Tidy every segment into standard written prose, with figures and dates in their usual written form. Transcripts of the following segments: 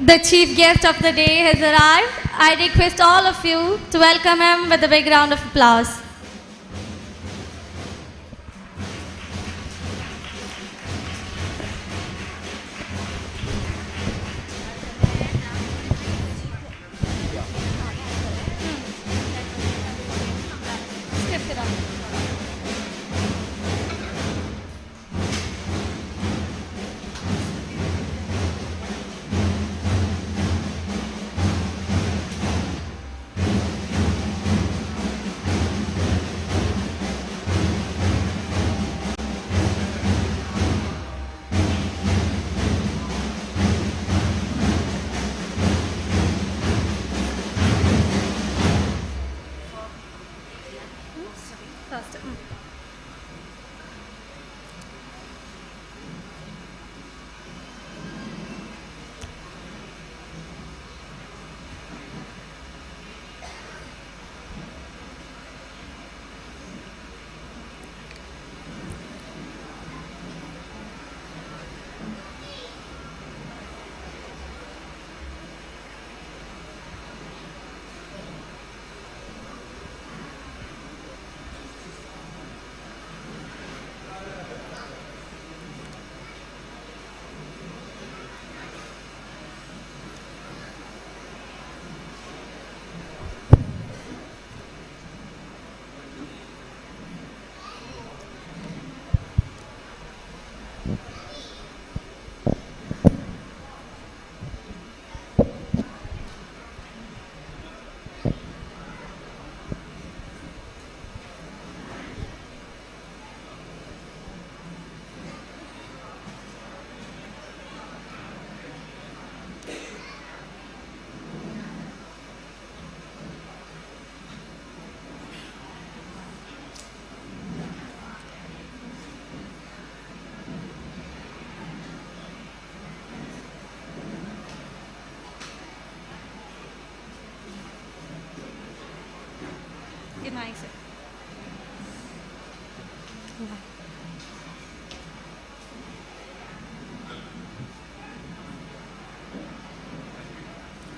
The chief guest of the day has arrived. I request all of you to welcome him with a big round of applause.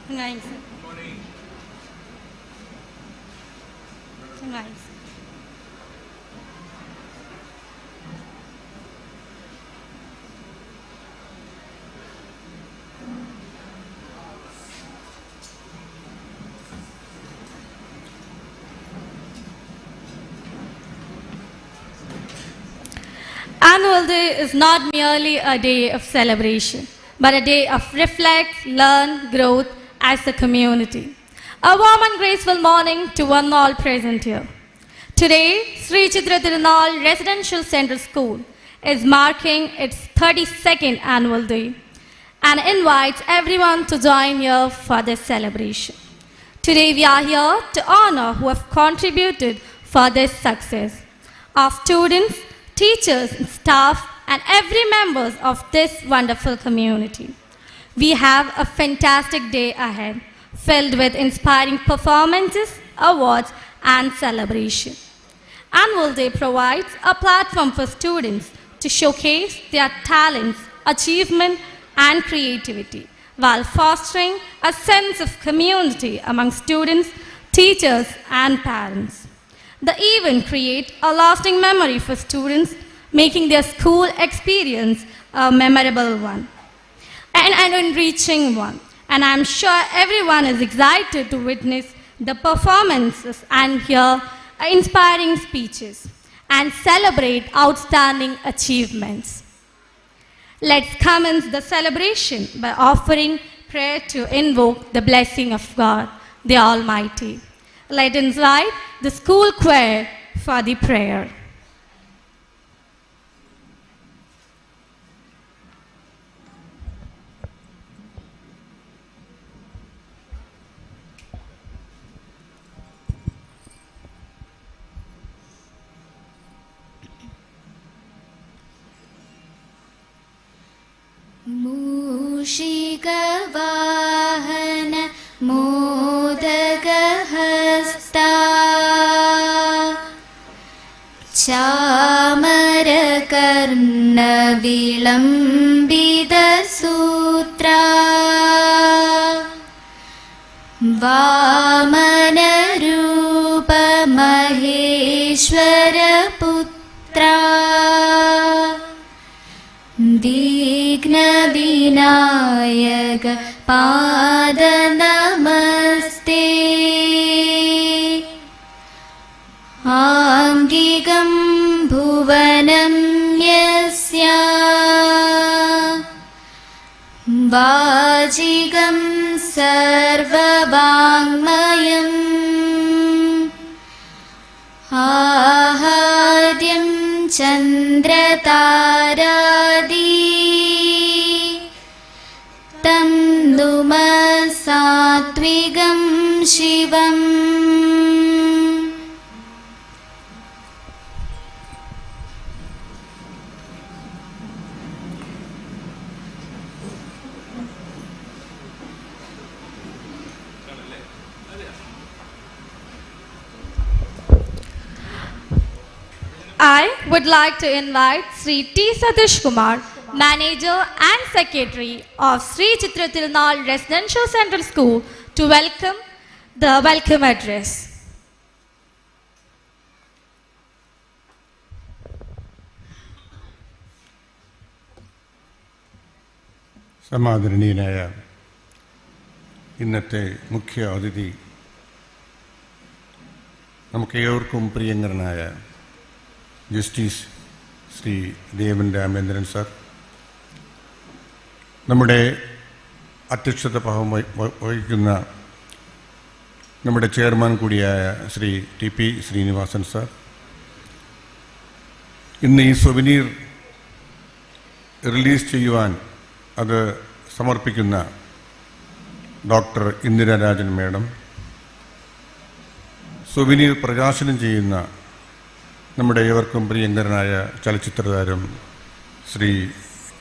Nice. Nice. Annual Day is not merely a day of celebration, but a day of reflect, learn, growth as a community. A warm and graceful morning to one all present here. Today, SREE THIRUNAL Residential Central School is marking its 32nd annual day and invites everyone to join here for this celebration. Today, we are here to honor who have contributed for this success. Our students, teachers, staff, and every member of this wonderful community. We have a fantastic day ahead, filled with inspiring performances, awards, and celebration. Annual Day provides a platform for students to showcase their talents, achievement, and creativity, while fostering a sense of community among students, teachers, and parents. The event creates a lasting memory for students, making their school experience a memorable one and an enriching one. And I'm sure everyone is excited to witness the performances and hear inspiring speeches and celebrate outstanding achievements. Let's commence the celebration by offering prayer to invoke the blessing of God, the Almighty. Let's invite the school choir for the prayer. मूषिकवाहन मोदकहस्ता चामरकर्णविलम्बितसूत्रा। 「あの विलम्बितसूत्रा വാമനരൂപ മഹേശ്വരപുത്രാ വിഘ്നവിനായക പാദനമസ്തേ ആംഗികം ഭുവനം യസ്യാ വാചികം സർവവാങ്മയം ആഹാര്യം ചന്ദ്രതാരാദി തം നുമഃ സാത്വികം ശിവം. I would like to invite Sri T. Satish Kumar, Manager and Secretary of Sri CHITHIRA THIRUNAL Residential Central School, to welcome the welcome address. സമാദരണീയനായ ഇന്നത്തെ മുഖ്യ അതിഥി, നമുക്കേവർക്കും പ്രിയങ്കരനായ justice Shri Devan Ramendran sir, നമ്മുടെ അധ്യക്ഷത വഹിക്കുന്ന നമ്മുടെ ചെയർമാൻ കൂടിയായ Shri T P Srinivasan sir, ഇന്ന് ഈ സൊവനീർ റിലീസ് ചെയ്യുവാൻ അത് സമർപ്പിക്കുന്ന ഡോക്ടർ ഇന്ദിരാരാജൻ മേഡം, സൊവനീർ പ്രകാശനം ചെയ്യുന്ന നമ്മുടെ ഏവർക്കും പ്രിയങ്കരനായ ചലച്ചിത്രതാരം ശ്രീ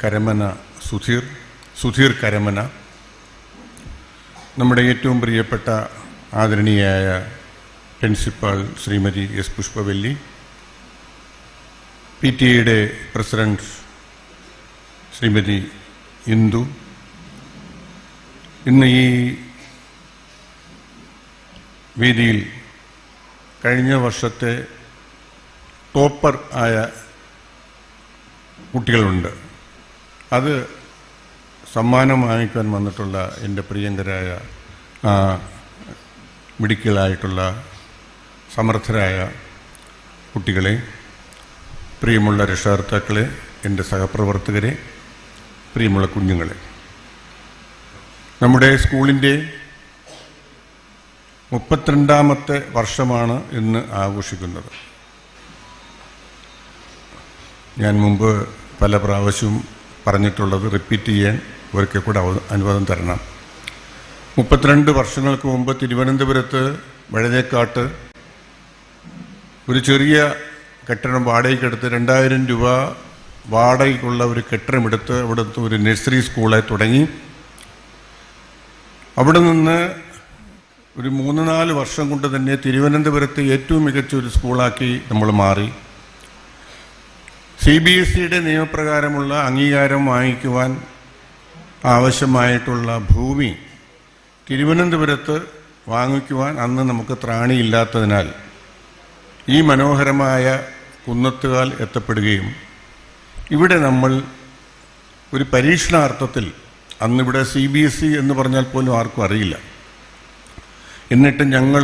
കരമന സുധീർ കരമന, നമ്മുടെ ഏറ്റവും പ്രിയപ്പെട്ട ആദരണീയായ principal Shrimati S Pushpavalli, PTA president Shrimati Indu, ഇന്ന് ഈ വേദിയിൽ കഴിഞ്ഞ വർഷത്തെ ടോപ്പർ ആയ കുട്ടികളുണ്ട്. അത് സമ്മാനം വാങ്ങിക്കാൻ വന്നിട്ടുള്ള എൻ്റെ പ്രിയങ്കരായ മിടുക്കികളായിട്ടുള്ള സമർത്ഥരായ കുട്ടികളെ, പ്രിയമുള്ള രക്ഷകർത്താക്കളെ, എൻ്റെ സഹപ്രവർത്തകരെ, പ്രിയമുള്ള കുഞ്ഞുങ്ങളെ, നമ്മുടെ സ്കൂളിൻ്റെ 32ാമത്തെ വർഷമാണ് ഇന്ന് ആഘോഷിക്കുന്നത്. ഞാൻ മുമ്പ് പല പ്രാവശ്യവും പറഞ്ഞിട്ടുള്ളത് റിപ്പീറ്റ് ചെയ്യാൻ ഒരിക്കൽ കൂടെ അനുവാദം തരണം. 32 വർഷങ്ങൾക്ക് മുമ്പ് തിരുവനന്തപുരത്ത് വഴുതേക്കാട്ട് ഒരു ചെറിയ കെട്ടിടം വാടകയ്ക്കെടുത്ത് 2000 രൂപ വാടകയ്ക്കുള്ള ഒരു കെട്ടിടമെടുത്ത് അവിടുത്തെ ഒരു നഴ്സറി സ്കൂളായി തുടങ്ങി. അവിടെ നിന്ന് ഒരു 3-4 വർഷം കൊണ്ട് തന്നെ തിരുവനന്തപുരത്ത് ഏറ്റവും മികച്ച ഒരു സ്കൂളാക്കി നമ്മൾ മാറി. CBSEയുടെ നിയമപ്രകാരമുള്ള അംഗീകാരം വാങ്ങിക്കുവാൻ ആവശ്യമായിട്ടുള്ള ഭൂമി തിരുവനന്തപുരത്ത് വാങ്ങിക്കുവാൻ അന്ന് നമുക്ക് ത്രാണിയില്ലാത്തതിനാൽ ഈ മനോഹരമായ കുന്നത്തുകാൽ എത്തപ്പെടുകയും ഇവിടെ നമ്മൾ ഒരു പരീക്ഷണാർത്ഥത്തിൽ, അന്നിവിടെ CBSE എന്ന് പറഞ്ഞാൽ പോലും ആർക്കും അറിയില്ല, എന്നിട്ട് ഞങ്ങൾ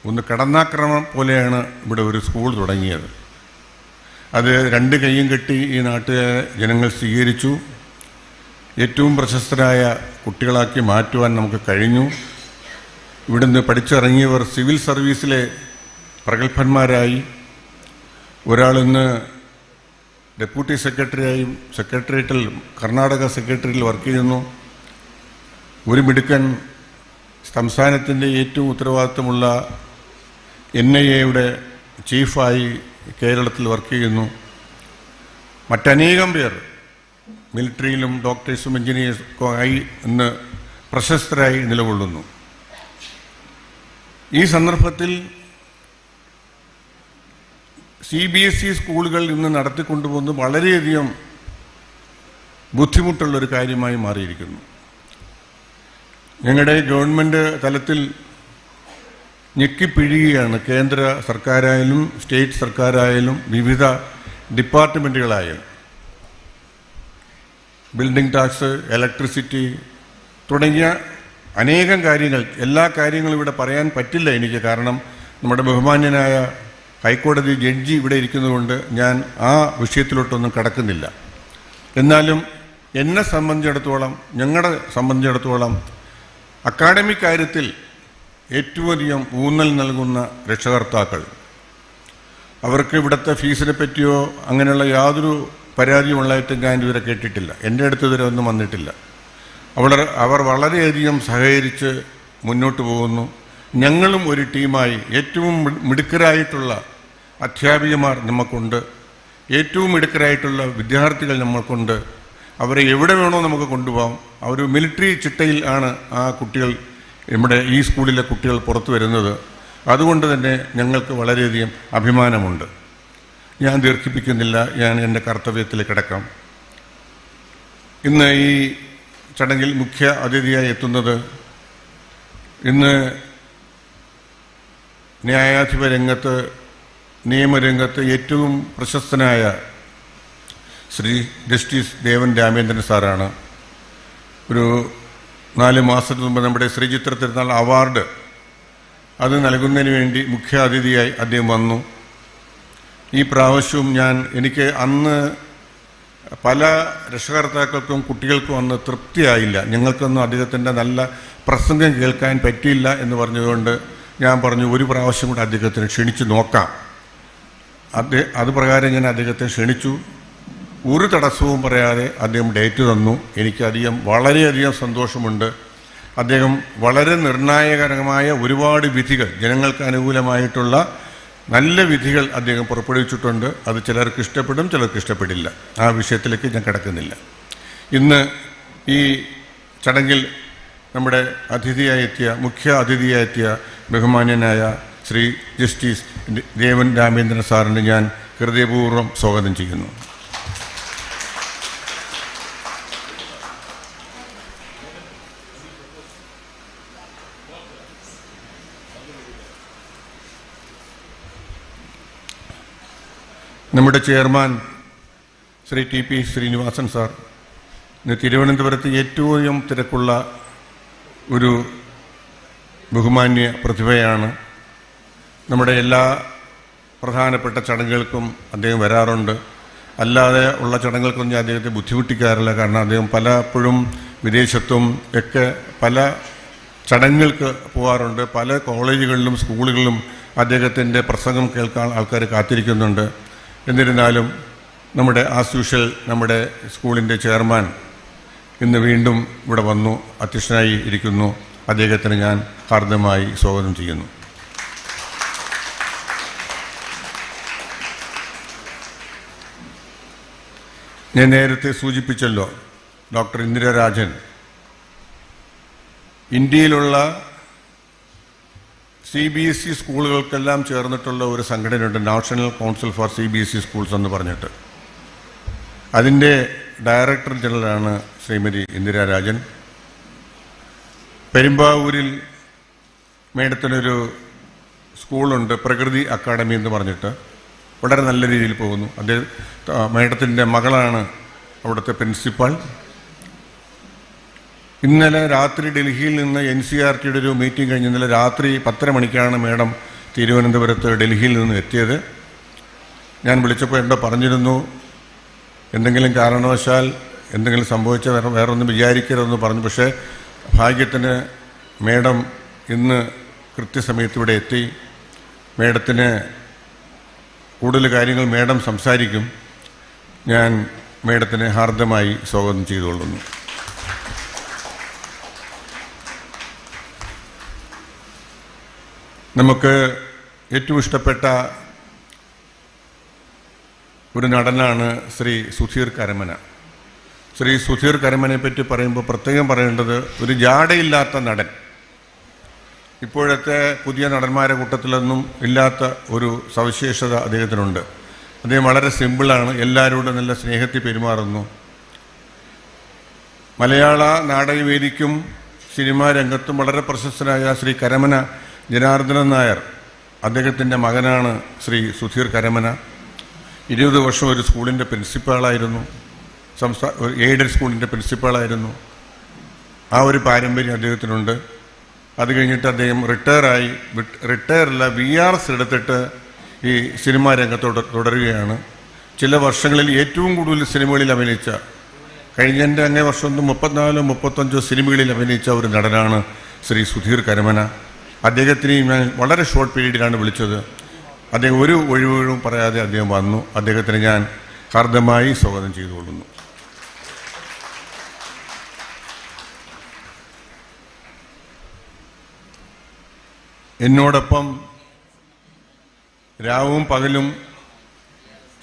ഒന്ന് കടന്നാക്രമണം പോലെയാണ് ഇവിടെ ഒരു സ്കൂൾ തുടങ്ങിയത്. അത് 2 കൈയും കെട്ടി ഈ നാട്ടിലെ ജനങ്ങൾ സ്വീകരിച്ചു. ഏറ്റവും പ്രശസ്തരായ കുട്ടികളാക്കി മാറ്റുവാൻ നമുക്ക് കഴിഞ്ഞു. ഇവിടുന്ന് പഠിച്ചിറങ്ങിയവർ സിവിൽ സർവീസിലെ പ്രഗത്ഭന്മാരായി. ഒരാളിന്ന് ഡെപ്യൂട്ടി സെക്രട്ടറിയായും സെക്രട്ടേറിയറ്റിൽ കർണാടക സെക്രട്ടറിയിൽ വർക്ക് ചെയ്യുന്നു. ഒരു മിടുക്കൻ സംസ്ഥാനത്തിൻ്റെ ഏറ്റവും ഉത്തരവാദിത്തമുള്ള NIAയുടെ ചീഫായി കേരളത്തിൽ വർക്ക് ചെയ്യുന്നു. മറ്റനേകം പേർ മിലിറ്ററിയിലും ഡോക്ടേഴ്സും എഞ്ചിനീയേഴ്സും ആയി ഇന്ന് പ്രശസ്തരായി നിലകൊള്ളുന്നു. ഈ സന്ദർഭത്തിൽ CBSE സ്കൂളുകൾ ഇന്ന് നടത്തിക്കൊണ്ടുപോകുന്നത് വളരെയധികം ബുദ്ധിമുട്ടുള്ളൊരു കാര്യമായി മാറിയിരിക്കുന്നു. ഞങ്ങളുടെ ഗവൺമെൻറ് തലത്തിൽ ഞെക്കിപ്പിഴിയുകയാണ്. കേന്ദ്ര സർക്കാരായാലും സ്റ്റേറ്റ് സർക്കാരായാലും വിവിധ ഡിപ്പാർട്ട്മെൻറ്റുകളായാലും. ബിൽഡിംഗ് ടാക്സ്, ഇലക്ട്രിസിറ്റി തുടങ്ങിയ അനേകം കാര്യങ്ങൾ, എല്ലാ കാര്യങ്ങളും ഇവിടെ പറയാൻ പറ്റില്ല എനിക്ക്. കാരണം നമ്മുടെ ബഹുമാന്യനായ ഹൈക്കോടതി ജഡ്ജി ഇവിടെ ഇരിക്കുന്നതുകൊണ്ട് ഞാൻ ആ വിഷയത്തിലോട്ടൊന്നും കടക്കുന്നില്ല. എന്നാലും എന്നെ സംബന്ധിച്ചിടത്തോളം, ഞങ്ങളെ സംബന്ധിച്ചിടത്തോളം അക്കാഡമിക് കാര്യത്തിൽ ഏറ്റവും അധികം ഊന്നൽ നൽകുന്ന രക്ഷകർത്താക്കൾ, അവർക്ക് ഇവിടുത്തെ ഫീസിനെ പറ്റിയോ അങ്ങനെയുള്ള യാതൊരു പരാതിയുമുള്ളതായിട്ട് ഞാൻ ഇതുവരെ കേട്ടിട്ടില്ല. എൻ്റെ അടുത്ത് ഇതുവരെ ഒന്നും വന്നിട്ടില്ല. അവർ വളരെയധികം സഹകരിച്ച് മുന്നോട്ട് പോകുന്നു. ഞങ്ങളും ഒരു ടീമായി, ഏറ്റവും മിടുക്കരായിട്ടുള്ള അധ്യാപികമാർ നമുക്കുണ്ട്, ഏറ്റവും മിടുക്കരായിട്ടുള്ള വിദ്യാർത്ഥികൾ നമ്മൾക്കുണ്ട്. അവരെ എവിടെ വേണോ നമുക്ക് കൊണ്ടുപോകാം. ഒരു മിലിറ്ററി ചിട്ടയിൽ ആണ് ആ കുട്ടികൾ, നമ്മുടെ ഈ സ്കൂളിലെ കുട്ടികൾ പുറത്തു വരുന്നത്. അതുകൊണ്ട് തന്നെ ഞങ്ങൾക്ക് വളരെയധികം അഭിമാനമുണ്ട്. ഞാൻ ദീർഘിപ്പിക്കുന്നില്ല, ഞാൻ എൻ്റെ കർത്തവ്യത്തിലേക്ക് കിടക്കാം. ഇന്ന് ഈ ചടങ്ങിൽ മുഖ്യ അതിഥിയായി എത്തുന്നത്, ഇന്ന് ന്യായാധിപ രംഗത്ത്, നിയമരംഗത്ത് ഏറ്റവും പ്രശസ്തനായ ശ്രീ ജസ്റ്റിസ് ദേവൻ രാമേന്ദ്രൻ സാറാണ്. ഒരു 4 മാസത്തിന് മുമ്പ് നമ്മുടെ ശ്രീ ചിത്ര തിരുനാൾ അവാർഡ് അത് നൽകുന്നതിന് വേണ്ടി മുഖ്യ അതിഥിയായി അദ്ദേഹം വന്നു. ഈ പ്രാവശ്യവും എനിക്ക് അന്ന് പല രക്ഷകർത്താക്കൾക്കും കുട്ടികൾക്കും അന്ന് തൃപ്തിയായില്ല. ഞങ്ങൾക്കൊന്നും അദ്ദേഹത്തിൻ്റെ നല്ല പ്രസംഗം കേൾക്കാൻ പറ്റിയില്ല എന്ന് പറഞ്ഞതുകൊണ്ട് ഞാൻ പറഞ്ഞു, ഒരു പ്രാവശ്യം കൂടെ അദ്ദേഹത്തിന് ക്ഷണിച്ചു നോക്കാം. അത് പ്രകാരം ഞാൻ അദ്ദേഹത്തെ ക്ഷണിച്ചു. ഒരു തടസ്സവും പറയാതെ അദ്ദേഹം ഡേറ്റ് തന്നു. എനിക്കധികം വളരെയധികം സന്തോഷമുണ്ട്. അദ്ദേഹം വളരെ നിർണായകരമായ ഒരുപാട് വിധികൾ, ജനങ്ങൾക്ക് അനുകൂലമായിട്ടുള്ള നല്ല വിധികൾ അദ്ദേഹം പുറപ്പെടുവിച്ചിട്ടുണ്ട്. അത് ചിലർക്ക് ഇഷ്ടപ്പെടും, ചിലർക്ക് ഇഷ്ടപ്പെടില്ല. ആ വിഷയത്തിലേക്ക് ഞാൻ കിടക്കുന്നില്ല. ഇന്ന് ഈ ചടങ്ങിൽ നമ്മുടെ മുഖ്യ അതിഥിയായെത്തിയ ബഹുമാന്യനായ ശ്രീ ജസ്റ്റിസ് ദേവൻ രാമേന്ദ്രൻ സാറിന് ഞാൻ ഹൃദയപൂർവ്വം സ്വാഗതം ചെയ്യുന്നു. നമ്മുടെ chairman Shri TP Srinivasan sir, ഇന്ന് തിരുവനന്തപുരത്ത് ഏറ്റവും തിരക്കുള്ള ഒരു ബഹുമാന്യ പ്രതിഭയാണ്. നമ്മുടെ എല്ലാ പ്രധാനപ്പെട്ട ചടങ്ങുകൾക്കും അദ്ദേഹം വരാറുണ്ട്. അല്ലാതെ ഉള്ള ചടങ്ങുകൾക്കൊന്നും ഞാൻ അദ്ദേഹത്തെ ബുദ്ധിമുട്ടിക്കാറില്ല. കാരണം അദ്ദേഹം പലപ്പോഴും വിദേശത്തും ഒക്കെ പല ചടങ്ങുകൾക്ക് പോകാറുണ്ട്. പല കോളേജുകളിലും സ്കൂളുകളിലും അദ്ദേഹത്തിൻ്റെ പ്രസംഗം കേൾക്കാൻ ആൾക്കാർ കാത്തിരിക്കുന്നുണ്ട്. എന്നിരുന്നാലും നമ്മുടെ ആസ് യൂഷ്വൽ നമ്മുടെ സ്കൂളിൻ്റെ ചെയർമാൻ ഇന്ന് വീണ്ടും ഇവിടെ വന്നു അധ്യക്ഷനായി ഇരിക്കുന്നു. അദ്ദേഹത്തിന് ഞാൻ ഹാർദമായി സ്വാഗതം ചെയ്യുന്നു. ഞാൻ നേരത്തെ സൂചിപ്പിച്ചല്ലോ, ഡോക്ടർ ഇന്ദിര രാജൻ ഇന്ത്യയിലുള്ള CBSE സ്കൂളുകൾക്കെല്ലാം ചേർന്നിട്ടുള്ള ഒരു സംഘടനയുണ്ട്, national council for CBSE schools എന്ന് പറഞ്ഞിട്ട്. അതിൻ്റെ ഡയറക്ടർ ജനറലാണ് ശ്രീമതി ഇന്ദിര രാജൻ. പെരുമ്പാവൂരിൽ മേഡത്തിനൊരു സ്കൂളുണ്ട്, പ്രകൃതി അക്കാഡമി എന്ന് പറഞ്ഞിട്ട്, വളരെ നല്ല രീതിയിൽ പോകുന്നു. മേഡത്തിൻ്റെ മകളാണ് അവിടുത്തെ പ്രിൻസിപ്പാൾ. ഇന്നലെ രാത്രി ഡൽഹിയിൽ നിന്ന് NCERTയുടെ ഒരു മീറ്റിംഗ് കഴിഞ്ഞ് ഇന്നലെ രാത്രി 10:30 മണിക്കാണ് മേഡം തിരുവനന്തപുരത്ത് ഡൽഹിയിൽ നിന്ന് എത്തിയത്. ഞാൻ വിളിച്ചപ്പോൾ എന്തോ പറഞ്ഞിരുന്നു, എന്തെങ്കിലും കാരണവശാൽ എന്തെങ്കിലും സംഭവിച്ച വേറൊന്നും വിചാരിക്കരുതെന്ന് പറഞ്ഞു. പക്ഷേ ഭാഗ്യത്തിന് മേഡം ഇന്ന് കൃത്യസമയത്ത് ഇവിടെ എത്തി. മേഡത്തിന് കൂടുതൽ കാര്യങ്ങൾ മേഡം സംസാരിക്കും. ഞാൻ മേഡത്തിനെ ഹാർദമായി സ്വാഗതം ചെയ്തുകൊള്ളുന്നു. നമുക്ക് ഏറ്റവും ഇഷ്ടപ്പെട്ട ഒരു നടനാണ് ശ്രീ സുധീർ കരമന. ശ്രീ സുധീർ കരമനെ പറ്റി പറയുമ്പോൾ പ്രത്യേകം പറയേണ്ടത് ഒരു ജാടയില്ലാത്ത നടൻ. ഇപ്പോഴത്തെ പുതിയ നടന്മാരുടെ കൂട്ടത്തിലൊന്നും ഇല്ലാത്ത ഒരു സവിശേഷത അദ്ദേഹത്തിനുണ്ട്. അദ്ദേഹം വളരെ സിമ്പിളാണ്, എല്ലാവരോടും നല്ല സ്നേഹത്തിൽ പെരുമാറുന്നു. മലയാള നാടകവേദിക്കും സിനിമാ രംഗത്തും വളരെ പ്രശസ്തനായ ശ്രീ കരമന ജനാർദ്ദനൻ നായർ, അദ്ദേഹത്തിൻ്റെ മകനാണ് ശ്രീ സുധീർ കരമന. 20 വർഷം ഒരു സ്കൂളിൻ്റെ പ്രിൻസിപ്പാളായിരുന്നു, ഒരു എയ്ഡഡ് സ്കൂളിൻ്റെ പ്രിൻസിപ്പാളായിരുന്നു. ആ ഒരു പാരമ്പര്യം അദ്ദേഹത്തിനുണ്ട്. അത് കഴിഞ്ഞിട്ട് അദ്ദേഹം റിട്ടയറല്ല VRS എടുത്തിട്ട് ഈ സിനിമാ രംഗത്തോട് തുടരുകയാണ്. ചില വർഷങ്ങളിൽ ഏറ്റവും കൂടുതൽ സിനിമകളിൽ അഭിനയിച്ച, കഴിഞ്ഞതിൻ്റെ അങ്ങേ വർഷം 34-35 സിനിമകളിൽ അഭിനയിച്ച ഒരു നടനാണ് ശ്രീ സുധീർ കരമന. അദ്ദേഹത്തിനെയും ഞാൻ വളരെ ഷോർട്ട് പീരീഡിലാണ് വിളിച്ചത്. അദ്ദേഹം ഒരു ഒഴിവും പറയാതെ അദ്ദേഹം വന്നു. അദ്ദേഹത്തിന് ഞാൻ ഹാർദമായി സ്വാഗതം ചെയ്തുകൊള്ളുന്നു. എന്നോടൊപ്പം രാവും പകലും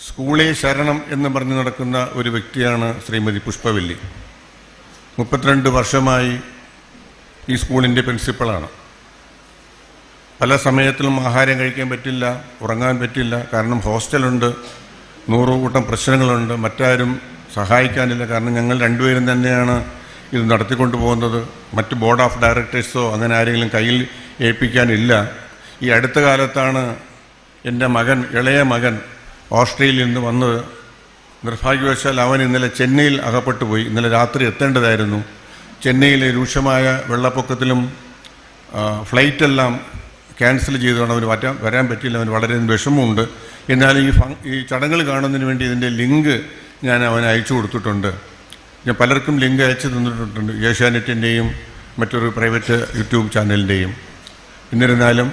സ്കൂളെ ശരണം എന്ന് പറഞ്ഞു നടക്കുന്ന ഒരു വ്യക്തിയാണ് ശ്രീമതി പുഷ്പവല്ലി. 32 വർഷമായി ഈ സ്കൂളിൻ്റെ പ്രിൻസിപ്പളാണ്. പല സമയത്തിലും ആഹാരം കഴിക്കാൻ പറ്റില്ല, ഉറങ്ങാൻ പറ്റില്ല. കാരണം ഹോസ്റ്റലുണ്ട്, 100 കൂട്ടം പ്രശ്നങ്ങളുണ്ട്, മറ്റാരും സഹായിക്കാനില്ല. കാരണം ഞങ്ങൾ രണ്ടുപേരും തന്നെയാണ് ഇത് നടത്തിക്കൊണ്ടു പോകുന്നത്. മറ്റ് ബോർഡ് ഓഫ് ഡയറക്ടേഴ്സോ അങ്ങനെ ആരെങ്കിലും കയ്യിൽ ഏൽപ്പിക്കാനില്ല. ഈ അടുത്ത കാലത്താണ് എൻ്റെ ഇളയ മകൻ ഓസ്ട്രേലിയയിൽ നിന്ന് വന്നത്. നിർഭാഗ്യവശാൽ അവൻ ഇന്നലെ ചെന്നൈയിൽ അകപ്പെട്ടു പോയി. ഇന്നലെ രാത്രി എത്തേണ്ടതായിരുന്നു. ചെന്നൈയിലെ രൂക്ഷമായ വെള്ളപ്പൊക്കത്തിലും ഫ്ലൈറ്റെല്ലാം ക്യാൻസൽ ചെയ്തുകൊണ്ട് അവന് വരാൻ പറ്റിയില്ല. അവന് വളരെ വിഷമമുണ്ട്. എന്നാൽ ഈ ചടങ്ങുകൾ കാണുന്നതിന് വേണ്ടി ഇതിൻ്റെ ലിങ്ക് ഞാൻ അവന് അയച്ചു കൊടുത്തിട്ടുണ്ട്. ഞാൻ പലർക്കും ലിങ്ക് അയച്ചു തന്നിട്ടുണ്ട്, ഏഷ്യാനെറ്റിൻ്റെയും മറ്റൊരു പ്രൈവറ്റ് യൂട്യൂബ് ചാനലിൻ്റെയും. എന്നിരുന്നാലും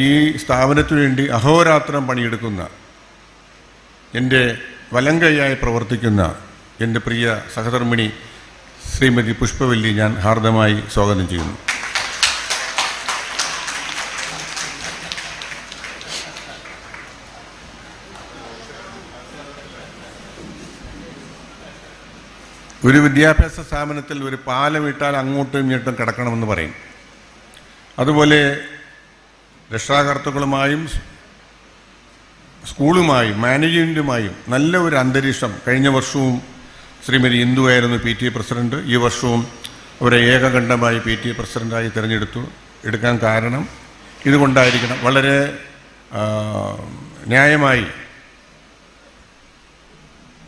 ഈ സ്ഥാപനത്തിനു വേണ്ടി അഹോരാത്രം പണിയെടുക്കുന്ന, എൻ്റെ വലങ്കൈയായി പ്രവർത്തിക്കുന്ന എൻ്റെ പ്രിയ സഹധർമ്മിണി ശ്രീമതി പുഷ്പവല്ലി ഞാൻ ഹാർദമായി സ്വാഗതം ചെയ്യുന്നു. ഒരു വിദ്യാഭ്യാസ സ്ഥാപനത്തിൽ ഒരു പാലം ഇട്ടാൽ അങ്ങോട്ടും ഇങ്ങോട്ടും കിടക്കണമെന്ന് പറയും. അതുപോലെ രക്ഷാകർത്താക്കളുമായും സ്കൂളുമായും മാനേജ്മെൻറ്റുമായും നല്ല ഒരു അന്തരീക്ഷം. കഴിഞ്ഞ വർഷവും ശ്രീമതി ഇന്ദു ആയിരുന്നു PTA പ്രസിഡന്റ്. ഈ വർഷവും അവരെ ഏകകണ്ഠമായി PTA പ്രസിഡന്റായി എടുക്കാൻ കാരണം ഇതുകൊണ്ടായിരിക്കണം. വളരെ ന്യായമായി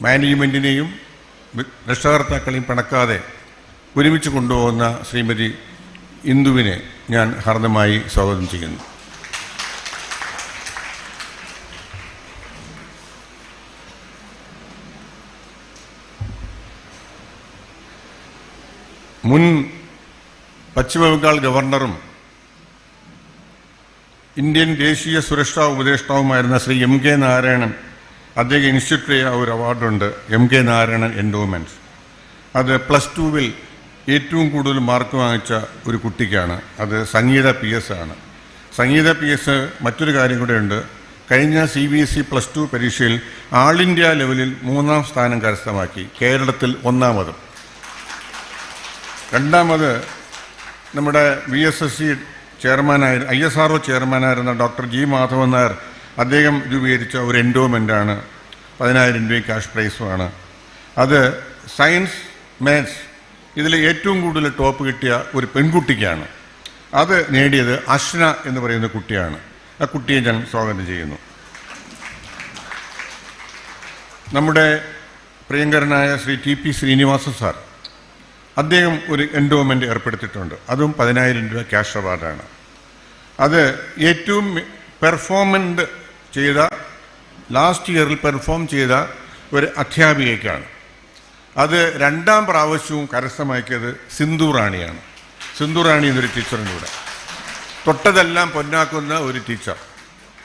മാനേജ്മെൻറ്റിനെയും രക്ഷാകർത്താക്കളെയും പിണക്കാതെ ഒരുമിച്ച് കൊണ്ടുപോകുന്ന ശ്രീമതി ഇന്ദുവിനെ ഞാൻ ഹാർദമായി സ്വാഗതം ചെയ്യുന്നു. മുൻ പശ്ചിമബംഗാൾ ഗവർണറും ഇന്ത്യൻ ദേശീയ സുരക്ഷാ ഉപദേഷ്ടാവുമായിരുന്ന ശ്രീ MK നാരായണൻ, അദ്ദേഹം ഇൻസ്റ്റിറ്റ്യൂട്ട് ചെയ്ത ഒരു അവാർഡുണ്ട്, MK നാരായണൻ എൻഡോമെൻറ്റ്സ്. അത് +2 ഏറ്റവും കൂടുതൽ മാർക്ക് വാങ്ങിച്ച ഒരു കുട്ടിക്കാണ്. അത് സംഗീത PS ആണ്. സംഗീത PS മറ്റൊരു കാര്യം കൂടെ ഉണ്ട്. കഴിഞ്ഞ CBSE +2 പരീക്ഷയിൽ ആൾ ഇന്ത്യ ലെവലിൽ 3ാം സ്ഥാനം കരസ്ഥമാക്കി. കേരളത്തിൽ 1ാമതും. 2ാമത് നമ്മുടെ VSSC ചെയർമാനായ ISRO ചെയർമാനായിരുന്ന ഡോക്ടർ G മാധവൻ നായർ, അദ്ദേഹം രൂപീകരിച്ച ഒരു എൻഡോമെൻ്റാണ്. 10,000 രൂപ ക്യാഷ് പ്രൈസുമാണ്. അത് സയൻസ്, മാത്സ് ഇതിൽ ഏറ്റവും കൂടുതൽ ടോപ്പ് കിട്ടിയ ഒരു പെൺകുട്ടിക്കാണ്. അത് നേടിയത് അശ്ന എന്ന് പറയുന്ന കുട്ടിയാണ്. ആ കുട്ടിയെ ഞാൻ സ്വാഗതം ചെയ്യുന്നു. നമ്മുടെ പ്രിയങ്കരനായ ശ്രീ TP ശ്രീനിവാസ സാർ, അദ്ദേഹം ഒരു എൻഡോമെൻ്റ് ഏർപ്പെടുത്തിയിട്ടുണ്ട്. അതും 10,000 രൂപ ക്യാഷ് അവാർഡാണ്. അത് ഏറ്റവും പെർഫോമൻസ് ചെയ്ത, ലാസ്റ്റ് ഇയറിൽ പെർഫോം ചെയ്ത ഒരു അധ്യാപികയ്ക്കാണ്. അത് 2ാം പ്രാവശ്യവും കരസ്ഥമാക്കിയത് സിന്ധു റാണിയാണ്. സിന്ധു റാണി എന്നൊരു ടീച്ചറിൻ്റെ കൂടെ തൊട്ടതെല്ലാം പൊന്നാക്കുന്ന ഒരു ടീച്ചർ,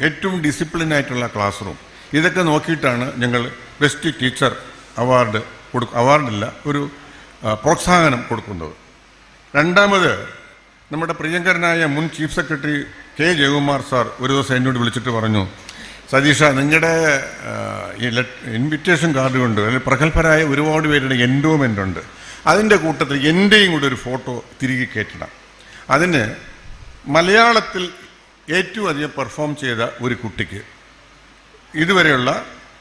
ഏറ്റവും ഡിസിപ്ലിനായിട്ടുള്ള ക്ലാസ് റൂം. ഇതൊക്കെ നോക്കിയിട്ടാണ് ഞങ്ങൾ ബെസ്റ്റ് ടീച്ചർ അവാർഡില്ല ഒരു പ്രോത്സാഹനം കൊടുക്കുന്നത്. 2ാമത് നമ്മുടെ പ്രിയങ്കരനായ മുൻ chief secretary K Jayakumar sir ഒരു ദിവസം എന്നോട് വിളിച്ചിട്ട് പറഞ്ഞു, സതീഷ, നിങ്ങളുടെ ഈ ഇൻവിറ്റേഷൻ കാർഡ് കൊണ്ട് അല്ലെങ്കിൽ പ്രഗത്ഭരായ ഒരുപാട് പേരുടെ എൻഡോമെൻ്റ് ഉണ്ട്, അതിൻ്റെ കൂട്ടത്തിൽ എൻ്റെയും കൂടെ ഒരു ഫോട്ടോ തിരികെ കയറ്റണം. അതിന് മലയാളത്തിൽ ഏറ്റവും അധികം പെർഫോം ചെയ്ത ഒരു കുട്ടിക്ക്, ഇതുവരെയുള്ള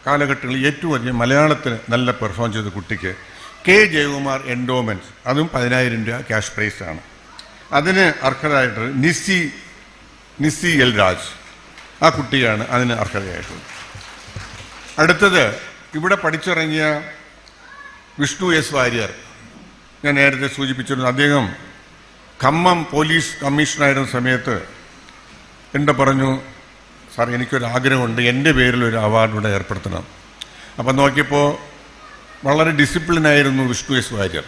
കാലഘട്ടങ്ങളിൽ ഏറ്റവും അധികം മലയാളത്തിന് നല്ല പെർഫോം ചെയ്ത കുട്ടിക്ക് K ജയകുമാർ എൻഡോമെൻറ്റ്സ്, അതും 10,000 രൂപ ക്യാഷ് പ്രൈസാണ്. അതിന് അർഹരായിട്ട് നിസ്സി എൽ രാജ്, ആ കുട്ടിയാണ് അതിന് അർഹതയായിട്ടുള്ളത്. അടുത്തത് ഇവിടെ പഠിച്ചിറങ്ങിയ വിഷ്ണു എസ് വാര്യർ, ഞാൻ നേരത്തെ സൂചിപ്പിച്ചിരുന്നു. അദ്ദേഹം ഖമ്മം പോലീസ് കമ്മീഷണറായിരുന്ന സമയത്ത് എൻ്റെ പറഞ്ഞു, സാർ എനിക്കൊരാഗ്രഹമുണ്ട്, എൻ്റെ പേരിൽ ഒരു അവാർഡ് ഇവിടെ ഏർപ്പെടുത്തണം. അപ്പം നോക്കിയപ്പോൾ വളരെ ഡിസിപ്ലിനായിരുന്നു വിഷ്ണു എസ് വാര്യർ.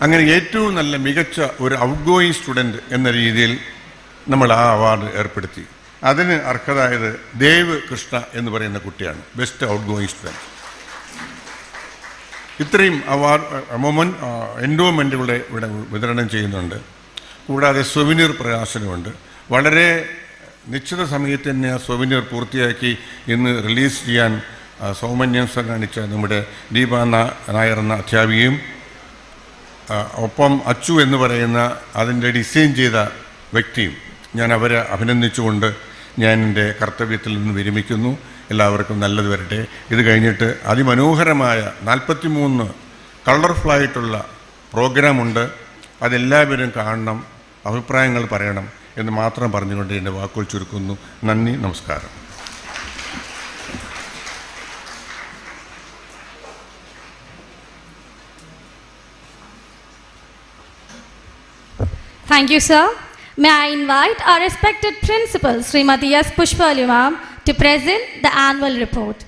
അങ്ങനെ ഏറ്റവും നല്ല മികച്ച ഒരു ഔട്ട് ഗോയിങ് സ്റ്റുഡൻറ്റ് എന്ന രീതിയിൽ നമ്മൾ ആ അവാർഡ് ഏർപ്പെടുത്തി. അതിന് അർഹതായത് ദേവ് കൃഷ്ണ എന്ന് പറയുന്ന കുട്ടിയാണ്, ബെസ്റ്റ് ഔട്ട് ഗോയിങ് സ്റ്റുഡൻറ്റ്. ഇത്രയും എൻഡോമെൻറ്റുകളെ ഇവിടെ വിതരണം ചെയ്യുന്നുണ്ട്. കൂടാതെ സൊവിനീർ പ്രകാശനമുണ്ട്. വളരെ നിശ്ചിത സമയത്ത് തന്നെ ആ സൊവിനീർ പൂർത്തിയാക്കി ഇന്ന് റിലീസ് ചെയ്യാൻ സൗമന്യം കാണിച്ച നമ്മുടെ ദീപ നായർ എന്ന അധ്യാപികയും ഒപ്പം അച്ചു എന്ന് പറയുന്ന അതിൻ്റെ ഡിസൈൻ ചെയ്ത വ്യക്തിയും, ഞാൻ അവരെ അഭിനന്ദിച്ചുകൊണ്ട് ഞാൻ എൻ്റെ കർത്തവ്യത്തിൽ നിന്ന് വിരമിക്കുന്നു. എല്ലാവർക്കും നല്ലത് വരട്ടെ. ഇത് കഴിഞ്ഞിട്ട് അതിമനോഹരമായ 43 കളർഫുള്ളായിട്ടുള്ള പ്രോഗ്രാമുണ്ട്. അതെല്ലാവരും കാണണം, അഭിപ്രായങ്ങൾ പറയണം എന്ന് മാത്രം പറഞ്ഞുകൊണ്ട് എൻ്റെ വാക്കുകൾ ചുരുക്കുന്നു. നന്ദി, നമസ്കാരം. Thank you, sir. May I invite our respected principal, Srimati S. Pushpali ma'am, to present the annual report.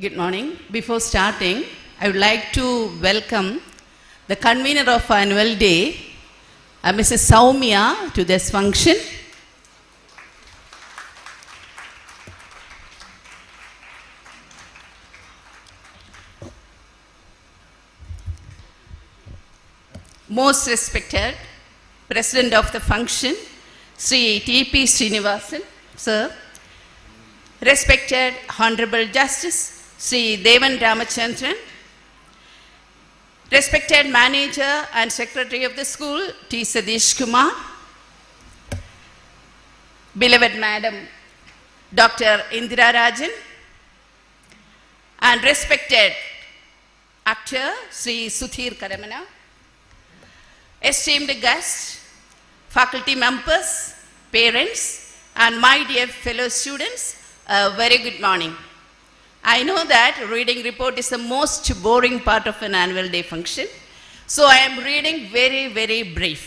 Good morning. Before starting, I would like to welcome the convener of annual day, Mrs. Saumya, to this function. Most respected President of the function, Sri T.P. Srinivasan, sir. Respected Honorable Justice Sri Devan Ramachandran, respected Manager and Secretary of the school T. Sadish Kumar, beloved Madam Dr. Indira Rajan, and respected actor Sri Suthir Karamana, esteemed guests, faculty members, parents, and my dear fellow students, a very good morning. I know that reading report is the most boring part of an annual day function, so I am reading very, very brief.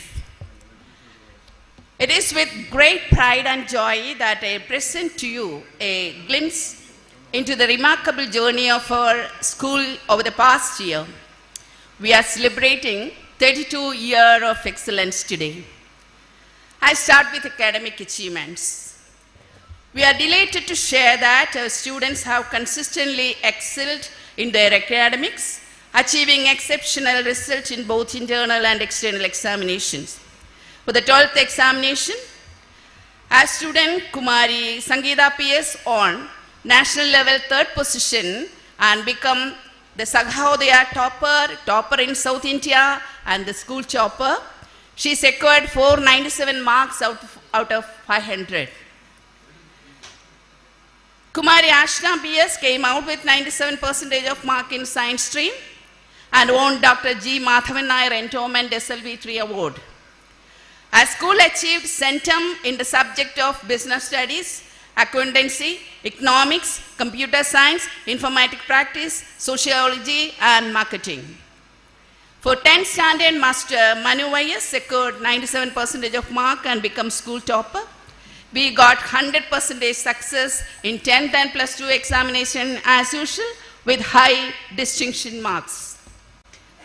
It is with great pride and joy that I present to you a glimpse into the remarkable journey of our school over the past year. We are celebrating 32 years of excellence today. I start with academic achievements. We are delighted to share that our students have consistently excelled in their academics, achieving exceptional results in both internal and external examinations. For the 12th examination, our student Kumari Sangeeta PS on national level 3rd position and become the Saghodaya topper in South India and the school topper. She secured 497 marks out of 500. Kumari Ashna BS came out with 97% of mark in science stream and won Dr. G. Madhavan Nair Endowment SLV3 award. Our school achieved centum in the subject of business studies, accountancy, economics, computer science, informatics practice, sociology, and marketing. For 10th standard master, Manu YS secured 97% of mark and become school topper. We got 100% success in 10th and plus 2 examination as usual with high distinction marks.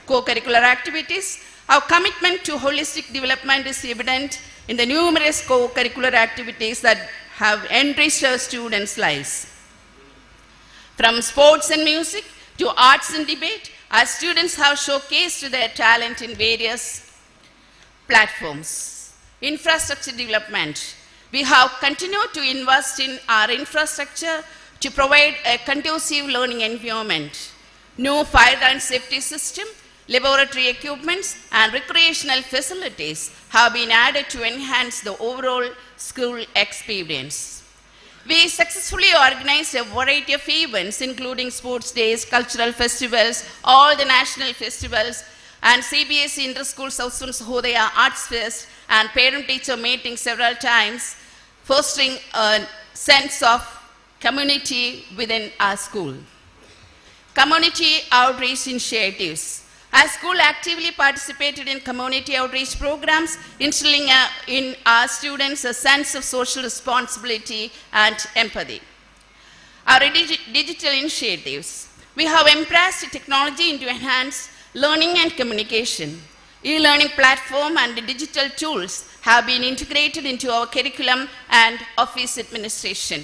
Co-curricular activities. Our commitment to holistic development is evident in the numerous co-curricular activities that have enriched our students' lives. From sports and music to arts and debate, our students have showcased their talent in various platforms. Infrastructure development. We have continued to invest in our infrastructure to provide a conducive learning environment. New fire and safety system, laboratory equipments, and recreational facilities have been added to enhance the overall school experience. We successfully organized a variety of events, including sports days, cultural festivals, all the national festivals, and CBSE Inter-School Southern Sahodaya Arts Fest, and parent-teacher meetings several times, fostering a sense of community within our school. Community outreach initiatives. Our school actively participated in community outreach programs, instilling in our students a sense of social responsibility and empathy. Our digital initiatives. We have embraced technology to enhance learning and communication. E-learning platform and digital tools have been integrated into our curriculum and office administration.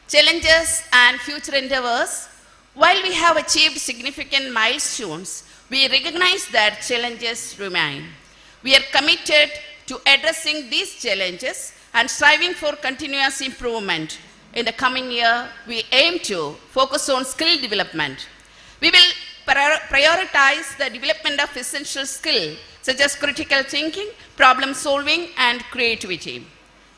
Challenges and future endeavors. While we have achieved significant milestones, we recognize that challenges remain. We are committed to addressing these challenges and striving for continuous improvement. In the coming year, we aim to focus on skill development. We will prioritize the development of essential skills such as critical thinking, problem solving, and creativity.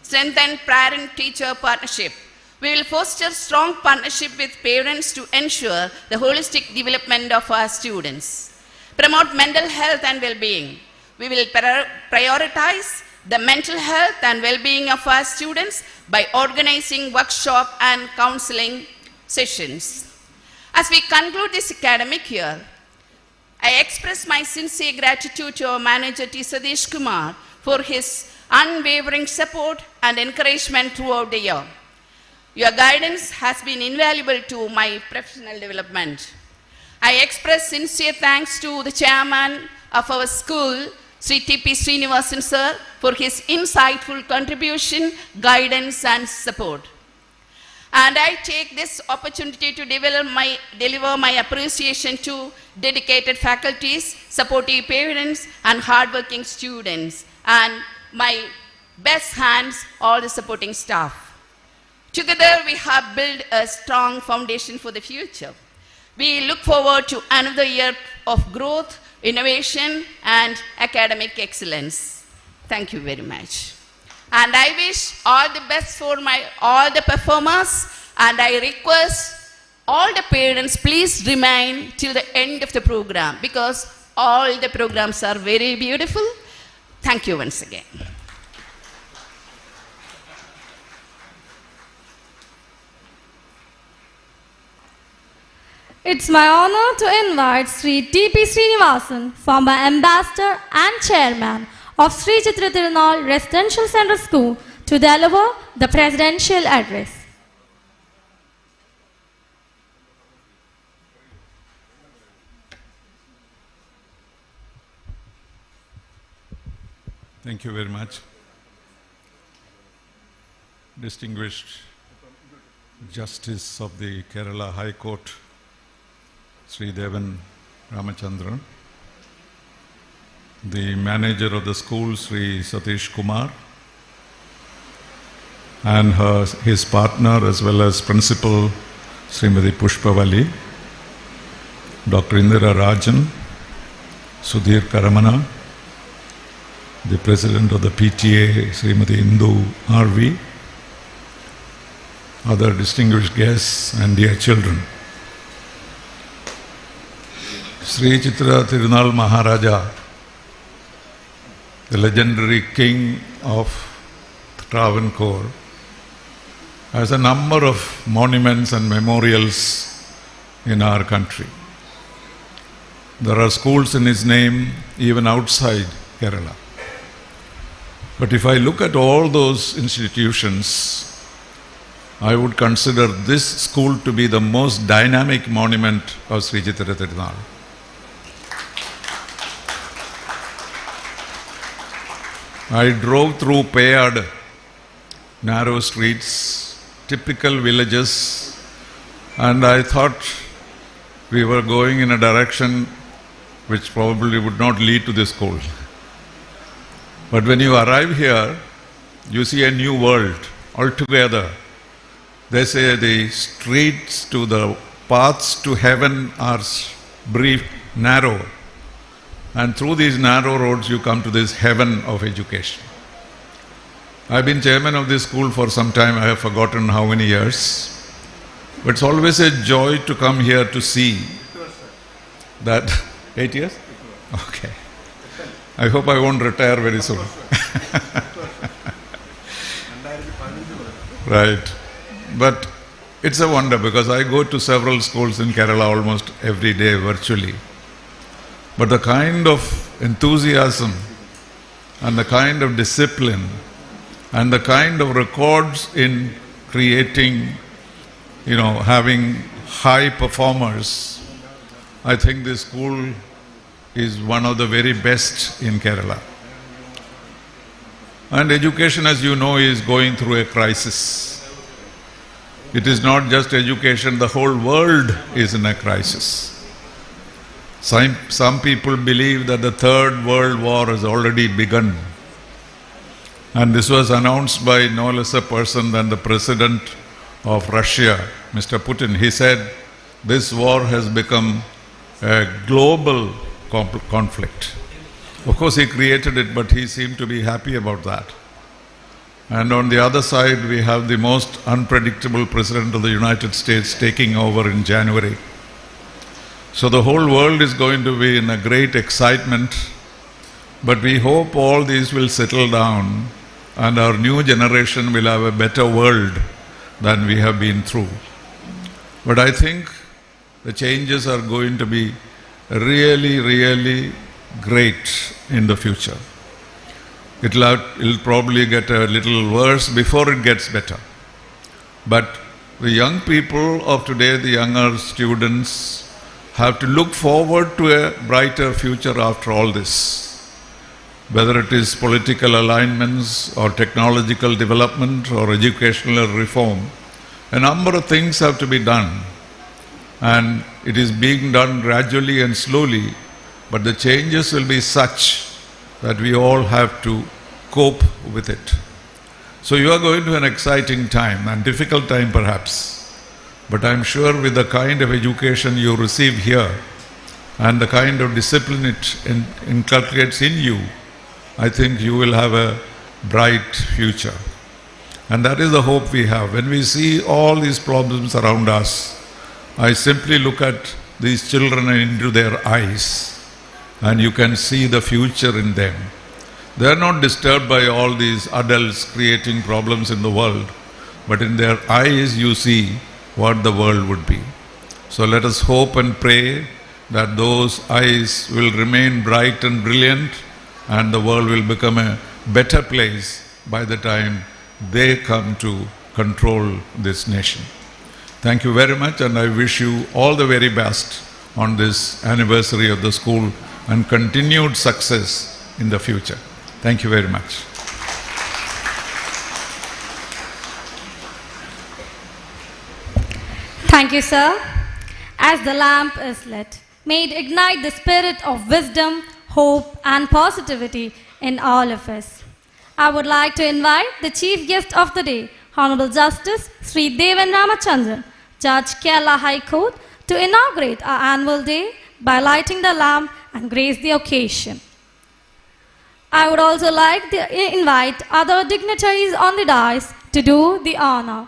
Strengthen parent-teacher partnership. We will foster strong partnership with parents to ensure the holistic development of our students. Promote mental health and well-being. We will prioritize the mental health and well-being of our students by organizing workshop and counseling sessions. As we conclude this academic year, I express my sincere gratitude to our manager T. Sadish Kumar for his unwavering support and encouragement throughout the year. Your guidance has been invaluable to my professional development. I express sincere thanks to the chairman of our school, Sri T.P. Srinivasan sir, for his insightful contribution, guidance, and support. And I take this opportunity to deliver my appreciation to dedicated faculties, supportive parents, and hardworking students, and my best hands, all the supporting staff. Together, we have built a strong foundation for the future. We look forward to another year of growth, innovation, and academic excellence. Thank you very much. And I wish all the best for all the performers, and I request all the parents, please remain till the end of the program, because all the programs are very beautiful. Thank you once again. It's my honor to invite Sri T.P. Srinivasan, former Ambassador and Chairman of Sri Chithira THIRUNAL Residential Center School, to deliver the Presidential Address. Thank you very much. Distinguished Justice of the Kerala High Court, Sri Devan Ramachandran, the manager of the school, Sri Satish Kumar, and his partner as well as principal, Srimati Pushpavali, Dr. Indira Rajan, Sudhir Karamana, the president of the PTA, Srimati Indu RV, other distinguished guests and dear children. Sri Chithira THIRUNAL Maharaja, the legendary king of Travancore, has a number of monuments and memorials in our country. There are schools in his name even outside Kerala. But if I look at all those institutions, I would consider this school to be the most dynamic monument of Sri Chithira THIRUNAL. I drove through paved, narrow streets, typical villages, and I thought we were going in a direction which probably would not lead to this school. But when you arrive here, you see a new world altogether. They say the streets to the paths to heaven are brief, narrow, and through these narrow roads you come to this heaven of education. I've been chairman of this school for some time, I have forgotten how many years. But it's always a joy to come here to see that. 8 years? Okay. I hope I won't retire very soon. Right. But it's a wonder because I go to several schools in Kerala almost every day virtually. But the kind of enthusiasm and the kind of discipline and the kind of records in creating, having high performers, I think this school is one of the very best in Kerala. And education, as you know, is going through a crisis. It is not just education, the whole world is in a crisis. Some people believe that the Third World War has already begun. And this was announced by no less a person than the President of Russia, Mr. Putin. He said, this war has become a global conflict. Of course, he created it, but he seemed to be happy about that. And on the other side, we have the most unpredictable President of the United States taking over in January. So the whole world is going to be in a great excitement, but we hope all these will settle down and our new generation will have a better world than we have been through. But I think the changes are going to be really, really great in the future. It'll probably get a little worse before it gets better. But the young people of today, the younger students, have to look forward to a brighter future after all this. Whether it is political alignments or technological development or educational reform, a number of things have to be done. And it is being done gradually and slowly, but the changes will be such that we all have to cope with it. So you are going to an exciting time and difficult time perhaps, but I'm sure with the kind of education you receive here and the kind of discipline it inculcates in you, I think you will have a bright future. And that is the hope we have. When we see all these problems around us, I simply look at these children into their eyes and you can see the future in them. They are not disturbed by all these adults creating problems in the world, but in their eyes you see what the world would be. So let us hope and pray that those eyes will remain bright and brilliant and the world will become a better place by the time they come to control this nation. Thank you very much, and I wish you all the very best on this anniversary of the school and continued success in the future. Thank you very much. Thank you, sir. As the lamp is lit, may it ignite the spirit of wisdom, hope, and positivity in all of us. I would like to invite the chief guest of the day, Honorable Justice Sri Devan Ramachandran, Judge Kerala High Court, to inaugurate our annual day by lighting the lamp and grace the occasion. I would also like to invite other dignitaries on the dais to do the honor.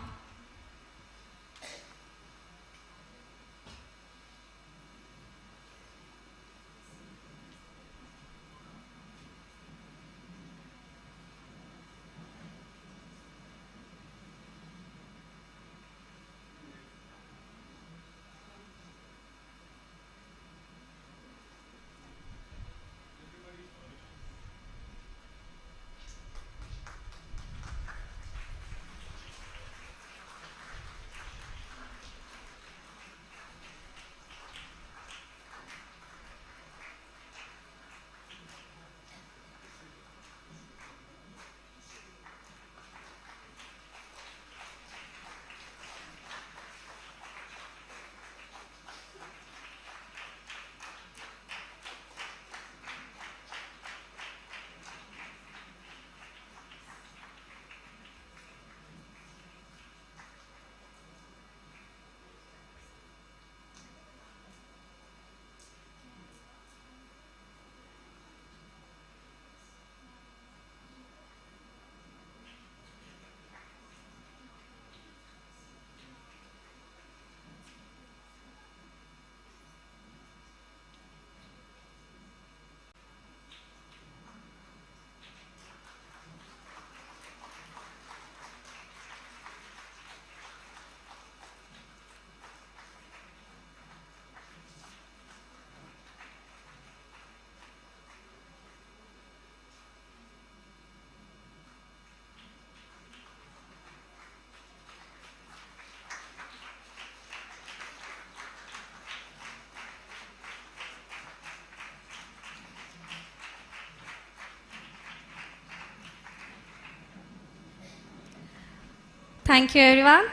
Thank you, everyone.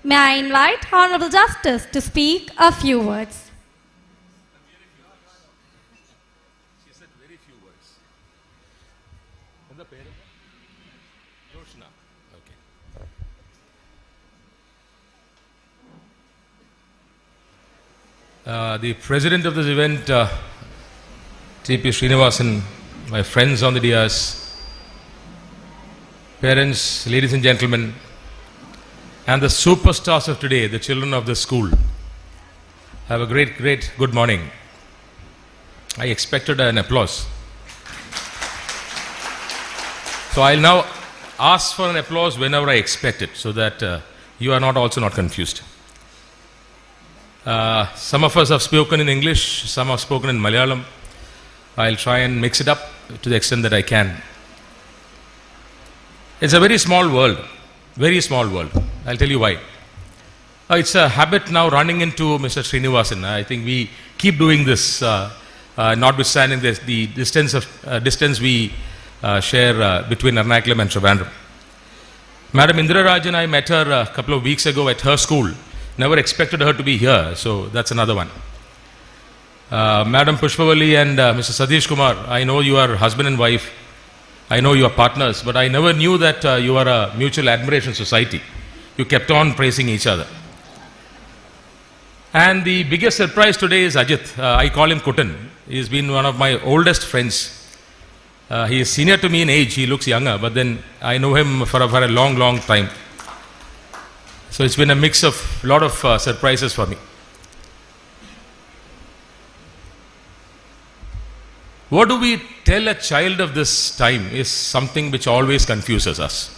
May I invite Honorable Justice to speak a few words. The president of this event, T.P. Srinivasan, my friends on the dais, parents, ladies and gentlemen, and the superstars of today, the children of the school, have a great good morning. I expected an applause. So I'll now ask for an applause whenever I expect it, so that you are also not confused. Some of us have spoken in English, some have spoken in Malayalam. I'll try and mix it up to the extent that I can. It's a very small world, very small world. I'll tell you why. It's a habit now running into Mr. Srinivasan. I think we keep doing this, notwithstanding the distance we share between Ernakulam and Trivandrum. Madam Indira Raj and I met her a couple of weeks ago at her school. Never expected her to be here, so that's another one. Madam Pushpavalli and Mr. Satish Kumar, I know you are husband and wife. I know you are partners, but I never knew that you are a mutual admiration society. You kept on praising each other. And the biggest surprise today is Ajit. I call him Kutan. He's been one of my oldest friends. He is senior to me in age. He looks younger, but then I know him for a long time. So it's been a mix of a lot of surprises for me. What do we tell a child of this time is something which always confuses us.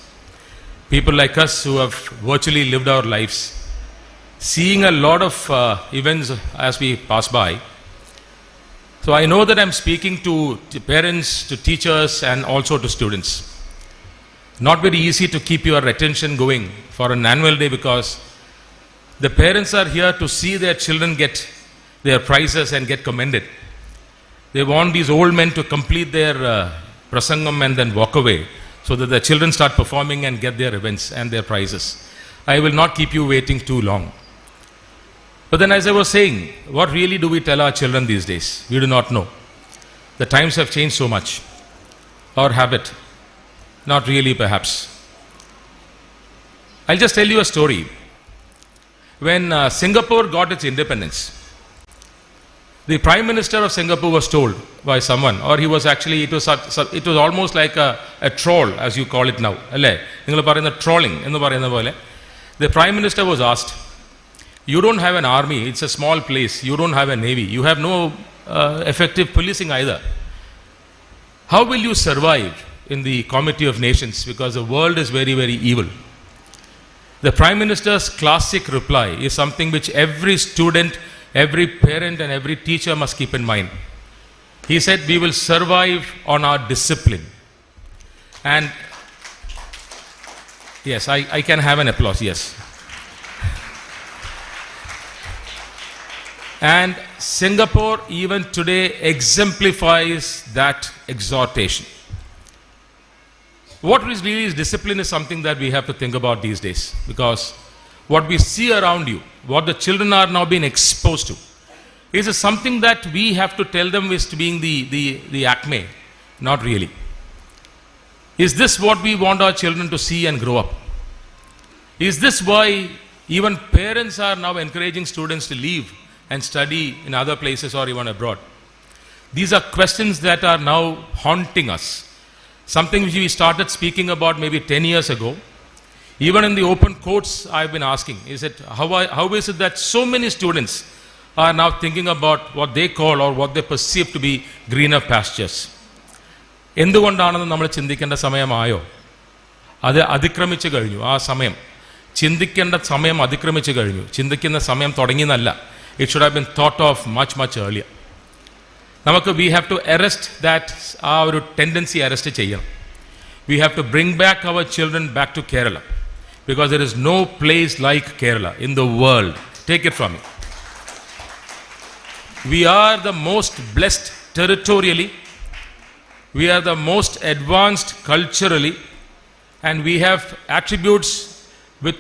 People like us who have virtually lived our lives, seeing a lot of events as we pass by. So I know that I'm speaking to parents, to teachers, and also to students. Not very easy to keep your attention going for an annual day, because the parents are here to see their children get their prizes and get commended. They want these old men to complete their prasangam and then walk away, so that the children start performing and get their events and their prizes. I will not keep you waiting too long. But then, as I was saying, what really do we tell our children these days? We do not know. The times have changed so much. Or have it? Not really, perhaps. I'll just tell you a story. When Singapore got its independence, the Prime Minister of Singapore was told by someone, or he was actually, it was almost like a troll, as you call it now. Trolling. The Prime Minister was asked, you don't have an army, it's a small place, you don't have a navy, you have no effective policing either. How will you survive in the Committee of Nations, because the world is very evil? The Prime Minister's classic reply is something which every student, every parent and every teacher must keep in mind. He said, we will survive on our discipline. And yes, I can have an applause, yes. And Singapore even today exemplifies that exhortation. What really is discipline is something that we have to think about these days, because what we see around you, what the children are now being exposed to, is something that we have to tell them is being the acme. Not really. Is this what we want our children to see and grow up? Is this why even parents are now encouraging students to leave and study in other places or even abroad? These are questions that are now haunting us. Something which we started speaking about maybe 10 years ago. Even in the open courts, I've been asking, how is it that so many students are now thinking about what they call or what they perceive to be greener pastures? എന്തുകൊണ്ടാണെന്ന് നമ്മൾ ചിന്തിക്കേണ്ട സമയമായോ? അത് അതിക്രമിച്ചു കഴിഞ്ഞു. ആ സമയം ചിന്തിക്കേണ്ട സമയം അതിക്രമിച്ചു കഴിഞ്ഞു. ചിന്തിക്കുന്ന സമയം തുടങ്ങിയെന്നല്ല. It should have been thought of much earlier. We have to arrest that, our tendency arrest cheyyanam. We have to bring back our children back to Kerala, because there is no place like Kerala in the world. Take it from me. We are the most blessed territorially, we are the most advanced culturally, and we have attributes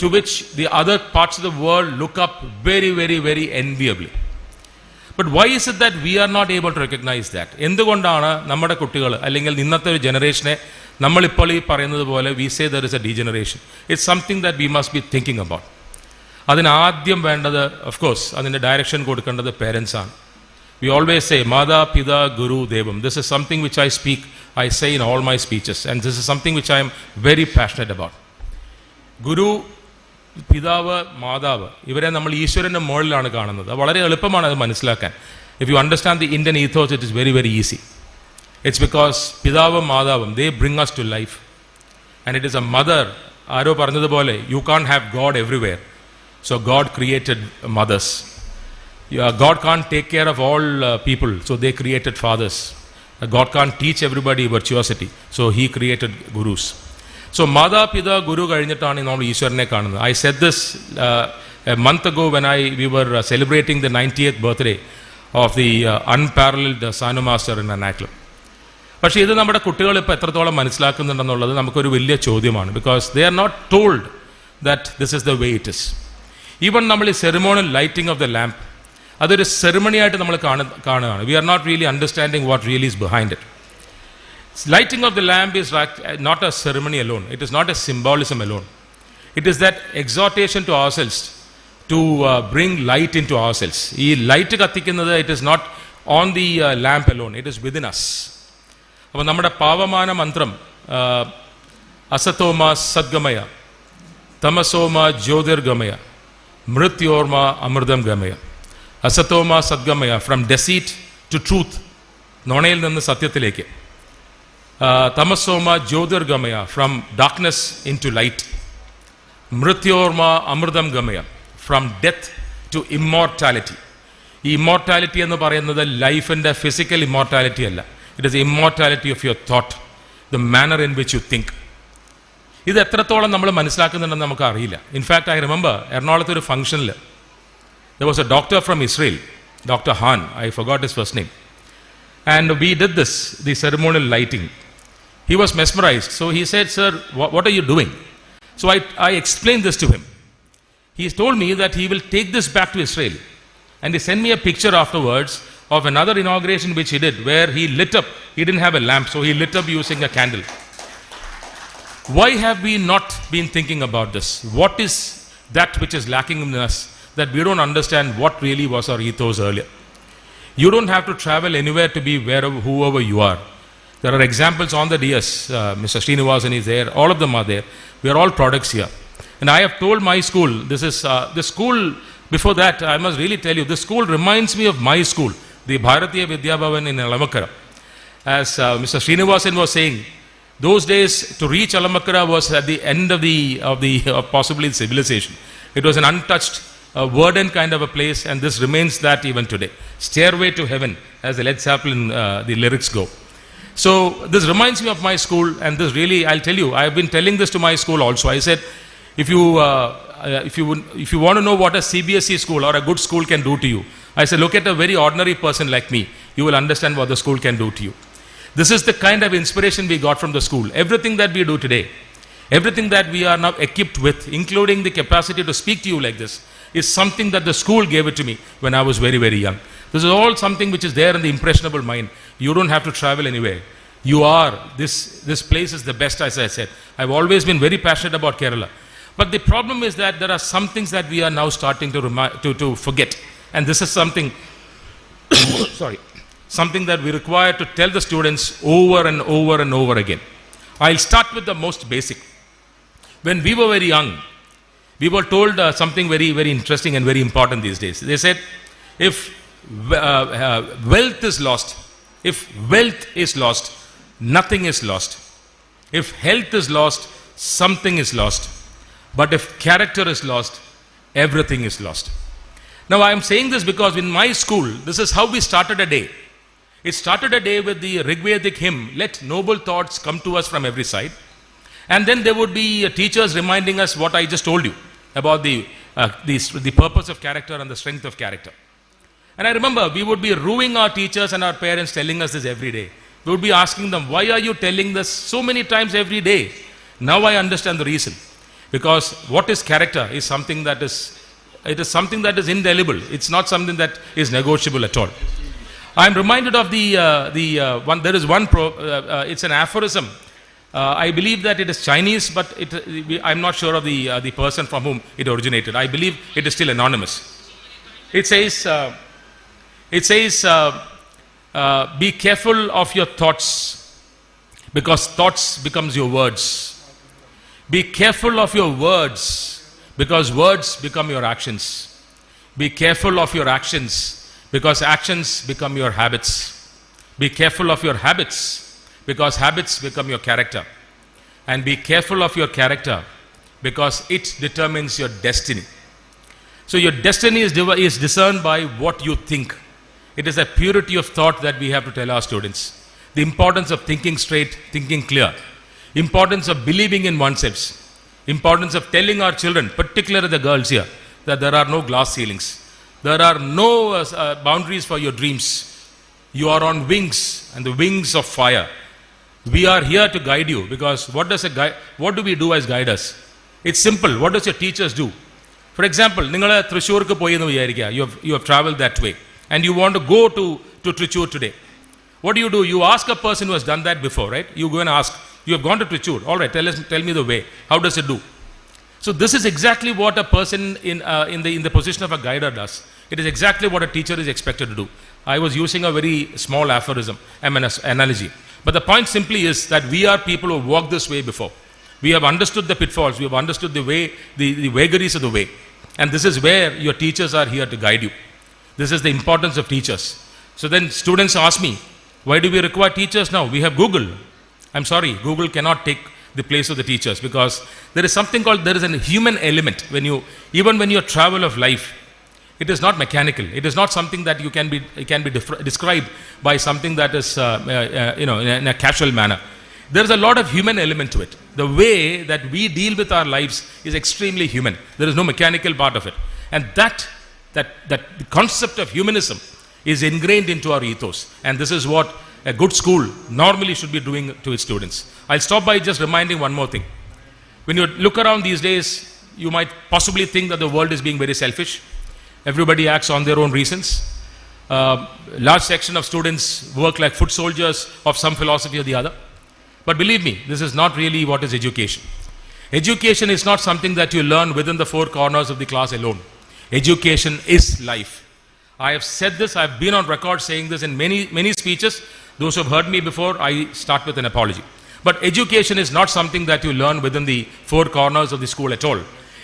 to which the other parts of the world look up very, very, very enviably. But why is it that we are not able to recognize that? എന്തുകൊണ്ടാണ് നമ്മുടെ കുട്ടികൾ അല്ലെങ്കിൽ ഇന്നത്തെ ഒരു ജനറേഷനെ നമ്മളിപ്പോൾ ഈ പറയുന്നത് പോലെ we say there is a degeneration? It's something that we must be thinking about. അതിന് ആദ്യം വേണ്ടത്, ഓഫ് കോഴ്സ് അതിൻ്റെ ഡയറക്ഷൻ കൊടുക്കേണ്ടത് പേരൻസ് ആണ്. We always say Mada Pida Guru Devam. This is something which I say in all my speeches, and this is something which I am very passionate about. Guru, പിതാവ്, മാതാവ്, ഇവരെ നമ്മൾ ഈശ്വരൻ്റെ മുകളിലാണ് കാണുന്നത്. അത് വളരെ എളുപ്പമാണ് അത് മനസ്സിലാക്കാൻ. If you understand the Indian ethos, it is very, very easy. It's because പിതാവും മാതാവും, they bring us to life. And it is a mother, ആരോ പറഞ്ഞതുപോലെ, you can't have God everywhere. So God created mothers. God can't take care of all people, so they created fathers. God can't teach everybody virtuosity, so he created gurus. So Mada Pida Guru കഴിഞ്ഞിട്ടാണ് നമ്മൾ ഈശ്വരനെ കാണുന്നത്. I said this a month ago when we were celebrating the 90th birthday of the unparalleled Sanu Master in Ernakulam. പക്ഷേ ഇത് നമ്മുടെ കുട്ടികൾ ഇപ്പോൾ എത്രത്തോളം മനസ്സിലാക്കുന്നുണ്ടെന്നുള്ളത് നമുക്കൊരു വലിയ ചോദ്യമാണ്. Because they are not told that this is the way it is. Even നമ്മൾ ഈ ceremonial lighting of the lamp, അതൊരു സെറിമണി ആയിട്ട് നമ്മൾ കാണുകയാണ്. We are not really understanding what really is behind it. Lighting of the lamp is not a ceremony alone. It is not a symbolism alone. It is that exhortation to ourselves to bring light into ourselves. ഈ light കത്തിക്കുന്നത്, it is not on the lamp alone. It is within us. അപ്പോൾ നമ്മുടെ പാവമാന മന്ത്രം അസതോമ സദ്ഗമയ തമസോമ ജ്യോതിർഗമയ മൃത്യോർമ അമൃതം ഗമയ. അസതോമ സദ്ഗമയ, ഫ്രം ഡെസീറ്റ് ടു ട്രൂത്ത്, നുണയിൽ നിന്ന് സത്യത്തിലേക്ക്. തമസോമ ജ്യോതിർഗമയ, from darkness into light. മൃത്യോർമ അമൃതം ഗമയ, ഫ്രം ഡെത്ത് ടു ഇമ്മോർട്ടാലിറ്റി. ഈ ഇമ്മോർട്ടാലിറ്റി എന്ന് പറയുന്നത് ലൈഫിൻ്റെ ഫിസിക്കൽ ഇമ്മോർട്ടാലിറ്റി അല്ല. It is immortality of your thought, the manner in which you think. ഇത് എത്രത്തോളം നമ്മൾ മനസ്സിലാക്കുന്നുണ്ടെന്ന് നമുക്ക് അറിയില്ല. ഇൻഫാക്ട് ഐ റിമെമ്പർ എറണാകുളത്ത് ഒരു ഫംഗ്ഷനിൽ there was a doctor from Israel, Dr. Han, I forgot his first name, and we did the ceremonial lighting. He was mesmerized, so he said, sir, what are you doing? So I explained this to him. He told me that he will take this back to Israel, and he sent me a picture afterwards of another inauguration which he did, where he lit up. He didn't have a lamp, so he lit up using a candle. Why have we not been thinking about this? What is that which is lacking in us, that we don't understand what really was our ethos earlier? You don't have to travel anywhere to be whoever you are. There are examples on the DS. Mr. Srinivasan is there. All of them are there. We are all products here. And I have told my school, this school, before that, I must really tell you, this school reminds me of my school, the Bharatiya Vidya Bhavan in Alamakara. As Mr. Srinivasan was saying, those days to reach Alamakara was at the end of possibly civilization. It was an untouched, verdant kind of a place, and this remains that even today. Stairway to heaven, as the Led Zeppelin the lyrics go. So this reminds me of my school, and this really, I'll tell you, I've been telling this to my school also. I said, if you want to know what a CBSE school or a good school can do to you, I said, look at a very ordinary person like me. You will understand what the school can do to you. This is the kind of inspiration we got from the school. Everything that we do today, everything that we are now equipped with, including the capacity to speak to you like this, is something that the school gave it to me when I was very, very young. This is all something which is there in the impressionable mind. You don't have to travel anywhere. You are, this place is the best, as I said. I've always been very passionate about Kerala. But the problem is that there are some things that we are now starting to forget. And this is something, something that we require to tell the students over and over and over again. I'll start with the most basic. When we were very young, we were told something very, very interesting and very important these days. They said, if wealth is lost, nothing is lost. If health is lost, something is lost. But if character is lost, everything is lost. Now I am saying this because in my school, this is how we started a day. It started a day with the Rigvedic hymn, let noble thoughts come to us from every side. And then there would be teachers reminding us what I just told you about the purpose of character and the strength of character. And I remember we would be ruining our teachers and our parents telling us this every day. We would be asking them, why are you telling this so many times every day? Now I understand the reason. Because what is character is something that is, it is something that is indelible. It's not something that is negotiable at all. I'm reminded of one, there is one, it's an aphorism. I believe that it is Chinese, but I'm not sure of the person from whom it originated. I believe it is still anonymous. It says, be careful of your thoughts, because thoughts becomes your words. Be careful of your words, because words become your actions. Be careful of your actions, because actions become your habits. Be careful of your habits, because habits become your character. And be careful of your character, because it determines your destiny. So your destiny is discerned by what you think. It is a purity of thought that we have to tell our students. The importance of thinking straight, thinking clear. Importance of believing in oneself. Importance of telling our children, particularly the girls here, that there are no glass ceilings. There are no boundaries for your dreams. You are on wings, and the wings of fire. We are here to guide you, because what do we do as guiders? It's simple. What does your teachers do? For example, you have traveled that way, and you want to go to Trichur today. What do? You ask a person who has done that before, right? You go and ask, you have gone to Trichur. All right, tell me the way. How does it do? So this is exactly what a person in the position of a guider does. It is exactly what a teacher is expected to do. I was using a very small aphorism, analogy. But the point simply is that we are people who walked this way before. We have understood the pitfalls. We have understood the way, the vagaries of the way. And this is where your teachers are here to guide you. This is the importance of teachers. So then students ask me, why do we require teachers now? We have Google. I'm sorry, Google cannot take the place of the teachers, because there is something called, there is a human element even when you travel of life. It is not mechanical. It is not something that can be described by something that is in a casual manner. There is a lot of human element to it. The way that we deal with our lives is extremely human. There is no mechanical part of it. And that concept of humanism is ingrained into our ethos. And this is what a good school normally should be doing to its students. I'll stop by just reminding one more thing. When you look around these days, you might possibly think that the world is being very selfish. Everybody acts on their own reasons. Large section of students work like foot soldiers of some philosophy or the other. But believe me, this is not really what is education. Education is not something that you learn within the four corners of the class alone. Education is life. I have said this, I have been on record saying this in many speeches. Those who have heard me before, I start with an apology. But education is not something that you learn within the four corners of the school at all.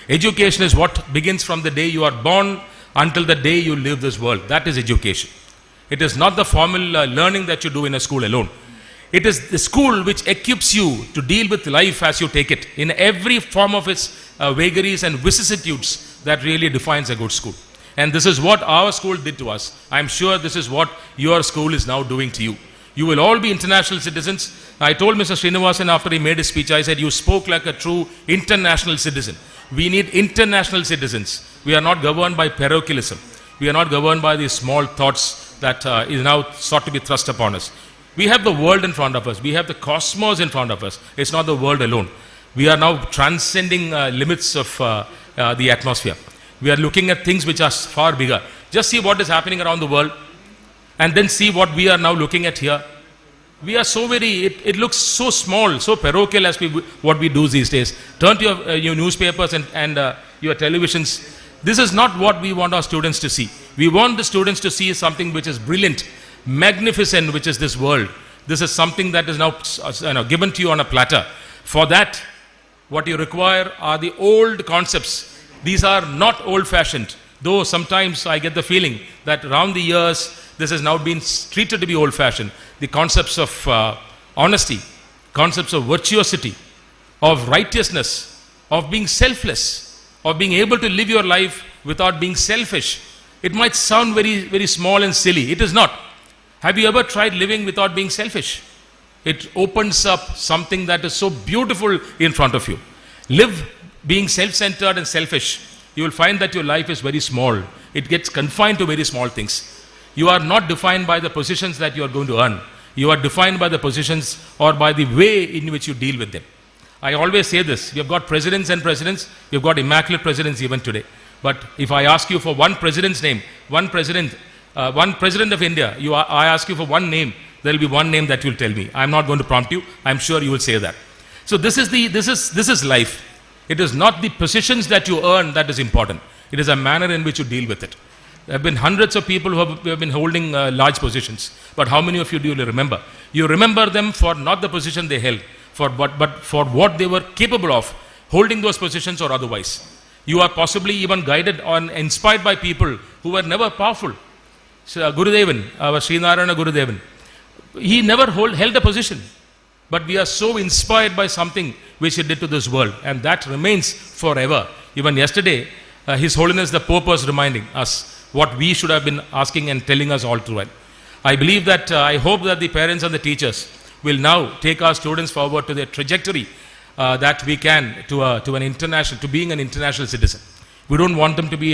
Education is what begins from the day you are born until the day you leave this world. That is education. It is not the formal learning that you do in a school alone. It is the school which equips you to deal with life as you take it, in every form of its vagaries and vicissitudes that really defines a good school. And this is what our school did to us. I am sure this is what your school is now doing to you. You will all be international citizens. I told Mr. Srinivasan after he made his speech, I said, you spoke like a true international citizen. We need international citizens. We are not governed by parochialism. We are not governed by these small thoughts that is now sought to be thrust upon us. We have the world in front of us. We have the cosmos in front of us. It's not the world alone. We are now transcending limits of the atmosphere. We are looking at things which are far bigger. Just see what is happening around the world, and then see what we are now looking at here. We are so it looks so small, so parochial as what we do these days. Turn to your newspapers and your televisions. This is not what we want our students to see. We want the students to see something which is brilliant, magnificent, which is this world. This is something that is now given to you on a platter. For that, what you require are the old concepts. These are not old-fashioned, though sometimes I get the feeling that around the years, this has now been treated to be old-fashioned. The concepts of honesty, concepts of virtuosity, of righteousness, of being selfless, of being able to live your life without being selfish. It might sound very, very small and silly. It is not. Have you ever tried living without being selfish? It opens up something that is so beautiful in front of you. Live being self-centered and selfish. You will find that your life is very small. It gets confined to very small things. You are not defined by the positions that you are going to earn. You are defined by the positions or by the way in which you deal with them. I always say this, we have got presidents and presidents, we have got immaculate presidents even today. But if I ask you for one president's name, one president of India, I ask you for one name, there will be one name that you will tell me. I am not going to prompt you, I am sure you will say that. So this is life. It is not the positions that you earn that is important. It is a manner in which you deal with it. There have been hundreds of people who have been holding large positions. But how many of you do you remember? You remember them for not the position they held, but for what they were capable of, holding those positions or otherwise. You are possibly even guided or inspired by people who were never powerful. So, Gurudevan, our Srinarayana Gurudevan, he never held a position. But we are so inspired by something which he did to this world, and that remains forever. Even yesterday, His Holiness the Pope was reminding us what we should have been asking and telling us all through. I believe that, I hope that the parents and the teachers will now take our students forward to their trajectory that we can to being an international citizen. We don't want them to be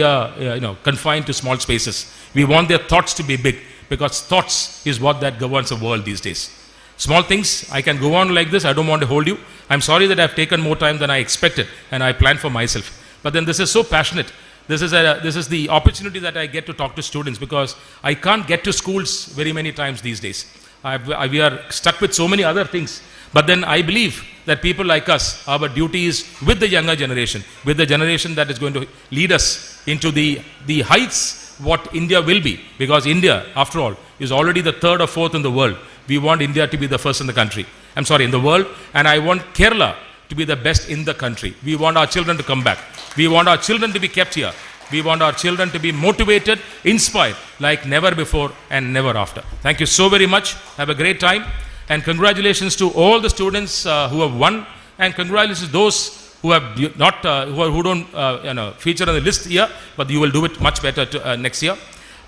confined to small spaces. We want their thoughts to be big, because thoughts is what that governs the world these days. Small things, I can go on like this, I don't want to hold you. I'm sorry that I've taken more time than I expected and I planned for myself. But then this is so passionate. This is the opportunity that I get to talk to students, because I can't get to schools very many times these days. We are stuck with so many other things. But then I believe that people like us, our duty is with the younger generation, with the generation that is going to lead us into the heights what India will be. Because India, after all, is already the third or fourth in the world. We want India to be the first in the world. And I want Kerala to be the best in the country. We want our children to come back. We want our children to be kept here. We want our children to be motivated, inspired, like never before and never after. Thank you so very much. Have a great time. And congratulations to all the students who have won. And congratulations to those who have who don't feature on the list here, but you will do it much better next year.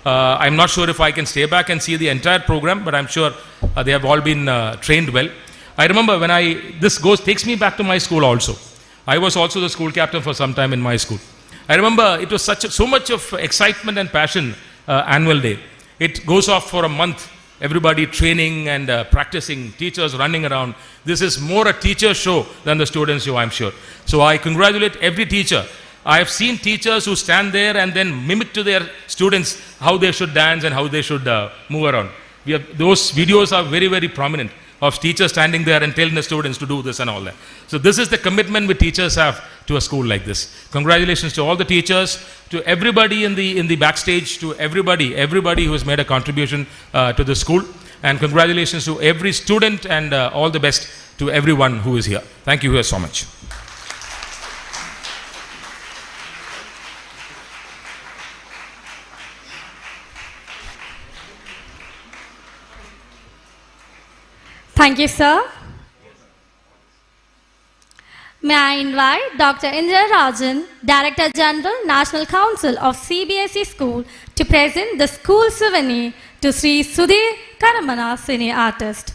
I'm not sure if I can stay back and see the entire program, but I'm sure they have all been trained well. I remember when takes me back to my school also. I was also the school captain for some time in my school. I remember it was so much of excitement and passion annual day. It goes off for a month, everybody training and practicing, teachers running around. This is more a teacher show than the student show, I'm sure. So I congratulate every teacher. I have seen teachers who stand there and then mimic to their students how they should dance and how they should move around. Those videos are very, very prominent of teachers standing there and telling the students to do this and all that. So this is the commitment which teachers have to a school like this. Congratulations to all the teachers, to everybody in the backstage, to everybody who has made a contribution to the school. And congratulations to every student, and all the best to everyone who is here. Thank you so much. Thank you, sir. May I invite Dr. Indra Rajan, Director General, National Council of CBSE School, to present the school souvenir to Sri Sudhir Karamana, Senior Artist.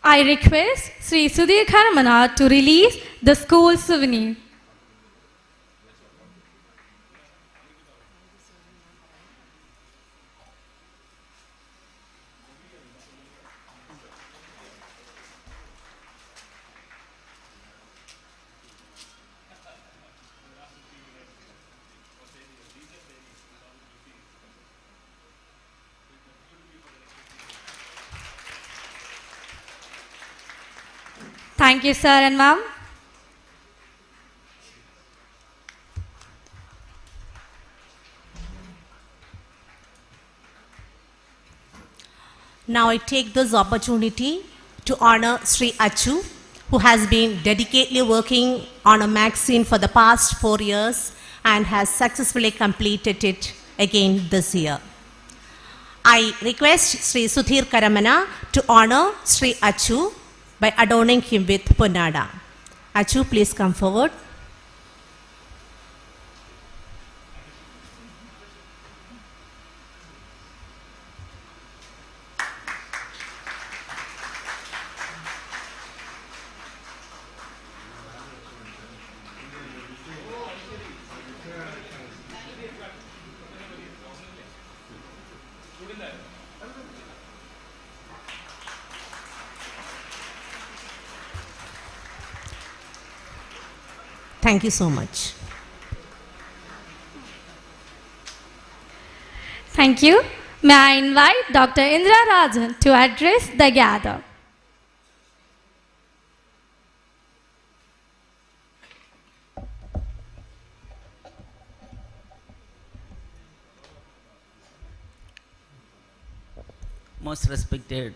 I request Sri Sudhir Karamana to release the school souvenir. Thank you, sir and ma'am. Now I take this opportunity to honor Sri Achu, who has been dedicatedly working on a magazine for the past 4 years and has successfully completed it again this year. I request Sri Sudhir Karamana to honor Sri Achu by adorning him with Punada. Achu, please come forward. Thank you so much. Thank you. May I invite Dr. Indra Rajan to address the gather. Most respected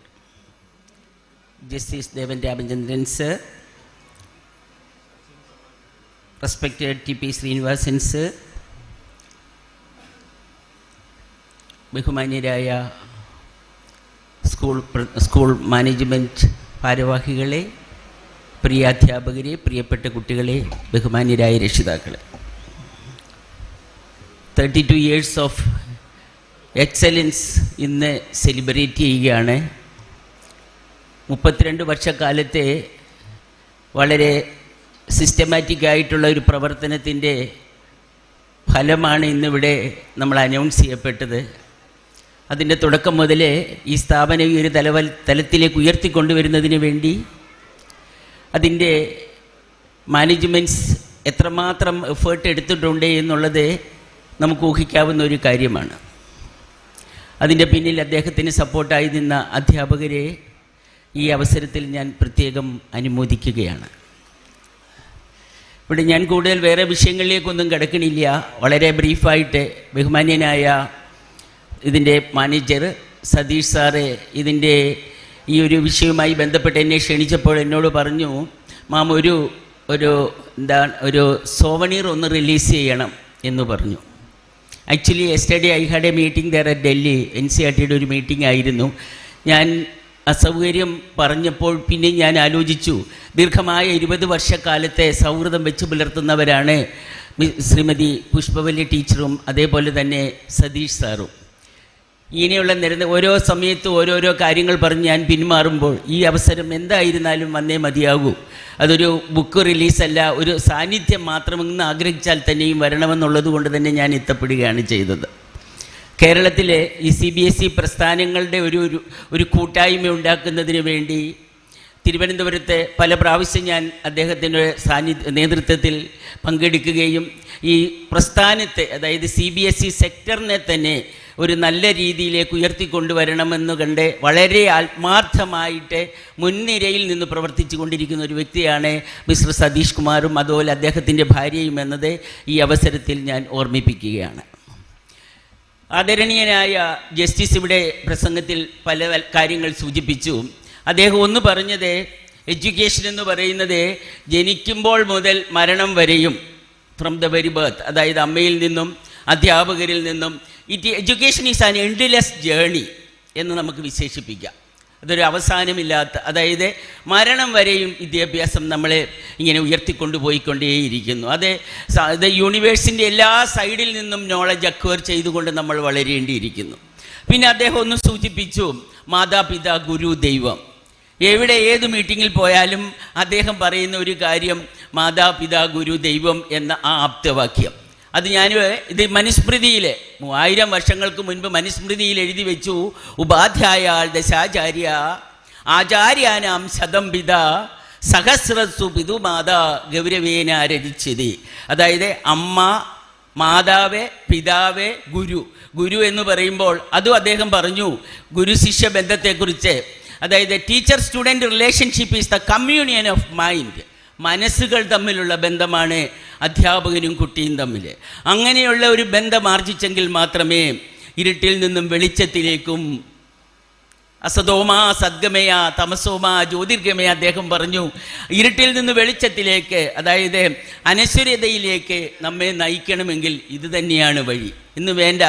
Justice Devan Ramachandran sir, respected TP Srinivasan sir, ബഹുമാന്യരായ school management ഭാരവാഹികളെ, പ്രിയ അധ്യാപകരെ, പ്രിയപ്പെട്ട കുട്ടികളെ, ബഹുമാന്യരായ രക്ഷിതാക്കളെ, 32 years of excellence ഇന്ന് celebrate ചെയ്യുകയാണ്. 32 വർഷക്കാലത്തെ വളരെ സിസ്റ്റമാറ്റിക്കായിട്ടുള്ള ഒരു പ്രവർത്തനത്തിൻ്റെ ഫലമാണ് ഇന്നിവിടെ നമ്മൾ അനൗൺസ് ചെയ്യപ്പെട്ടത്. അതിൻ്റെ തുടക്കം മുതലേ ഈ സ്ഥാപനം ഈ ഒരു തലത്തിലേക്ക് ഉയർത്തിക്കൊണ്ടുവരുന്നതിന് വേണ്ടി അതിൻ്റെ മാനേജ്മെൻറ്റ്സ് എത്രമാത്രം എഫേർട്ട് എടുത്തിട്ടുണ്ട് എന്നുള്ളത് നമുക്ക് ഊഹിക്കാവുന്ന ഒരു കാര്യമാണ്. അതിൻ്റെ പിന്നിൽ അദ്ദേഹത്തിന് സപ്പോർട്ടായി നിന്ന അധ്യാപകരെ ഈ അവസരത്തിൽ ഞാൻ പ്രത്യേകം അനുമോദിക്കുകയാണ്. ഇവിടെ ഞാൻ കൂടുതൽ വേറെ വിഷയങ്ങളിലേക്കൊന്നും കിടക്കണില്ല. വളരെ ബ്രീഫായിട്ട് ബഹുമാന്യനായ ഇതിൻ്റെ മാനേജർ സതീഷ് സാറ് ഇതിൻ്റെ ഈ ഒരു വിഷയവുമായി ബന്ധപ്പെട്ട് എന്നെ ക്ഷണിച്ചപ്പോൾ എന്നോട് പറഞ്ഞു, മാം ഒരു സോവനീർ ഒന്ന് റിലീസ് ചെയ്യണം എന്ന് പറഞ്ഞു. Actually yesterday I had a meeting there at Delhi. NCERTയുടെ ഒരു മീറ്റിംഗ് ആയിരുന്നു. ഞാൻ അസൗകര്യം പറഞ്ഞപ്പോൾ പിന്നെ ഞാൻ ആലോചിച്ചു, ദീർഘമായ 20 വർഷക്കാലത്തെ സൗഹൃദം വെച്ച് പുലർത്തുന്നവരാണ് ശ്രീമതി പുഷ്പവല്ലി ടീച്ചറും അതേപോലെ തന്നെ സതീഷ് സാറും. ഇങ്ങനെയുള്ള ഓരോ സമയത്ത് ഓരോരോ കാര്യങ്ങൾ പറഞ്ഞ് ഞാൻ പിന്മാറുമ്പോൾ ഈ അവസരം എന്തായിരുന്നാലും വന്നേ മതിയാകൂ. അതൊരു ബുക്ക് റിലീസല്ല, ഒരു സാന്നിധ്യം മാത്രമെന്ന് ആഗ്രഹിച്ചാൽ തന്നെയും വരണമെന്നുള്ളത് കൊണ്ട് തന്നെ ഞാൻ എത്തപ്പെടുകയാണ് ചെയ്തത്. കേരളത്തിലെ ഈ CBSE പ്രസ്ഥാനങ്ങളുടെ ഒരു കൂട്ടായ്മ ഉണ്ടാക്കുന്നതിന് വേണ്ടി തിരുവനന്തപുരത്തെ പല പ്രാവശ്യം ഞാൻ അദ്ദേഹത്തിൻ്റെ നേതൃത്വത്തിൽ പങ്കെടുക്കുകയും ഈ പ്രസ്ഥാനത്തെ, അതായത് CBSE സെക്ടറിനെ തന്നെ ഒരു നല്ല രീതിയിലേക്ക് ഉയർത്തിക്കൊണ്ടുവരണമെന്ന് കണ്ട് വളരെ ആത്മാർത്ഥമായിട്ട് മുൻനിരയിൽ നിന്ന് പ്രവർത്തിച്ചു കൊണ്ടിരിക്കുന്ന ഒരു വ്യക്തിയാണ് മിസ്റ്റർ സതീഷ് കുമാറും അതുപോലെ അദ്ദേഹത്തിൻ്റെ ഭാര്യയും എന്നത് ഈ അവസരത്തിൽ ഞാൻ ഓർമ്മിപ്പിക്കുകയാണ്. ആദരണീയനായ ജസ്റ്റിസ് ഇവിടെ പ്രസംഗത്തിൽ പല കാര്യങ്ങൾ സൂചിപ്പിച്ചു. അദ്ദേഹം ഒന്ന് പറഞ്ഞത്, എഡ്യൂക്കേഷൻ എന്ന് പറയുന്നത് ജനിക്കുമ്പോൾ മുതൽ മരണം വരെയും, ഫ്രം ദ വെരി ബർത്ത്, അതായത് അമ്മയിൽ നിന്നും അധ്യാപകരിൽ നിന്നും, education is an endless journey എന്ന് നമുക്ക് വിശേഷിപ്പിക്കാം. അതൊരു അവസാനമില്ലാത്ത, അതായത് മരണം വരെയും വിദ്യാഭ്യാസം നമ്മളെ ഇങ്ങനെ ഉയർത്തിക്കൊണ്ടുപോയിക്കൊണ്ടേയിരിക്കുന്നു. അത് യൂണിവേഴ്സിൻ്റെ എല്ലാ സൈഡിൽ നിന്നും നോളജ് അക്വയർ ചെയ്തുകൊണ്ട് നമ്മൾ വളരേണ്ടിയിരിക്കുന്നു. പിന്നെ അദ്ദേഹം ഒന്ന് സൂചിപ്പിച്ചു, മാതാപിതാ ഗുരു ദൈവം. എവിടെ ഏത് മീറ്റിങ്ങിൽ പോയാലും അദ്ദേഹം പറയുന്ന ഒരു കാര്യം മാതാപിതാ ഗുരു ദൈവം എന്ന ആ ആപ്തവാക്യം. അത് ഇത് മനുസ്മൃതിയിൽ 3000 വർഷങ്ങൾക്ക് മുൻപ് മനുസ്മൃതിയിൽ എഴുതി വെച്ചു, ഉപാധ്യായാൾ ദശാചാര്യ ആചാര്യാനാം ശതം പിത സഹസ്രസു പിതുമാതാ ഗൗരവേന രചിച്ചത്. അതായത് അമ്മ, മാതാവ്, പിതാവ്, ഗുരു എന്ന് പറയുമ്പോൾ അതും അദ്ദേഹം പറഞ്ഞു ഗുരു ശിഷ്യ ബന്ധത്തെക്കുറിച്ച്. അതായത് teacher student relationship is the communion of mind. മനസ്സുകൾ തമ്മിലുള്ള ബന്ധമാണ് അധ്യാപകനും കുട്ടിയും തമ്മിൽ. അങ്ങനെയുള്ള ഒരു ബന്ധം ആർജിച്ചെങ്കിൽ മാത്രമേ ഇരുട്ടിൽ നിന്നും വെളിച്ചത്തിലേക്കും, അസതോമാ സദ്ഗമയ തമസോമാ ജ്യോതിർഗമയ, അദ്ദേഹം പറഞ്ഞു ഇരുട്ടിൽ നിന്ന് വെളിച്ചത്തിലേക്ക്, അതായത് അനശ്വരതയിലേക്ക് നമ്മെ നയിക്കണമെങ്കിൽ ഇത് തന്നെയാണ് വഴി. ഇന്ന് വേണ്ട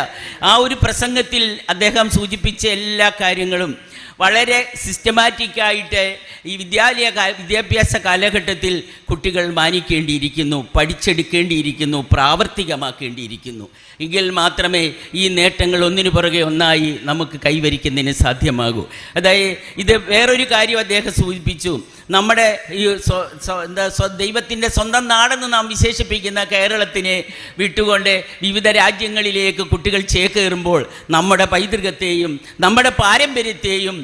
ആ ഒരു പ്രസംഗത്തിൽ അദ്ദേഹം സൂചിപ്പിച്ച എല്ലാ കാര്യങ്ങളും വളരെ സിസ്റ്റമാറ്റിക്കായിട്ട് ഈ വിദ്യാഭ്യാസ കാലഘട്ടത്തിൽ കുട്ടികൾ മാനിക്കേണ്ടിയിരിക്കുന്നു, പഠിച്ചെടുക്കേണ്ടിയിരിക്കുന്നു, പ്രാവർത്തികമാക്കേണ്ടിയിരിക്കുന്നു. എങ്കിൽ മാത്രമേ ഈ നേട്ടങ്ങൾ ഒന്നിനു പുറകെ ഒന്നായി നമുക്ക് കൈവരിക്കുന്നതിന് സാധ്യമാകൂ. അതായത് ഇത് വേറൊരു കാര്യം അദ്ദേഹം സൂചിപ്പിച്ചു, നമ്മുടെ ഈ ദൈവത്തിൻ്റെ സ്വന്തം നാടെന്ന് നാം വിശേഷിപ്പിക്കുന്ന കേരളത്തിനെ വിട്ടുകൊണ്ട് വിവിധ രാജ്യങ്ങളിലേക്ക് കുട്ടികൾ ചേക്കേറുമ്പോൾ നമ്മുടെ പൈതൃകത്തെയും നമ്മുടെ പാരമ്പര്യത്തെയും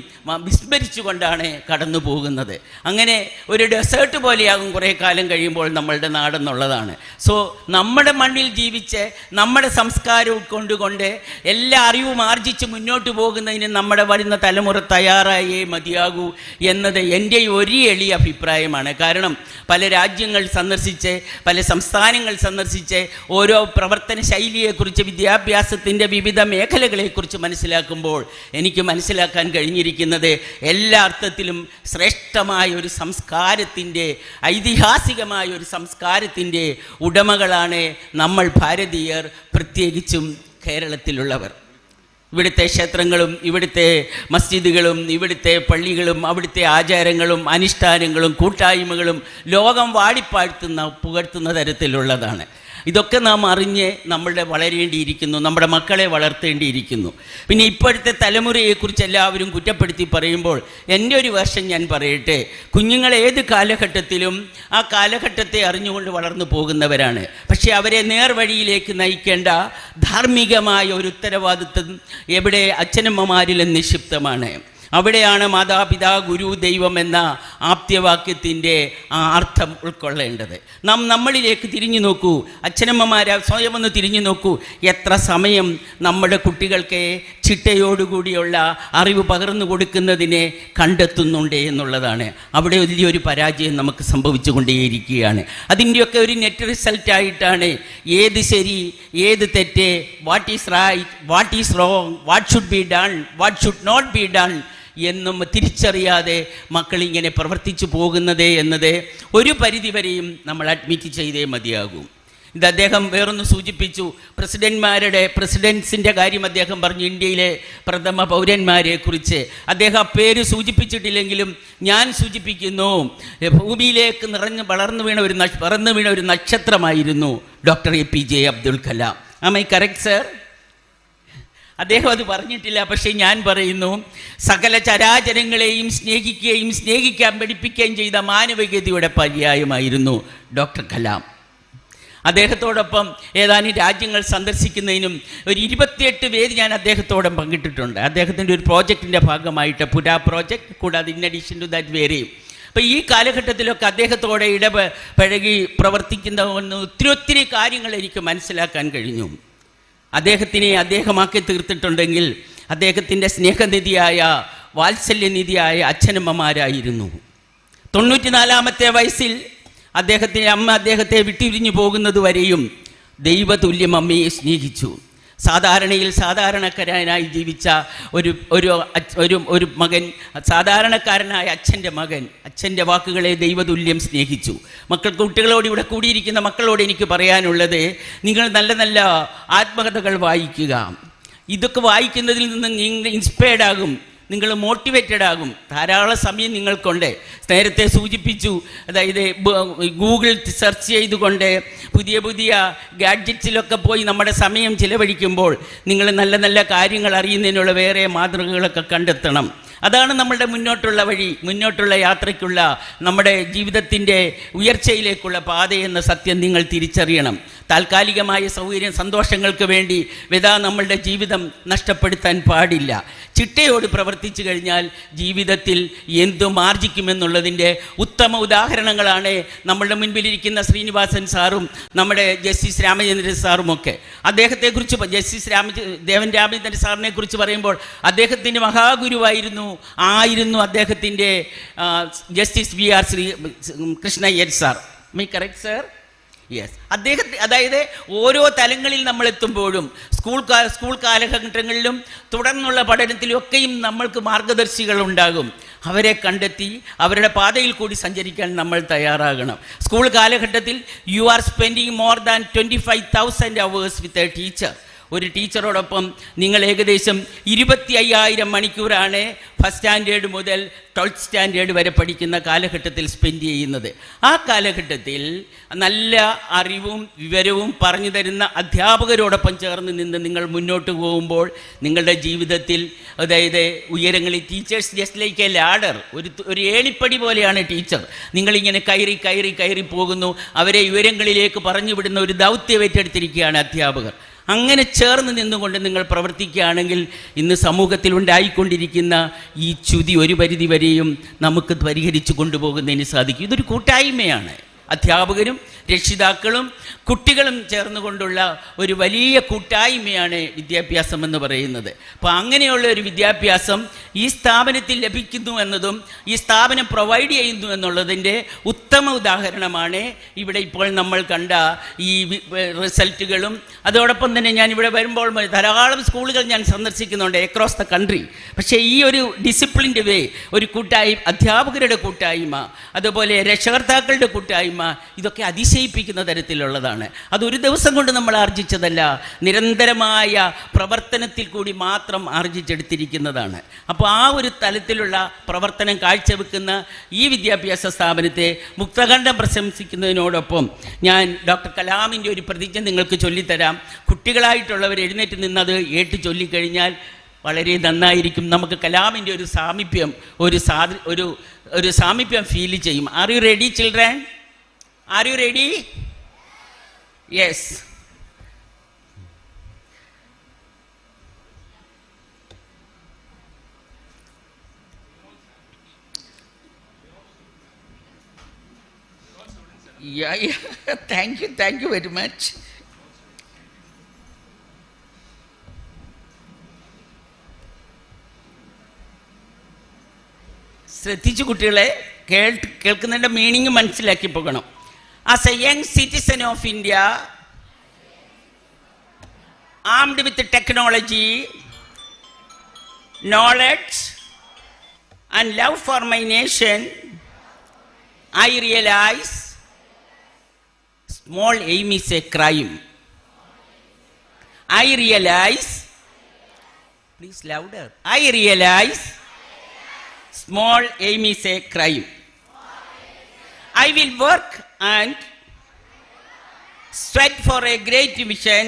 വിസ്മരിച്ചുകൊണ്ടാണ് കടന്നു പോകുന്നത്. അങ്ങനെ ഒരു ഡെസേർട്ട് പോലെയാകും കുറേ കാലം കഴിയുമ്പോൾ നമ്മളുടെ നാടെന്നുള്ളതാണ്. സോ നമ്മുടെ മണ്ണിൽ ജീവിച്ച് നമ്മുടെ സംസ്കാരം ഉൾക്കൊണ്ടുകൊണ്ട് എല്ലാ അറിവും ആർജിച്ച് മുന്നോട്ട് പോകുന്നതിന് നമ്മുടെ വരുന്ന തലമുറ തയ്യാറായേ മതിയാകൂ എന്നത് എൻ്റെ ഒരു എളിയ അഭിപ്രായമാണ്. കാരണം പല രാജ്യങ്ങൾ സന്ദർശിച്ച് പല സംസ്ഥാനങ്ങൾ സന്ദർശിച്ച് ഓരോ പ്രവർത്തന ശൈലിയെക്കുറിച്ച് വിദ്യാഭ്യാസത്തിൻ്റെ വിവിധ മേഖലകളെക്കുറിച്ച് മനസ്സിലാക്കുമ്പോൾ എനിക്ക് മനസ്സിലാക്കാൻ കഴിഞ്ഞിരിക്കുന്നത് എല്ലാ അർത്ഥത്തിലും ശ്രേഷ്ഠമായ ഒരു സംസ്കാരത്തിൻ്റെ, ഐതിഹാസികമായ ഒരു സംസ്കാരത്തിൻ്റെ ഉടമകളാണ് നമ്മൾ ഭാരതീയർ, പ്രത്യേകിച്ചും കേരളത്തിലുള്ളവർ. ഇവിടുത്തെ ക്ഷേത്രങ്ങളും ഇവിടുത്തെ മസ്ജിദുകളും ഇവിടുത്തെ പള്ളികളും അവിടുത്തെ ആചാരങ്ങളും അനുഷ്ഠാനങ്ങളും കൂട്ടായ്മകളും ലോകം പുകഴ്ത്തുന്ന തരത്തിലുള്ളതാണ്. ഇതൊക്കെ നാം അറിഞ്ഞ് നമ്മളുടെ വളരേണ്ടിയിരിക്കുന്നു, നമ്മുടെ മക്കളെ വളർത്തേണ്ടിയിരിക്കുന്നു. പിന്നെ ഇപ്പോഴത്തെ തലമുറയെക്കുറിച്ച് എല്ലാവരും കുറ്റപ്പെടുത്തി പറയുമ്പോൾ എൻ്റെ ഒരു വേർഷൻ ഞാൻ പറയട്ടെ. കുഞ്ഞുങ്ങൾ ഏത് കാലഘട്ടത്തിലും ആ കാലഘട്ടത്തെ അറിഞ്ഞുകൊണ്ട് വളർന്നു പോകുന്നവരാണ്. പക്ഷേ അവരെ നേർവഴിയിലേക്ക് നയിക്കേണ്ട ധാർമ്മികമായ ഒരു ഉത്തരവാദിത്വം എവിടെ അച്ഛനമ്മമാരിലും നിക്ഷിപ്തമാണ്. അവിടെയാണ് മാതാപിതാ ഗുരു ദൈവം എന്ന ആപ്തവാക്യത്തിൻ്റെ ആ അർത്ഥം ഉൾക്കൊള്ളേണ്ടത്. നാം നമ്മളിലേക്ക് തിരിഞ്ഞു നോക്കൂ, അച്ഛനമ്മമാരെ സ്വയം ഒന്ന് തിരിഞ്ഞു നോക്കൂ. എത്ര സമയം നമ്മുടെ കുട്ടികൾക്ക് ചിട്ടയോടുകൂടിയുള്ള അറിവ് പകർന്നു കൊടുക്കുന്നതിനെ കണ്ടെത്തുന്നുണ്ട് എന്നുള്ളതാണ്. അവിടെ വലിയൊരു പരാജയം നമുക്ക് സംഭവിച്ചു കൊണ്ടേയിരിക്കുകയാണ്. അതിൻ്റെയൊക്കെ ഒരു നെറ്റ് റിസൾട്ടായിട്ടാണ് ഏത് ശരി ഏത് തെറ്റ്, what is right, what is wrong, what should be done, what should not be done എന്നും തിരിച്ചറിയാതെ മക്കളിങ്ങനെ പ്രവർത്തിച്ചു പോകുന്നത് എന്നത് ഒരു പരിധിവരെയും നമ്മൾ അഡ്മിറ്റ് ചെയ്തേ മതിയാകൂ. ഇത് അദ്ദേഹം വേറൊന്ന് സൂചിപ്പിച്ചു. പ്രസിഡൻസിൻ്റെ കാര്യം അദ്ദേഹം പറഞ്ഞു, ഇന്ത്യയിലെ പ്രഥമ പൗരന്മാരെ കുറിച്ച്. അദ്ദേഹം ആ പേര് സൂചിപ്പിച്ചിട്ടില്ലെങ്കിലും ഞാൻ സൂചിപ്പിക്കുന്നു, ഭൂമിയിലേക്ക് പറന്നു വീണ ഒരു നക്ഷത്രമായിരുന്നു doctor APJ Abdul Kalam. Am I correct sir? അദ്ദേഹം അത് പറഞ്ഞിട്ടില്ല, പക്ഷേ ഞാൻ പറയുന്നു, സകല ചരാചരങ്ങളെയും സ്നേഹിക്കുകയും സ്നേഹിക്കാൻ പഠിപ്പിക്കുകയും ചെയ്ത മാനവികതയുടെ പര്യായമായിരുന്നു ഡോക്ടർ കലാം. അദ്ദേഹത്തോടൊപ്പം ഏതാനും രാജ്യങ്ങൾ സന്ദർശിക്കുന്നതിനും ഒരു 28 വേദി ഞാൻ അദ്ദേഹത്തോടൊപ്പം പങ്കിട്ടിട്ടുണ്ട്. അദ്ദേഹത്തിൻ്റെ ഒരു പ്രോജക്റ്റിൻ്റെ ഭാഗമായിട്ട് പുരാ പ്രോജക്റ്റ്, കൂടാതെ ഇൻ അഡീഷൻ ടു ദാറ്റ് വേറെയും. അപ്പോൾ ഈ കാലഘട്ടത്തിലൊക്കെ അദ്ദേഹത്തോടെ ഇടപഴകി പ്രവർത്തിക്കുന്ന ഒത്തിരി കാര്യങ്ങൾ എനിക്ക് മനസ്സിലാക്കാൻ കഴിഞ്ഞു. അദ്ദേഹമാക്കി തീർത്തിട്ടുണ്ടെങ്കിൽ അദ്ദേഹത്തിൻ്റെ സ്നേഹനിധിയായ വാത്സല്യനിധിയായ അച്ഛനമ്മമാരായിരുന്നു. 94-ാമത്തെ വയസ്സിൽ അദ്ദേഹത്തിൻ്റെ അമ്മ അദ്ദേഹത്തെ വിട്ടിരിഞ്ഞു പോകുന്നത് വരെയും ദൈവതുല്യം അമ്മയെ സ്നേഹിച്ചു. സാധാരണക്കാരനായി ജീവിച്ച ഒരു മകൻ, സാധാരണക്കാരനായ അച്ഛൻ്റെ മകൻ, അച്ഛൻ്റെ വാക്കുകളെ ദൈവതുല്യം സ്നേഹിച്ചു. കുട്ടികളോട്, ഇവിടെ കൂടിയിരിക്കുന്ന മക്കളോട് എനിക്ക് പറയാനുള്ളത്, നിങ്ങൾ നല്ല നല്ല ആത്മകഥകൾ വായിക്കുക. ഇതൊക്കെ വായിക്കുന്നതിൽ നിന്ന് നിങ്ങൾ ഇൻസ്പയർഡ് ആകും, നിങ്ങൾ മോട്ടിവേറ്റഡ് ആകും. ധാരാളം സമയം നിങ്ങൾക്കുണ്ട്. നേരത്തെ സൂചിപ്പിച്ചു, അതായത് ഗൂഗിൾ സെർച്ച് ചെയ്തുകൊണ്ട് പുതിയ ഗാഡ്ജറ്റ്സിലൊക്കെ പോയി നമ്മുടെ സമയം ചിലവഴിക്കുമ്പോൾ നിങ്ങൾ നല്ല നല്ല കാര്യങ്ങൾ അറിയുന്നതിനുള്ള വേറെ മാതൃകകളൊക്കെ കണ്ടെത്തണം. അതാണ് നമ്മളുടെ മുന്നോട്ടുള്ള വഴി, മുന്നോട്ടുള്ള യാത്രയ്ക്കുള്ള, നമ്മുടെ ജീവിതത്തിൻ്റെ ഉയർച്ചയിലേക്കുള്ള പാതയെന്ന സത്യം നിങ്ങൾ തിരിച്ചറിയണം. താൽക്കാലികമായ സന്തോഷങ്ങൾക്ക് വേണ്ടി നമ്മളുടെ ജീവിതം നഷ്ടപ്പെടുത്താൻ പാടില്ല. ചിട്ടയോട് പ്രവർത്തിച്ചു കഴിഞ്ഞാൽ ജീവിതത്തിൽ എന്തും ആർജിക്കുമെന്നുള്ളതിൻ്റെ ഉത്തമ ഉദാഹരണങ്ങളാണ് നമ്മളുടെ മുൻപിലിരിക്കുന്ന ശ്രീനിവാസൻ സാറും നമ്മുടെ ജസ്റ്റിസ് രാമചന്ദ്രൻ സാറുമൊക്കെ. അദ്ദേഹത്തെക്കുറിച്ച് ദേവൻ രാമചന്ദ്രൻ സാറിനെ കുറിച്ച് പറയുമ്പോൾ അദ്ദേഹത്തിൻ്റെ മഹാഗുരുവായിരുന്നു അദ്ദേഹത്തിൻ്റെ justice VR Krishna Iyer sir. My correct sir? Yes. അതായത് ഓരോ തലങ്ങളിൽ നമ്മൾ എത്തുമ്പോഴും സ്കൂൾ കാലഘട്ടങ്ങളിലും തുടർന്നുള്ള പഠനത്തിലും ഒക്കെയും നമ്മൾക്ക് മാർഗദർശികൾ ഉണ്ടാകും. അവരെ കണ്ടെത്തി അവരുടെ പാതയിൽ കൂടി സഞ്ചരിക്കാൻ നമ്മൾ തയ്യാറാകണം. സ്കൂൾ കാലഘട്ടത്തിൽ you are spending more than 25,000 hours with a teacher. ഒരു ടീച്ചറോടൊപ്പം നിങ്ങൾ ഏകദേശം 25,000 മണിക്കൂറാണ് ഫസ്റ്റ് സ്റ്റാൻഡേർഡ് മുതൽ 12th സ്റ്റാൻഡേർഡ് വരെ പഠിക്കുന്ന കാലഘട്ടത്തിൽ സ്പെൻഡ് ചെയ്യുന്നത്. ആ കാലഘട്ടത്തിൽ നല്ല അറിവും വിവരവും പറഞ്ഞു തരുന്ന അധ്യാപകരോടൊപ്പം ചേർന്ന് നിന്ന് നിങ്ങൾ മുന്നോട്ട് പോകുമ്പോൾ നിങ്ങളുടെ ജീവിതത്തിൽ, അതായത് ഉയരങ്ങളിൽ, teachers just like A ladder, ഒരു ഏണിപ്പടി പോലെയാണ് ടീച്ചർ. നിങ്ങളിങ്ങനെ കയറി പോകുന്നു. അവരെ ഉയരങ്ങളിലേക്ക് പറഞ്ഞു വിടുന്ന ഒരു ദൗത്യം ഏറ്റെടുത്തിരിക്കുകയാണ് അധ്യാപകർ. അങ്ങനെ ചേർന്ന് നിന്നുകൊണ്ട് നിങ്ങൾ പ്രവർത്തിക്കുകയാണെങ്കിൽ ഇന്ന് സമൂഹത്തിൽ ഉണ്ടായിക്കൊണ്ടിരിക്കുന്ന ഈ ച്യുതി ഒരു പരിധി വരെയും നമുക്ക് പരിഹരിച്ചു കൊണ്ടുപോകുന്നതിന് സാധിക്കും. ഇതൊരു കൂട്ടായ്മയാണ്. അധ്യാപകരും രക്ഷിതാക്കളും കുട്ടികളും ചേർന്നുകൊണ്ടുള്ള ഒരു വലിയ കൂട്ടായ്മയാണ് വിദ്യാഭ്യാസം എന്ന് പറയുന്നത്. അപ്പോൾ അങ്ങനെയുള്ള ഒരു വിദ്യാഭ്യാസം ഈ സ്ഥാപനത്തിൽ ലഭിക്കുന്നു എന്നതും ഈ സ്ഥാപനം പ്രൊവൈഡ് ചെയ്യുന്നു എന്നുള്ളതിൻ്റെ ഉത്തമ ഉദാഹരണമാണ് ഇവിടെ ഇപ്പോൾ നമ്മൾ കണ്ട ഈ റിസൾട്ടുകളും. അതോടൊപ്പം തന്നെ ഞാൻ ഇവിടെ വരുമ്പോൾ ധാരാളം സ്കൂളുകൾ ഞാൻ സന്ദർശിക്കുന്നുണ്ട് അക്രോസ് ദ കൺട്രി. പക്ഷേ ഈ ഒരു ഡിസിപ്ലിൻ്റെ വേ, ഒരു കൂട്ടായ്മ, അധ്യാപകരുടെ കൂട്ടായ്മ, അതുപോലെ രക്ഷകർത്താക്കളുടെ കൂട്ടായ്മ, ഇതൊക്കെ അതിശയിപ്പിക്കുന്ന തരത്തിലുള്ളതാണ്. അതൊരു ദിവസം കൊണ്ട് നമ്മൾ ആർജിച്ചതല്ല, നിരന്തരമായ പ്രവർത്തനത്തിൽ കൂടി മാത്രം ആർജിച്ചെടുത്തിരിക്കുന്നതാണ്. അപ്പോൾ ആ ഒരു തലത്തിലുള്ള പ്രവർത്തനം കാഴ്ചവെക്കുന്ന ഈ വിദ്യാഭ്യാസ സ്ഥാപനത്തെ മുക്തകണ്ഠം പ്രശംസിക്കുന്നതിനോടൊപ്പം ഞാൻ ഡോക്ടർ കലാമിൻ്റെ ഒരു പ്രതിജ്ഞ നിങ്ങൾക്ക് ചൊല്ലിത്തരാം. കുട്ടികളായിട്ടുള്ളവർ എഴുന്നേറ്റ് നിന്നത് ഏറ്റ് ചൊല്ലിക്കഴിഞ്ഞാൽ വളരെ നന്നായിരിക്കും. നമുക്ക് കലാമിൻ്റെ ഒരു സാമീപ്യം ഒരു സാമീപ്യം ഫീൽ ചെയ്യും. Are you ready children? Are you ready? Yes. Yeah. Thank you very much. ശ്രദ്ധിച്ചു കുട്ടികളെ, കേൾക്കുന്നതിൻ്റെ മീനിങ് മനസ്സിലാക്കി പോകണം. As a young citizen of India, armed with technology, knowledge and love for my nation, I realize small aim is a crime. I realize, please louder, I realize small aim is a crime. I will work and sweat for a great vision,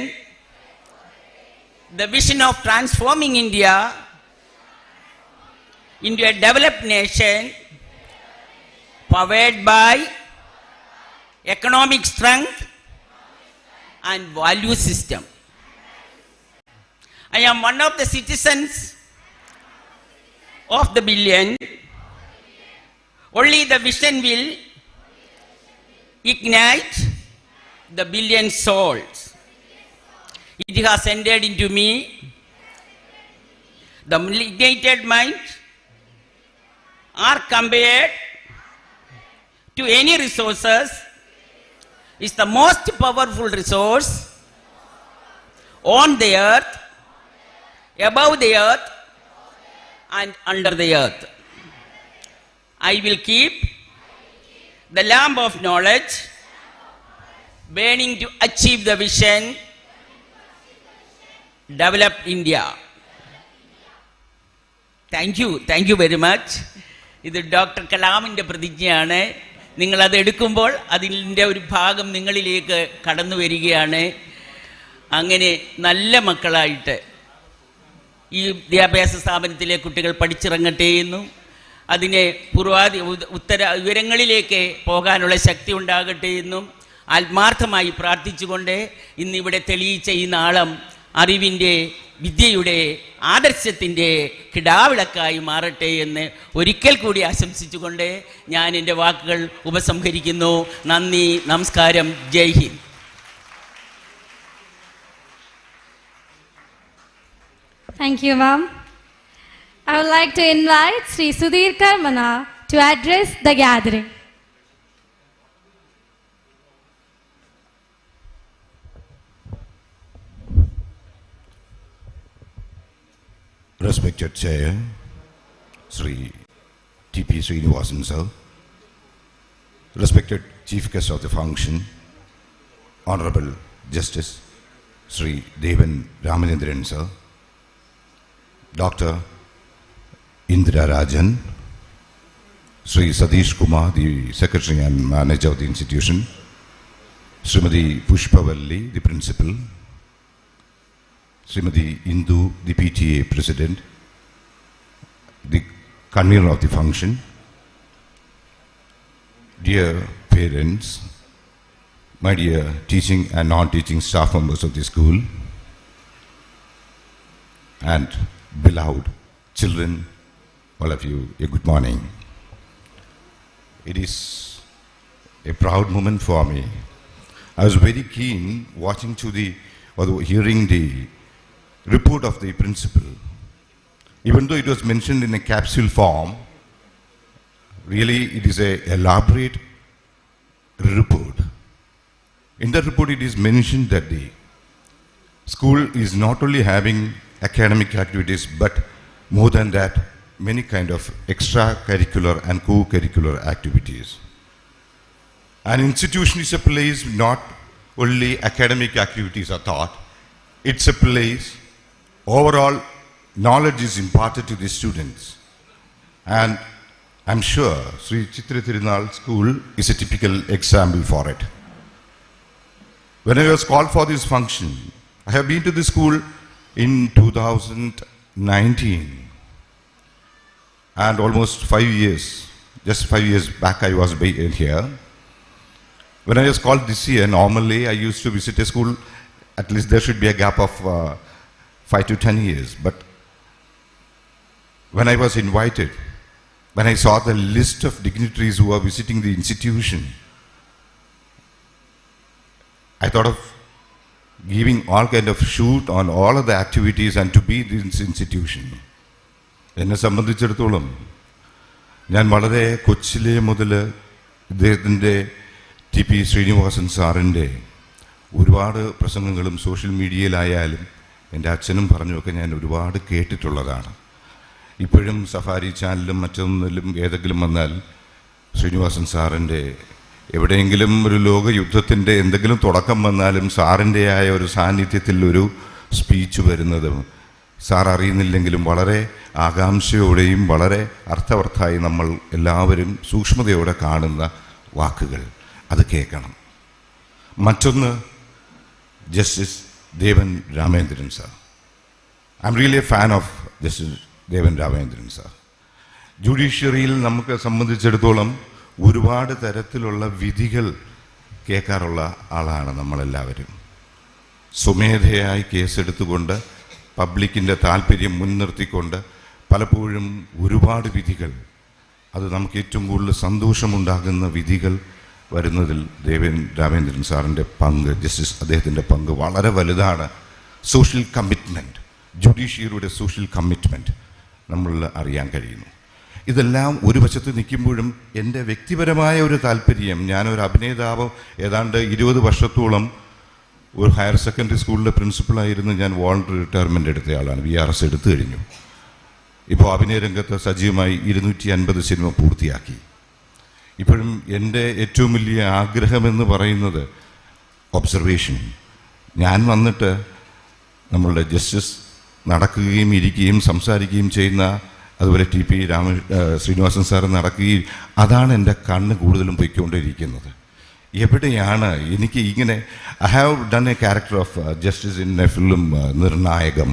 the vision of transforming India into a developed nation powered by economic strength and value system. I am one of the citizens of the billion. Only the vision will ignite the billion souls. It has entered into me. The ignited mind are compared to any resources is the most powerful resource on the earth, above the earth and under the earth. I will keep the lamp of knowledge burning to achieve the vision, develop India. Thank you very much. ഇത് doctor കലാമിൻ്റെ പ്രതിജ്ഞയാണ്. നിങ്ങളത് എടുക്കുമ്പോൾ അതിൻ്റെ ഒരു ഭാഗം നിങ്ങളിലേക്ക് കടന്നു വരികയാണ്. അങ്ങനെ നല്ല മക്കളായിട്ട് ഈ വിദ്യാഭ്യാസ സ്ഥാപനത്തിലെ കുട്ടികൾ പഠിച്ചിറങ്ങട്ടെ എന്നും അതിനെ ഉയരങ്ങളിലേക്ക് പോകാനുള്ള ശക്തി ഉണ്ടാകട്ടെ എന്നും ആത്മാർത്ഥമായി പ്രാർത്ഥിച്ചുകൊണ്ട് ഇന്നിവിടെ തെളിയിച്ച ഈ നാളം അറിവിൻ്റെ, വിദ്യയുടെ, ആദർശത്തിൻ്റെ കിടാവിളക്കായി മാറട്ടെ എന്ന് ഒരിക്കൽ കൂടി ആശംസിച്ചുകൊണ്ട് ഞാൻ എൻ്റെ വാക്കുകൾ ഉപസംഹരിക്കുന്നു. നന്ദി, നമസ്കാരം, ജയ് Hind. Thank you, ma'am. I would like to invite Sri Sudhir Karmana to address the gathering. Respected Chair, Sri T.P. Srinivasan sir, respected Chief Guest of the function, Honorable Justice Sri Devan Ramanandran sir, Dr. Indira Rajan, Sri Sadish Kumar, the Secretary and Manager of the institution, Srimati Pushpavalli, the Principal, Srimati Indu, the PTA President, the Convener of the function, dear parents, my dear teaching and non-teaching staff members of the school, and beloved children, all of you, a good morning. It is a proud moment for me. I was very keen hearing the report of the principal. Even though it was mentioned in a capsule form, really it is an elaborate report. In that report it is mentioned that the school is not only having academic activities, but more than that, many kind of extracurricular and co-curricular activities. An institution is a place not only academic activities are taught, it's a place overall knowledge is imparted to the students. And I'm sure Sri Chithira THIRUNAL school is a typical example for it. When I was called for this function, I have been to the school in 2019 and almost 5 years, just 5 years back I was here. When I was called this year, normally I used to visit a school, at least there should be a gap of 5 to 10 years. But when I was invited, when I saw the list of dignitaries who are visiting the institution, I thought of giving all kind of shoot on all of the activities and to be this institution. എന്നെ സംബന്ധിച്ചിടത്തോളം ഞാൻ വളരെ കൊച്ചിലെ മുതൽ ഇദ്ദേഹത്തിൻ്റെ TP Sreenivasan സാറിൻ്റെ ഒരുപാട് പ്രസംഗങ്ങളും സോഷ്യൽ മീഡിയയിലായാലും എൻ്റെ അച്ഛനും പറഞ്ഞുമൊക്കെ ഞാൻ ഒരുപാട് കേട്ടിട്ടുള്ളതാണ്. ഇപ്പോഴും സഫാരി ചാനലിലും മറ്റൊന്നിലും ഏതെങ്കിലും വന്നാൽ ശ്രീനിവാസൻ സാറിൻ്റെ എവിടെയെങ്കിലും ഒരു ലോകയുദ്ധത്തിൻ്റെ എന്തെങ്കിലും തുടക്കം വന്നാലും സാറിൻ്റെയായ ഒരു സാന്നിധ്യത്തിൽ ഒരു സ്പീച്ച് വരുന്നതും സാർ അറിയുന്നില്ലെങ്കിലും വളരെ ആകാംക്ഷയോടെയും വളരെ അർത്ഥവർത്ഥായി നമ്മൾ എല്ലാവരും സൂക്ഷ്മതയോടെ കാണുന്ന വാക്കുകൾ അത് കേൾക്കണം. മറ്റൊന്ന് justice Devan Ramendran sir. I am really a fan of justice Devan Ramendran sir. ജുഡീഷ്യറിയിൽ നമുക്ക് സംബന്ധിച്ചിടത്തോളം ഒരുപാട് തരത്തിലുള്ള വിധികൾ കേൾക്കാറുള്ള ആളാണ് നമ്മളെല്ലാവരും. സ്വമേധയായി കേസെടുത്തുകൊണ്ട് പബ്ലിക്കിൻ്റെ താല്പര്യം മുൻനിർത്തിക്കൊണ്ട് പലപ്പോഴും ഒരുപാട് വിധികൾ, അത് നമുക്ക് ഏറ്റവും കൂടുതൽ സന്തോഷമുണ്ടാകുന്ന വിധികൾ വരുന്നതിൽ ദേവൻ രാമേന്ദ്രൻ സാറിൻ്റെ പങ്ക്, ജസ്റ്റിസ് അദ്ദേഹത്തിൻ്റെ പങ്ക് വളരെ വലുതാണ്. സോഷ്യൽ കമ്മിറ്റ്മെൻറ്റ്, ജുഡീഷ്യറിയുടെ സോഷ്യൽ കമ്മിറ്റ്മെൻറ്റ് നമ്മൾ അറിയാൻ കഴിയുന്നു. ഇതെല്ലാം ഒരു വശത്ത് നിൽക്കുമ്പോഴും എൻ്റെ വ്യക്തിപരമായ ഒരു താല്പര്യം, ഞാനൊരു അഭിനേതാവ് ഏതാണ്ട് 20 വർഷത്തോളം ഒരു ഹയർ സെക്കൻഡറി സ്കൂളിലെ പ്രിൻസിപ്പളായിരുന്നു. ഞാൻ വോളണ്ടറി റിട്ടയർമെൻ്റ് എടുത്തയാളാണ്. VRS എടുത്തു കഴിഞ്ഞു. ഇപ്പോൾ അഭിനയ രംഗത്ത് സജീവമായി 250 സിനിമ പൂർത്തിയാക്കി. ഇപ്പോഴും എൻ്റെ ഏറ്റവും വലിയ ആഗ്രഹമെന്ന് പറയുന്നത് ഒബ്സർവേഷൻ. ഞാൻ വന്നിട്ട് നമ്മളുടെ ജസ്റ്റിസ് നടക്കുകയും ഇരിക്കുകയും സംസാരിക്കുകയും ചെയ്യുന്ന, അതുപോലെ TP ശ്രീനിവാസൻ സാർ നടക്കുകയും, അതാണ് എൻ്റെ കണ്ണ് കൂടുതലും പൊയ്ക്കൊണ്ടിരിക്കുന്നത്. എവിടെയാണ് എനിക്ക് ഇങ്ങനെ, I have done a character of justice in a film നിർണായകം.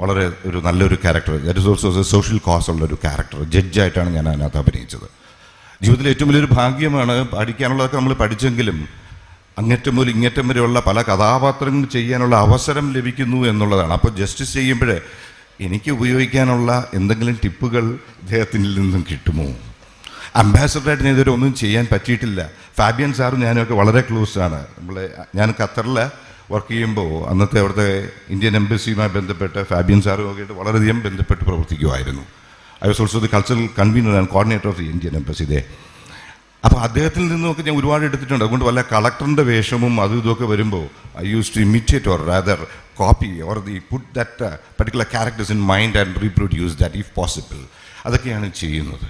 വളരെ ഒരു നല്ലൊരു character, that is also a social cause ഉള്ളൊരു ക്യാരക്ടർ. ജഡ്ജായിട്ടാണ് ഞാൻ അതിനകത്ത് അഭിനയിച്ചത്. ജീവിതത്തിൽ ഏറ്റവും വലിയൊരു ഭാഗ്യമാണ്. പഠിക്കാനുള്ളതൊക്കെ നമ്മൾ പഠിച്ചെങ്കിലും അങ്ങറ്റം മുതൽ ഇങ്ങറ്റം വരെയുള്ള പല കഥാപാത്രങ്ങൾ ചെയ്യാനുള്ള അവസരം ലഭിക്കുന്നു എന്നുള്ളതാണ്. അപ്പോൾ ജസ്റ്റിസ് ചെയ്യുമ്പോൾ എനിക്ക് ഉപയോഗിക്കാനുള്ള എന്തെങ്കിലും ടിപ്പുകൾ ഇദ്ദേഹത്തിൽ നിന്നും കിട്ടുമോ? അംബാസഡറായിട്ട് ഞാൻ ഇതുവരെ ഒന്നും ചെയ്യാൻ പറ്റിയിട്ടില്ല. ഫാബിയൻ സാറും ഞാനൊക്കെ വളരെ ക്ലോസ് ആണ്. ഞാൻ ഖത്തറിൽ വർക്ക് ചെയ്യുമ്പോൾ അന്നത്തെ അവിടുത്തെ ഇന്ത്യൻ എംബസിയുമായി ബന്ധപ്പെട്ട് ഫാബിയൻ സാറും ഒക്കെ ആയിട്ട് വളരെയധികം ബന്ധപ്പെട്ട് പ്രവർത്തിക്കുമായിരുന്നു. I was also the cultural convener and coordinator of the Indian embassy there. അപ്പോൾ അദ്ദേഹത്തിൽ നിന്നൊക്കെ ഞാൻ ഒരുപാട് എടുത്തിട്ടുണ്ട്. അതുകൊണ്ട് വല്ല കളക്ടറിൻ്റെ വേഷവും അതും ഇതൊക്കെ വരുമ്പോൾ I use to imitate or rather copy or the put that particular characters in mind and reproduce that if possible. അതൊക്കെയാണ് ചെയ്യുന്നത്.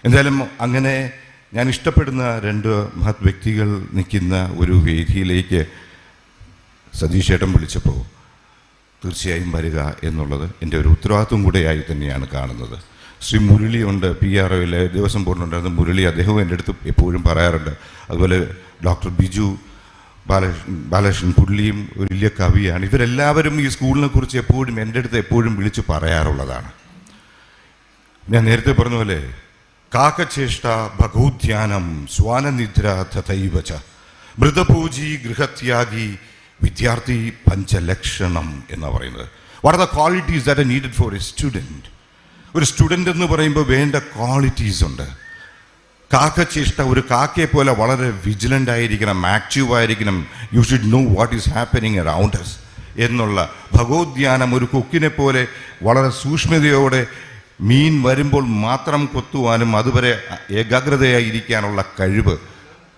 എന്തായാലും അങ്ങനെ ഞാൻ ഇഷ്ടപ്പെടുന്ന 2 മഹത് വ്യക്തികൾ നിൽക്കുന്ന ഒരു വേദിയിലേക്ക് സതീഷ് ചേട്ടൻ വിളിച്ചപ്പോൾ തീർച്ചയായും വരിക എന്നുള്ളത് എൻ്റെ ഒരു ഉത്തരവാദിത്വം കൂടെയായി തന്നെയാണ് കാണുന്നത്. ശ്രീ മുരളി ഉണ്ട്, PROയിൽ ദിവസം പോയിട്ടുണ്ടായിരുന്ന മുരളി, അദ്ദേഹവും എൻ്റെ അടുത്ത് എപ്പോഴും പറയാറുണ്ട്. അതുപോലെ ഡോക്ടർ ബിജു ബാലകൃഷ്ണൻ, പുള്ളിയും ഒരു വലിയ കവിയാണ്. ഇവരെല്ലാവരും ഈ സ്കൂളിനെ കുറിച്ച് എപ്പോഴും എൻ്റെ അടുത്ത് എപ്പോഴും വിളിച്ച് പറയാറുള്ളതാണ്. ഞാൻ നേരത്തെ പറഞ്ഞ പോലെ കാക്കചേഷ്ട ഭഗോധ്യാനം സ്വാനനിദ്ര തഥൈവച മൃതപൂജി ഗൃഹത്യാഗി വിദ്യാർത്ഥി പഞ്ചലക്ഷണം എന്നാണ് പറയുന്നത്. What are the qualities that are needed for a student? ഒരു സ്റ്റുഡൻ്റ് എന്ന് പറയുമ്പോൾ വേണ്ട ക്വാളിറ്റീസ് ഉണ്ട്. കാക്കച്ചേഷ്ട ഒരു കാക്കയെ പോലെ വളരെ വിജിലൻ്റ് ആയിരിക്കണം, ആക്റ്റീവ് ആയിരിക്കണം. You should know what is happening around us എന്നുള്ള ഭഗവദ്ധ്യാനം. ഒരു കുക്കിനെ പോലെ വളരെ സൂക്ഷ്മതയോടെ മീൻ വരുമ്പോൾ മാത്രം കൊത്തുവാനും അതുവരെ ഏകാഗ്രതയായിരിക്കാനുള്ള കഴിവ്.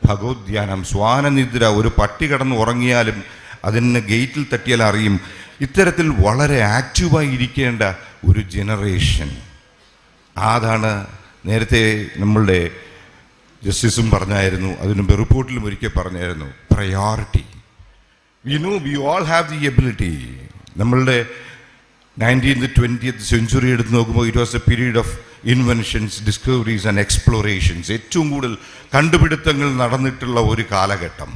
ഭഗവദ്ധ്യാനം, സ്വാനനിദ്ര. ഒരു പട്ടി കിടന്ന് ഉറങ്ങിയാലും അതിന് ഗേറ്റിൽ തട്ടിയാൽ അറിയും. ഇത്തരത്തിൽ വളരെ ആക്റ്റീവായി ഇരിക്കേണ്ട ഒരു ജനറേഷൻ. അതാണ് നേരത്തെ നമ്മളുടെ ജസ്റ്റിസും പറഞ്ഞായിരുന്നു, അതിനുമ്പ് റിപ്പോർട്ടിലും ഒരിക്കൽ പറഞ്ഞായിരുന്നു, priority. V all have the ability. നമ്മളുടെ 19th 20th സെഞ്ച്വറി എടുത്ത് നോക്കുമ്പോൾ it was A period of inventions, discoveries and explorations. ഏറ്റവും കൂടുതൽ കണ്ടുപിടുത്തങ്ങൾ നടന്നിട്ടുള്ള ഒരു കാലഘട്ടം.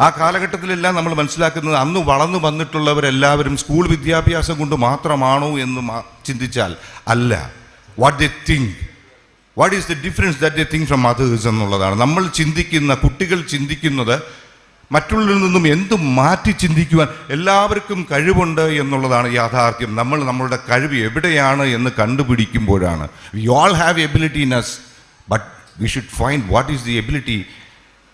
ആ കാലഘട്ടത്തിലെല്ലാം നമ്മൾ മനസ്സിലാക്കുന്നത് അന്ന് വളർന്നു വന്നിട്ടുള്ളവരെല്ലാവരും സ്കൂൾ വിദ്യാഭ്യാസം കൊണ്ട് മാത്രമാണോ എന്ന് ചിന്തിച്ചാൽ അല്ല. What they think, what is the difference that they think from others എന്നുള്ളതാണ്. നമ്മൾ ചിന്തിക്കുന്ന, കുട്ടികൾ ചിന്തിക്കുന്നത് മറ്റുള്ളവരിൽ നിന്നും എന്ത് മാറ്റി ചിന്തിക്കുവാൻ എല്ലാവർക്കും കഴിവുണ്ട് എന്നുള്ളതാണ് യാഥാർത്ഥ്യം. നമ്മൾ നമ്മളുടെ കഴിവ് എവിടെയാണ് എന്ന് കണ്ടുപിടിക്കുമ്പോഴാണ്. We all have ability in us, but we should find what is the ability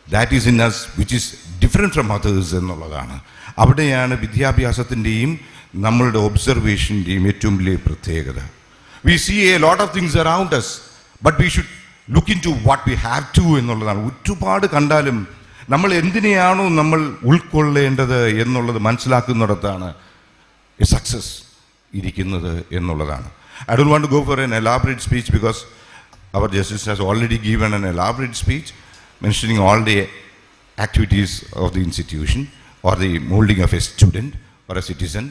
that is in us which is different from others എന്നുള്ളതാണ്. അവിടെയാണ് വിദ്യാഭ്യാസത്തിൻ്റെയും നമ്മളുടെ ഒബ്സർവേഷൻ്റെയും ഏറ്റവും വലിയ പ്രത്യേകത. We see a lot of things around us, but we should look into what we have to എന്നുള്ളതാണ്. ഒരുപാട് കണ്ടാലും നമ്മൾ എന്തിനെയാണോ നമ്മൾ ഉൾക്കൊള്ളേണ്ടത് എന്നുള്ളത് മനസ്സിലാക്കുന്നിടത്താണ് എ സക്സസ് ഇരിക്കുന്നത് എന്നുള്ളതാണ്. I don't want to go for an elaborate speech because our justice has already given an elaborate speech mentioning all the activities of the institution or the molding of a student or a citizen.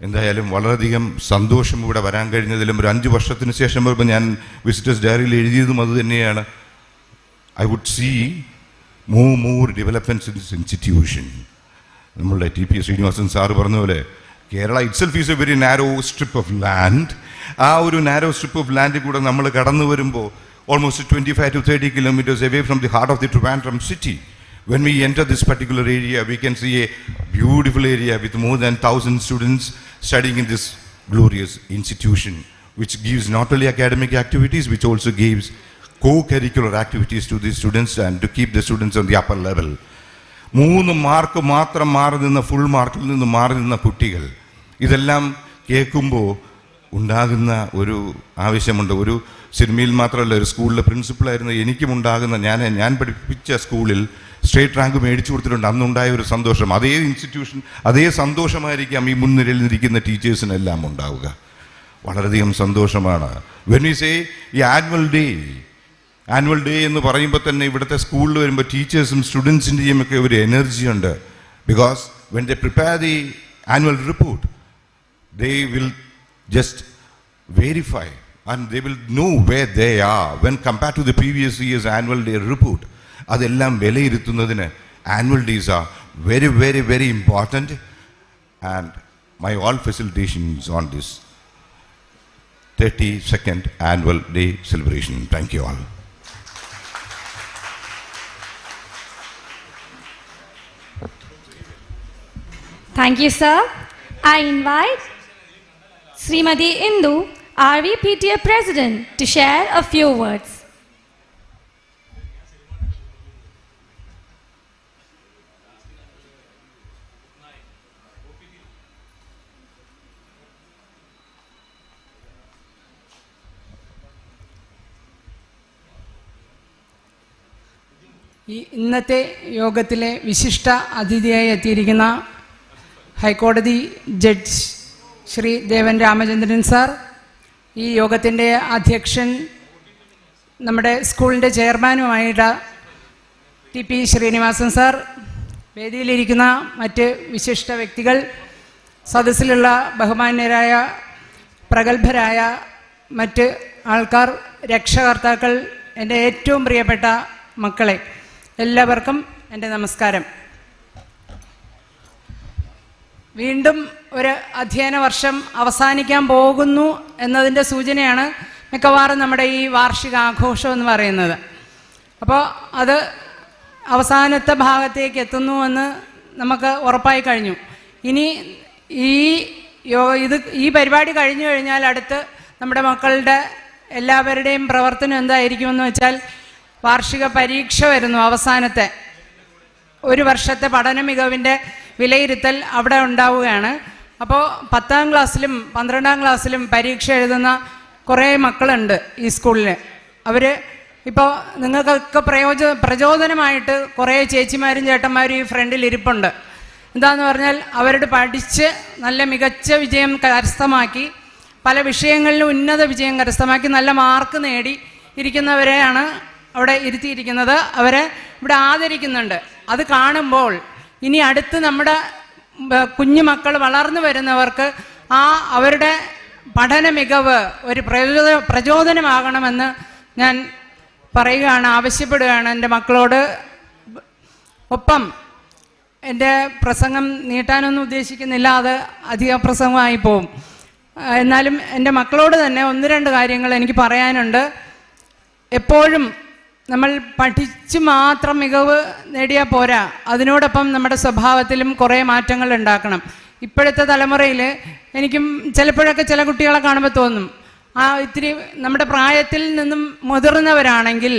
എന്തായാലും വളരെയധികം സന്തോഷം ഇവിടെ വരാൻ കഴിഞ്ഞതിലും. ഒരു 5 വർഷത്തിന് ശേഷം വരുമ്പോൾ ഞാൻ വിസിറ്റേഴ്സ് ഡയറിയിൽ എഴുതിയതും അത് തന്നെയാണ്. I would see more developments in this institution. നമ്മളുടെ TP ശ്രീനിവാസൻ സാറ് പറഞ്ഞ പോലെ Kerala itself is a very narrow strip of land. ആ ഒരു നാരോ സ്ട്രിപ്പ് ഓഫ് ലാൻഡിൽ കൂടെ നമ്മൾ കടന്നു വരുമ്പോൾ almost 25 to 30 kilometers away from the heart of the Trivandrum city. When we enter this particular area, we can see a beautiful area with more than 1,000 students studying in this glorious institution, which gives not only academic activities, which also gives co-curricular activities to the students and to keep the students on the upper level. 3 mark മാത്രം മാറി നിന്ന full മാർക്കിൽ നിന്ന് മാറി നിന്ന കുട്ടികൾ, ഇതെല്ലാം കേൾക്കുമ്പോൾ ഉണ്ടാകുന്ന ഒരു ആവശ്യമുണ്ട്. ഒരു സിനിമയിൽ മാത്രമല്ല, ഒരു സ്കൂളിലെ പ്രിൻസിപ്പളായിരുന്ന എനിക്കും ഉണ്ടാകുന്ന, ഞാൻ പഠിപ്പിച്ച സ്കൂളിൽ സ്റ്റേറ്റ് റാങ്ക് മേടിച്ചു കൊടുത്തിട്ടുണ്ട്. അന്നുണ്ടായ ഒരു സന്തോഷം, അതേ ഇൻസ്റ്റിറ്റ്യൂഷൻ അതേ സന്തോഷമായിരിക്കാം ഈ മുൻനിരയിൽ നിൽക്കുന്ന ടീച്ചേഴ്സിനെല്ലാം ഉണ്ടാവുക. വളരെയധികം സന്തോഷമാണ്. വെൻ വി സേ ഈ ആനുവൽ ഡേ എന്ന് പറയുമ്പോൾ തന്നെ ഇവിടുത്തെ സ്കൂളിൽ വരുമ്പോൾ ടീച്ചേഴ്സും സ്റ്റുഡൻസിൻ്റെയും ഒക്കെ ഒരു എനർജി ഉണ്ട്. Because when they prepare the annual report, they will just verify and they will know where they are when compared to the previous year's annual day report. അതെല്ലാം വിലയിരുത്തുന്നതിന് annual days are very, very, very important, and my all facilitations on this 32nd annual day celebration. Thank you all. Thank you, sir. I invite Srimati Indu, RV PTA President, to share a few words. ഇന്നത്തെ യോഗത്തിലെ വിശിഷ്ട അതിഥിയായി എത്തിയിരിക്കുന്ന ഹൈക്കോടതി judge Shri Devan Ramachandran sir, ഈ യോഗത്തിൻ്റെ അധ്യക്ഷൻ, നമ്മുടെ സ്കൂളിൻ്റെ ചെയർമാനുമായിട്ട് TP ശ്രീനിവാസൻ സാർ, വേദിയിലിരിക്കുന്ന മറ്റ് വിശിഷ്ട വ്യക്തികൾ, സദസ്സിലുള്ള ബഹുമാന്യരായ പ്രഗത്ഭരായ മറ്റ് ആൾക്കാർ, രക്ഷകർത്താക്കൾ, എൻ്റെ ഏറ്റവും പ്രിയപ്പെട്ട മക്കളെ, എല്ലാവർക്കും എൻ്റെ നമസ്കാരം. വീണ്ടും ഒരു അധ്യയന വർഷം അവസാനിക്കാൻ പോകുന്നു എന്നതിൻ്റെ സൂചനയാണ് മിക്കവാറും നമ്മുടെ ഈ വാർഷിക ആഘോഷം എന്ന് പറയുന്നത്. അപ്പോൾ അത് അവസാനത്തെ ഭാഗത്തേക്ക് എത്തുന്നു എന്ന് നമുക്ക് ഉറപ്പായി കഴിഞ്ഞു. ഇനി ഈ ഈ പരിപാടി കഴിഞ്ഞു കഴിഞ്ഞാൽ അടുത്ത് നമ്മുടെ മക്കളുടെ എല്ലാവരുടെയും പ്രവർത്തനം എന്തായിരിക്കുമെന്ന് വെച്ചാൽ വാർഷിക പരീക്ഷ വരുന്നു. അവസാനത്തെ ഒരു വർഷത്തെ പഠന മികവിൻ്റെ വിലയിരുത്തൽ അവിടെ ഉണ്ടാവുകയാണ്. അപ്പോൾ 10ാം ക്ലാസ്സിലും 12ാം ക്ലാസ്സിലും പരീക്ഷ എഴുതുന്ന കുറേ മക്കളുണ്ട് ഈ സ്കൂളിൽ. അവർ ഇപ്പോൾ നിങ്ങൾക്കൊക്കെ പ്രചോദനമായിട്ട് കുറേ ചേച്ചിമാരും ചേട്ടന്മാരും ഈ ഫ്രണ്ടിൽ ഇരിപ്പുണ്ട്. എന്താന്ന് പറഞ്ഞാൽ അവരുടെ പഠിച്ച് നല്ല മികച്ച വിജയം കരസ്ഥമാക്കി, പല വിഷയങ്ങളിലും ഉന്നത വിജയം കരസ്ഥമാക്കി നല്ല മാർക്ക് നേടി ഇരിക്കുന്നവരെയാണ് അവിടെ ഇരുത്തിയിരിക്കുന്നത്. അവരെ ഇവിടെ ആദരിക്കുന്നുണ്ട്. അത് കാണുമ്പോൾ ഇനി അടുത്ത് നമ്മുടെ കുഞ്ഞു മക്കൾ വളർന്നു വരുന്നവർക്ക് അവരുടെ പഠന മികവ് ഒരു പ്രചോദനമാകണമെന്ന് ഞാൻ പറയുകയാണ്, ആവശ്യപ്പെടുകയാണ് എൻ്റെ മക്കളോട്. ഒപ്പം എൻ്റെ പ്രസംഗം നീട്ടാനൊന്നും ഉദ്ദേശിക്കുന്നില്ല, അത് അധിക പ്രസംഗമായി പോവും. എന്നാലും എൻ്റെ മക്കളോട് തന്നെ 1-2 കാര്യങ്ങൾ എനിക്ക് പറയാനുണ്ട്. എപ്പോഴും നമ്മൾ പഠിച്ച് മാത്രം മികവ് നേടിയാൽ പോരാ, അതിനോടൊപ്പം നമ്മുടെ സ്വഭാവത്തിലും കുറേ മാറ്റങ്ങൾ ഉണ്ടാക്കണം. ഇപ്പോഴത്തെ തലമുറയിൽ എനിക്കും ചിലപ്പോഴൊക്കെ ചില കുട്ടികളെ കാണുമ്പോൾ തോന്നും, ഇത്തിരി നമ്മുടെ പ്രായത്തിൽ നിന്നും മുതിർന്നവരാണെങ്കിൽ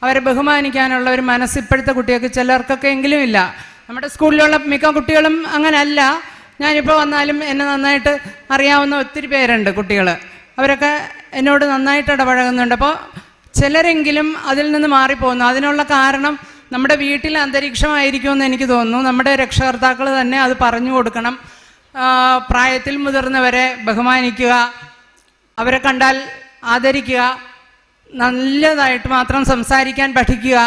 അവരെ ബഹുമാനിക്കാനുള്ള ഒരു മനസ്സ് ഇപ്പോഴത്തെ കുട്ടികൾക്ക് ചിലർക്കൊക്കെ എങ്കിലും ഇല്ല. നമ്മുടെ സ്കൂളിലുള്ള മിക്ക കുട്ടികളും അങ്ങനല്ല. ഞാനിപ്പോൾ വന്നാലും എന്നെ നന്നായിട്ട് അറിയാവുന്ന ഒത്തിരി പേരുണ്ട് കുട്ടികൾ, അവരൊക്കെ എന്നോട് നന്നായിട്ട് ഇടപഴകുന്നുണ്ട്. അപ്പോൾ ചിലരെങ്കിലും അതിൽ നിന്ന് മാറിപ്പോകുന്നു. അതിനുള്ള കാരണം നമ്മുടെ വീട്ടിലെ അന്തരീക്ഷമായിരിക്കുമെന്ന് എനിക്ക് തോന്നുന്നു. നമ്മുടെ രക്ഷകർത്താക്കൾ തന്നെ അത് പറഞ്ഞു കൊടുക്കണം. പ്രായത്തിൽ മുതിർന്നവരെ ബഹുമാനിക്കുക, അവരെ കണ്ടാൽ ആദരിക്കുക, നല്ലതായിട്ട് മാത്രം സംസാരിക്കാൻ പഠിക്കുക,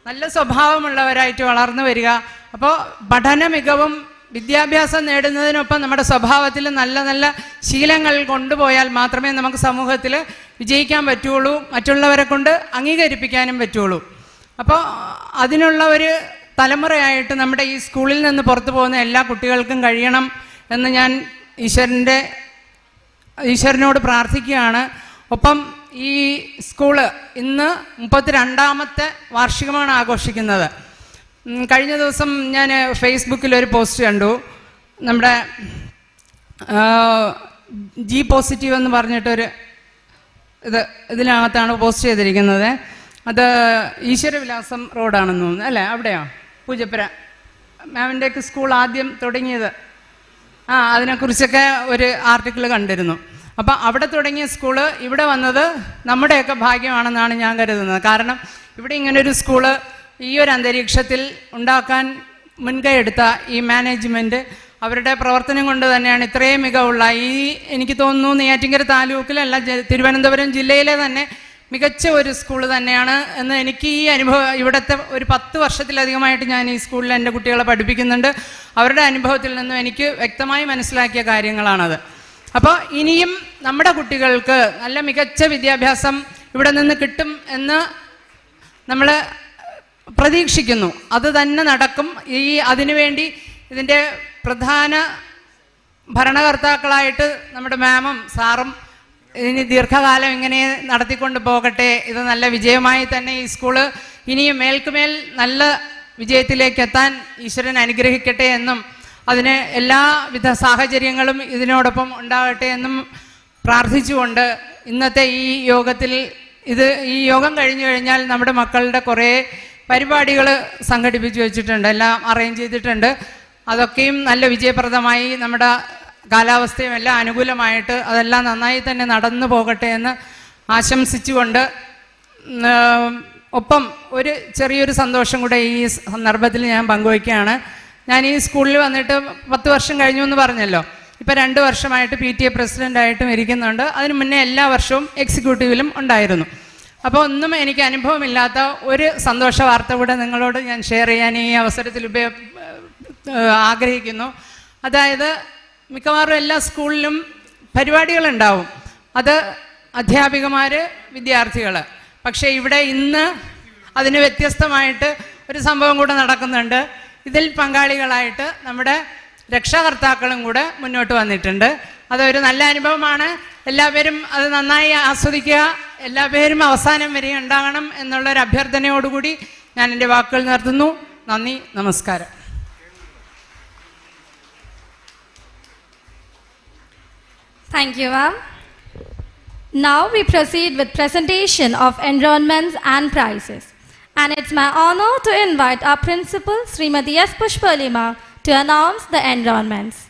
നല്ല സ്വഭാവമുള്ളവരായിട്ട് വളർന്നു വരിക. അപ്പോൾ പഠന മികവും വിദ്യാഭ്യാസം നേടുന്നതിനൊപ്പം നമ്മുടെ സ്വഭാവത്തിൽ നല്ല നല്ല ശീലങ്ങൾ കൊണ്ടുപോയാൽ മാത്രമേ നമുക്ക് സമൂഹത്തിൽ വിജയിക്കാൻ പറ്റുള്ളൂ, മറ്റുള്ളവരെ കൊണ്ട് അംഗീകരിപ്പിക്കാനും പറ്റുള്ളൂ. അപ്പോൾ അതിനുള്ള ഒരു തലമുറയായിട്ട് നമ്മുടെ ഈ സ്കൂളിൽ നിന്ന് പുറത്തു പോകുന്ന എല്ലാ കുട്ടികൾക്കും കഴിയണം എന്ന് ഞാൻ ഈശ്വരനോട് പ്രാർത്ഥിക്കുകയാണ്. ഒപ്പം ഈ സ്കൂള് ഇന്ന് 32ാമത്തെ വാർഷികമാണ് ആഘോഷിക്കുന്നത്. കഴിഞ്ഞ ദിവസം ഞാൻ ഫേസ്ബുക്കിലൊരു പോസ്റ്റ് കണ്ടു. നമ്മുടെ ജി പോസിറ്റീവ് എന്ന് പറഞ്ഞിട്ടൊരു ഇതിനകത്താണ് പോസ്റ്റ് ചെയ്തിരിക്കുന്നത്. അത് ഈശ്വരവിലാസം റോഡാണെന്ന് തോന്നുന്നു, അല്ലേ? അവിടെയോ? പൂജപ്പുര മാമിൻ്റെയൊക്കെ സ്കൂൾ ആദ്യം തുടങ്ങിയത്. അതിനെക്കുറിച്ചൊക്കെ ഒരു ആർട്ടിക്കിൾ കണ്ടിരുന്നു. അപ്പം അവിടെ തുടങ്ങിയ സ്കൂള് ഇവിടെ വന്നത് നമ്മുടെയൊക്കെ ഭാഗ്യമാണെന്നാണ് ഞാൻ കരുതുന്നത്. കാരണം ഇവിടെ ഇങ്ങനൊരു സ്കൂള് ഈ ഒരു അന്തരീക്ഷത്തിൽ ഉണ്ടാക്കാൻ മുൻകൈ എടുത്ത ഈ മാനേജ്മെൻറ്റ് അവരുടെ പ്രവർത്തനം കൊണ്ട് തന്നെയാണ് ഇത്രയും മികവുള്ള എനിക്ക് തോന്നുന്നു നെയ്യാറ്റിൻകര താലൂക്കിലല്ല, തിരുവനന്തപുരം ജില്ലയിലെ തന്നെ മികച്ച ഒരു സ്കൂൾ തന്നെയാണ് എന്ന് എനിക്ക് ഈ അനുഭവം, ഇവിടുത്തെ ഒരു 10 വർഷത്തിലധികമായിട്ട് ഞാൻ ഈ സ്കൂളിൽ എൻ്റെ കുട്ടികളെ പഠിപ്പിക്കുന്നുണ്ട്. അവരുടെ അനുഭവത്തിൽ നിന്നും എനിക്ക് വ്യക്തമായി മനസ്സിലാക്കിയ കാര്യങ്ങളാണത്. അപ്പോൾ ഇനിയും നമ്മുടെ കുട്ടികൾക്ക് നല്ല മികച്ച വിദ്യാഭ്യാസം ഇവിടെ നിന്ന് കിട്ടും എന്ന് നമ്മൾ പ്രതീക്ഷിക്കുന്നു. അത് തന്നെ നടക്കും. അതിനുവേണ്ടി ഇതിൻ്റെ പ്രധാന ഭരണകർത്താക്കളായിട്ട് നമ്മുടെ മാമും സാറും ഇനി ദീർഘകാലം ഇങ്ങനെ നടത്തിക്കൊണ്ട് പോകട്ടെ. ഇത് നല്ല വിജയമായി തന്നെ ഈ സ്കൂള് ഇനിയും മേൽക്കുമേൽ നല്ല വിജയത്തിലേക്ക് എത്താൻ ഈശ്വരൻ അനുഗ്രഹിക്കട്ടെ എന്നും അതിന് എല്ലാവിധ സാഹചര്യങ്ങളും ഇതിനോടൊപ്പം ഉണ്ടാകട്ടെ എന്നും പ്രാർത്ഥിച്ചുകൊണ്ട് ഇന്നത്തെ ഈ യോഗത്തിൽ ഈ യോഗം കഴിഞ്ഞു കഴിഞ്ഞാൽ നമ്മുടെ മക്കളുടെ കുറേ പരിപാടികൾ സംഘടിപ്പിച്ചു വെച്ചിട്ടുണ്ട്, എല്ലാം അറേഞ്ച് ചെയ്തിട്ടുണ്ട്. അതൊക്കെയും നല്ല വിജയപ്രദമായി നമ്മുടെ കാലാവസ്ഥയും എല്ലാം അനുകൂലമായിട്ട് അതെല്ലാം നന്നായി തന്നെ നടന്നു പോകട്ടെ എന്ന് ആശംസിച്ചുകൊണ്ട് ഒപ്പം ഒരു ചെറിയൊരു സന്തോഷം കൂടെ ഈ സന്ദർഭത്തിൽ ഞാൻ പങ്കുവയ്ക്കുകയാണ്. ഞാൻ ഈ സ്കൂളിൽ വന്നിട്ട് 10 വർഷം കഴിഞ്ഞു എന്ന് പറഞ്ഞല്ലോ. ഇപ്പോൾ 2 വർഷമായിട്ട് PTA പ്രസിഡൻ്റായിട്ടും ഇരിക്കുന്നുണ്ട്. അതിന് മുന്നേ എല്ലാ വർഷവും എക്സിക്യൂട്ടീവിലും ഉണ്ടായിരുന്നു. അപ്പോൾ ഒന്നും എനിക്ക് അനുഭവമില്ലാത്ത ഒരു സന്തോഷ വാർത്ത കൂടെ നിങ്ങളോട് ഞാൻ ഷെയർ ചെയ്യാൻ ഈ അവസരത്തിൽ ആഗ്രഹിക്കുന്നു. അതായത് മിക്കവാറും എല്ലാ സ്കൂളിലും പരിപാടികളുണ്ടാവും, അത് അധ്യാപികമാർ, വിദ്യാർത്ഥികൾ. പക്ഷേ ഇവിടെ ഇന്ന് അതിന് വ്യത്യസ്തമായിട്ട് ഒരു സംഭവം കൂടെ നടക്കുന്നുണ്ട്. ഇതിൽ പങ്കാളികളായിട്ട് നമ്മുടെ രക്ഷകർത്താക്കളും കൂടെ മുന്നോട്ട് വന്നിട്ടുണ്ട്. അതൊരു നല്ല അനുഭവമാണ്. എല്ലാവരും അത് നന്നായി ആസ്വദിക്കുക, എല്ലാവരും അവസാനം വരെ ഉണ്ടാകണം എന്നുള്ളൊരു അഭ്യർത്ഥനയോടുകൂടി ഞാൻ എൻ്റെ വാക്കുകൾ നിർത്തുന്നു. നന്ദി, നമസ്കാരം. Thank you, ma'am. Now we proceed with presentation of enrollments and prizes. And it's my honor to invite our principal, Srimati S. Pushpalima, to announce the enrollments.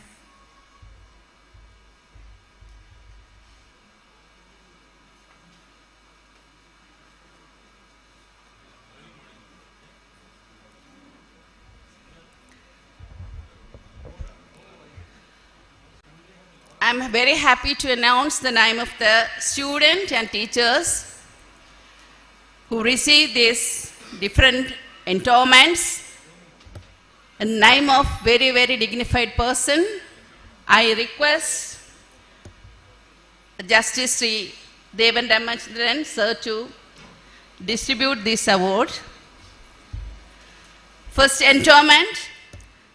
I'm very happy to announce the name of the student and teachers who received these different endowments. A name of very, very dignified person. I request Justice Sri Devan Ramachandran sir to distribute this award. First endowment,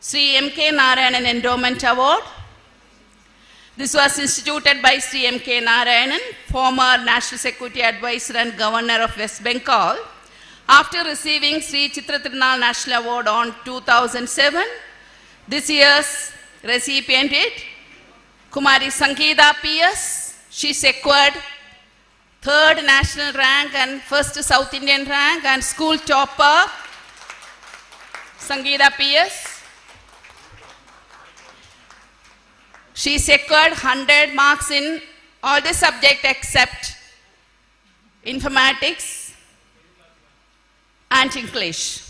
Sri M.K. Narayanan Endowment Award. This was instituted by Sri M.K. Narayanan, former National Security Advisor and Governor of West Bengal, after receiving Sri CHITHIRA National Award on 2007. This year's recipient is Kumari Sangeeta P.S. She secured 3rd national rank and 1st South Indian rank and school topper, Sangeeta P.S. She secured 100 marks in all the subjects except informatics and English.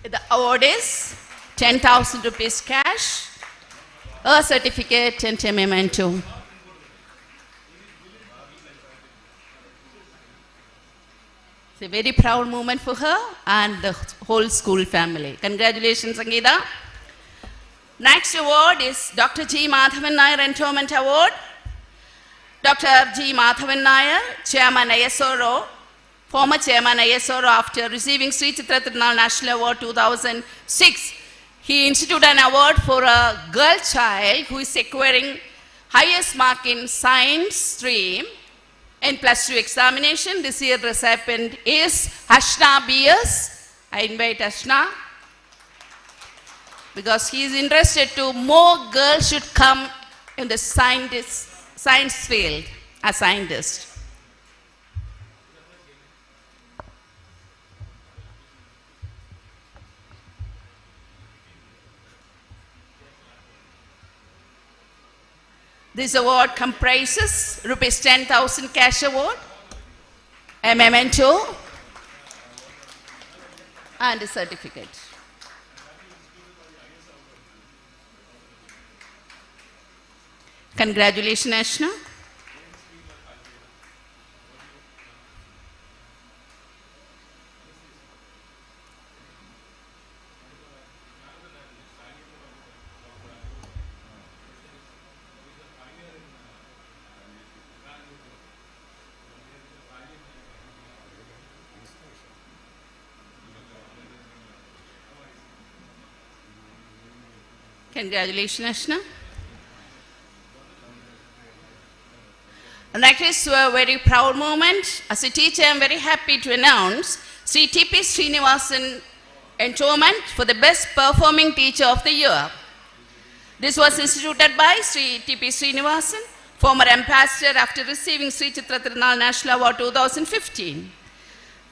The award is 10,000 rupees cash, a certificate and a memento. It's a very proud moment for her and the whole school family. Congratulations, Sangeeta. Next award is Dr. G. Madhavan Nair Endowment Award. Dr. G. Madhavan Nair, Chairman ISRO, former Chairman ISRO, after receiving Sri CHITHIRA National Award 2006, he instituted an award for a girl child who is securing highest mark in science stream in +2 examination. This year recipient is Ashna B.S. I invite Ashna because he is interested to more girls should come in the science field as scientists. This award comprises rupees 10,000 cash award, a memento, and a certificate. Congratulations, Ashna. Congratulations, Ashna. And that is a very proud moment. As a teacher, I am very happy to announce Sri T.P. Srinivasan Endowment for the Best Performing Teacher of the Year. This was instituted by Sri T.P. Srinivasan, former ambassador, after receiving Sri CHITHIRA National Award 2015.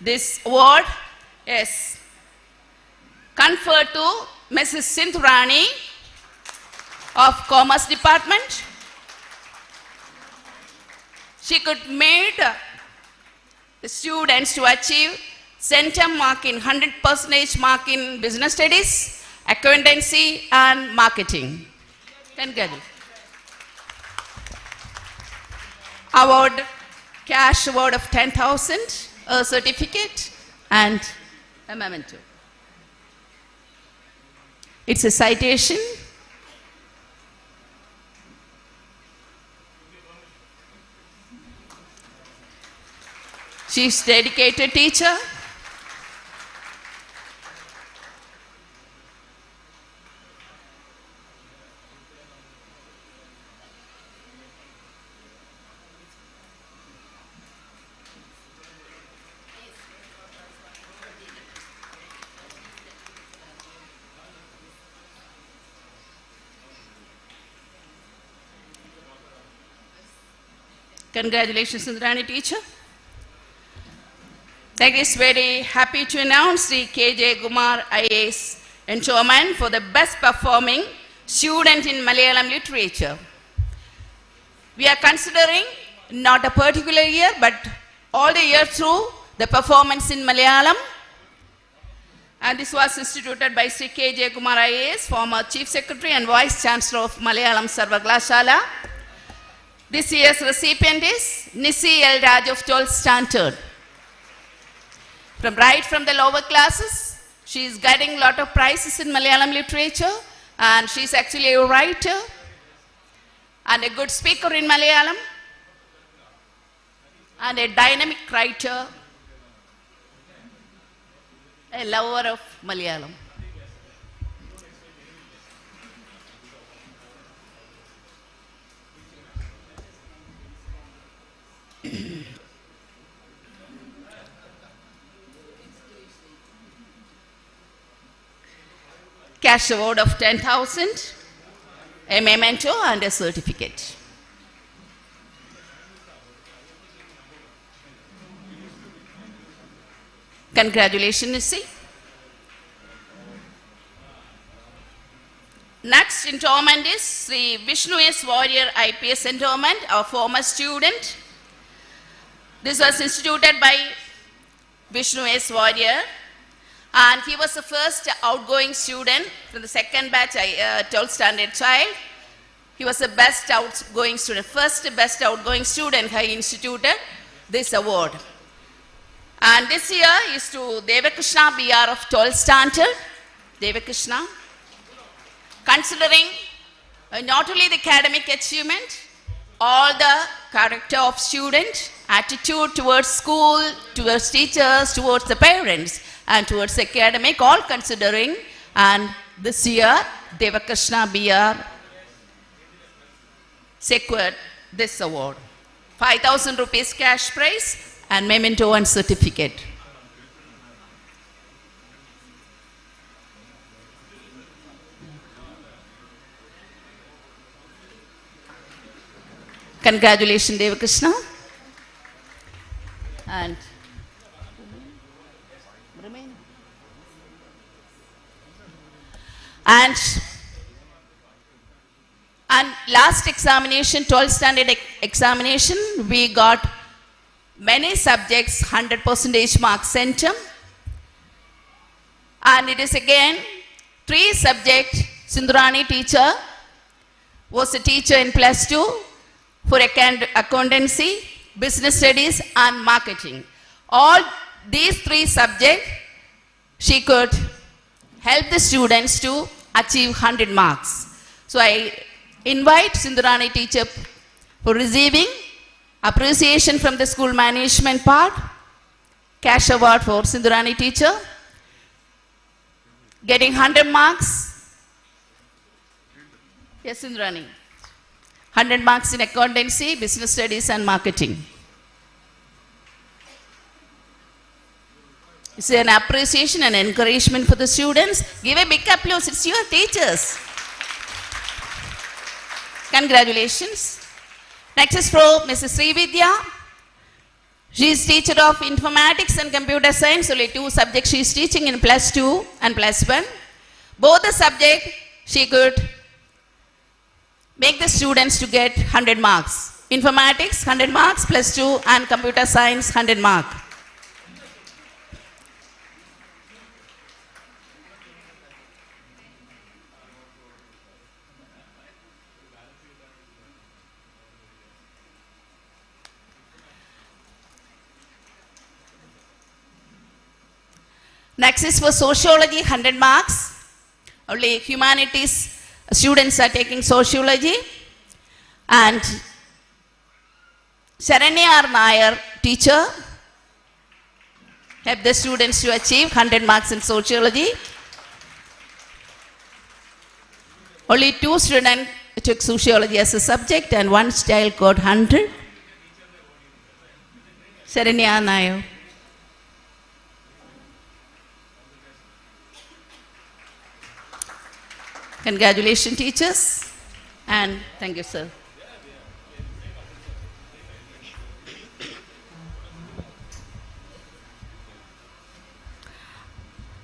This award is conferred to Mrs. Sindhu Rani of Commerce Department. She could make the students to achieve centum mark in 100% mark in business studies, accountancy and marketing. Congratulations. award, cash award of 10,000, a certificate, and a memento. It's a citation. She's dedicated teacher. Congratulations, Indrani teacher. Thank you. Very happy to announce the KJ Kumar IAS endowment for the best performing student in Malayalam literature. We are considering not a particular year, but all the year through the performance in Malayalam. And this was instituted by Sri KJ Kumar IAS, former Chief Secretary and Vice Chancellor of Malayalam Sarvaglashāla. This year's recipient is Nisi L. Raj of 12th standard. Right from the lower classes, she is getting a lot of prizes in Malayalam literature, and she is actually a writer and a good speaker in Malayalam and a dynamic writer, a lover of Malayalam. Cash award of 10,000, a memento and a certificate. Congratulations, Nisi. Next endowment is Sri Vishnu S. Warrior IPS endowment, our former student. This was instituted by Vishnu S. Warrior, and he was the first outgoing student from the second batch, 12th standard child. He was the best outgoing student, first best outgoing student I instituted this award. And this year is to Devakrishna BR of 12th standard. Devakrishna, considering not only the academic achievement, all the character of student, attitude towards school, towards teachers, towards the parents, and towards academic, all considering, and this year Devakrishna BR secured this award. 5,000 rupees cash prize and memento and certificate. Congratulations, Devakrishna. And last examination, 12th standard examination, we got many subjects 100% mark centum, and it is again 3 subjects. Sindhurani teacher was a teacher in +2 for accountancy, business studies and marketing. All these 3 subjects she could help the students to achieve 100 marks. So I invite Sindhurani teacher for receiving appreciation from the school management part, cash award for Sindhurani teacher, getting 100 marks. Yes, Sindhurani. 100 marks in accountancy, business studies and marketing. It's an appreciation and encouragement for the students. Give a big applause. It's your teachers. Congratulations. Next is from Mrs. Srividya. She is teacher of informatics and computer science. Only 2 subjects she is teaching in +2 and +1. Both the subjects she could make the students to get 100 marks. Informatics 100 marks, +2, and computer science 100 marks. Next is for sociology, 100 marks. Only humanities students are taking sociology. And Sharanya R. Nair, teacher, help the students to achieve 100 marks in sociology. Only 2 students took sociology as a subject and 1 child got 100. Sharanya R. Nair. Congratulations, teachers, and thank you, sir.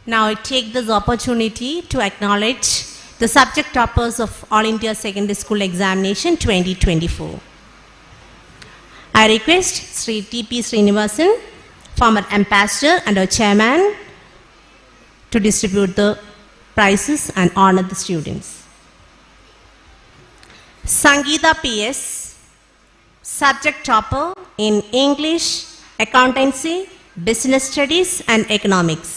Now I take this opportunity to acknowledge the subject toppers of All India Secondary School Examination 2024. I request Sri T.P. Srinivasan, former ambassador and our chairman, to distribute the prizes and honor the students. Sangeeta P.S., subject topper in English, Accountancy, Business Studies and Economics.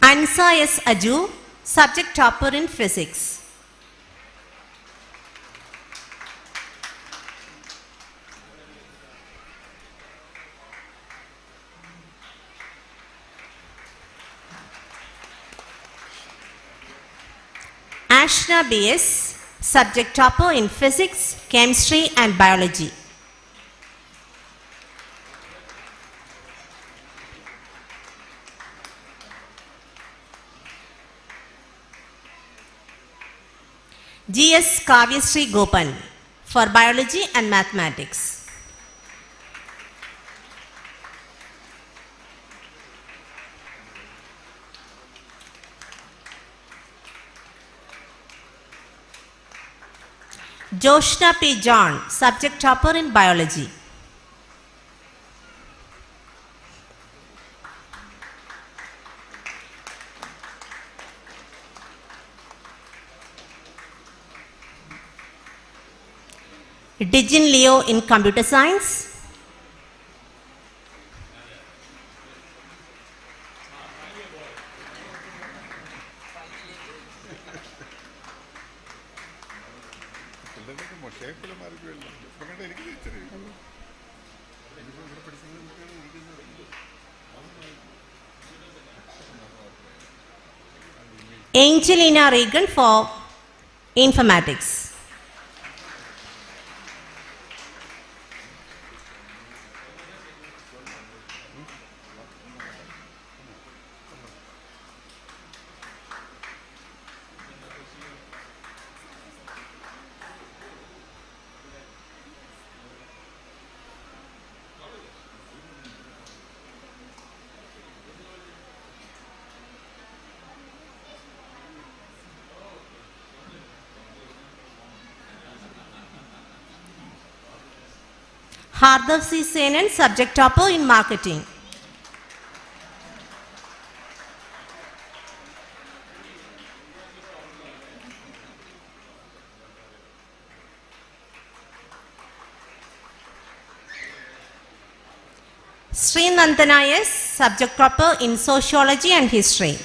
Ansa S. Aju, subject topper in Physics. Ashna B.S., subject topper in Physics, Chemistry and Biology. G.S. Kavyasri Gopan for Biology and Mathematics. Joshna P. John, subject topper in Biology. Dijin Leo in Computer Science. Angelina Regan for Informatics. Hardhav C. Senan, subject topper in Marketing. Sri Nandana S., subject topper in Sociology and History.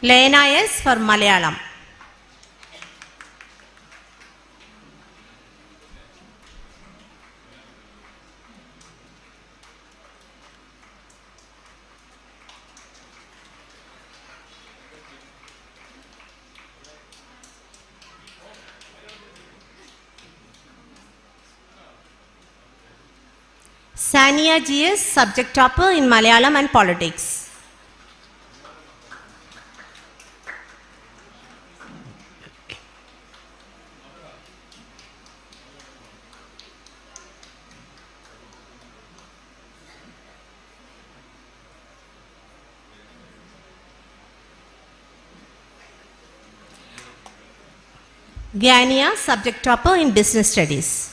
Lena S. for Malayalam. Sania G.S., subject topper in Malayalam and Politics. Gyania, subject topper in business studies.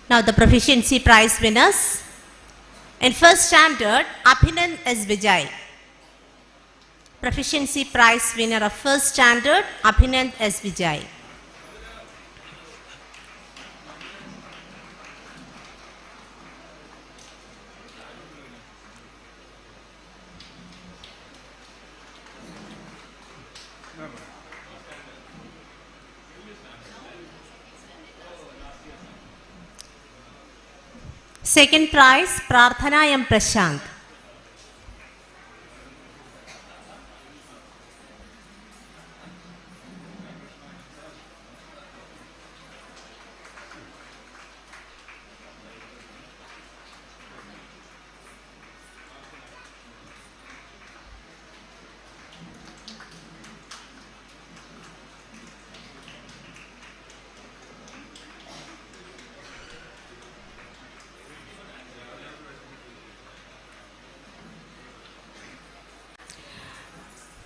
Now the proficiency prize winners. In first standard, Abhinand S. Vijay. Proficiency prize winner of first standard, Abhinand S. Vijay. Second prize, Prarthana M. Prashant.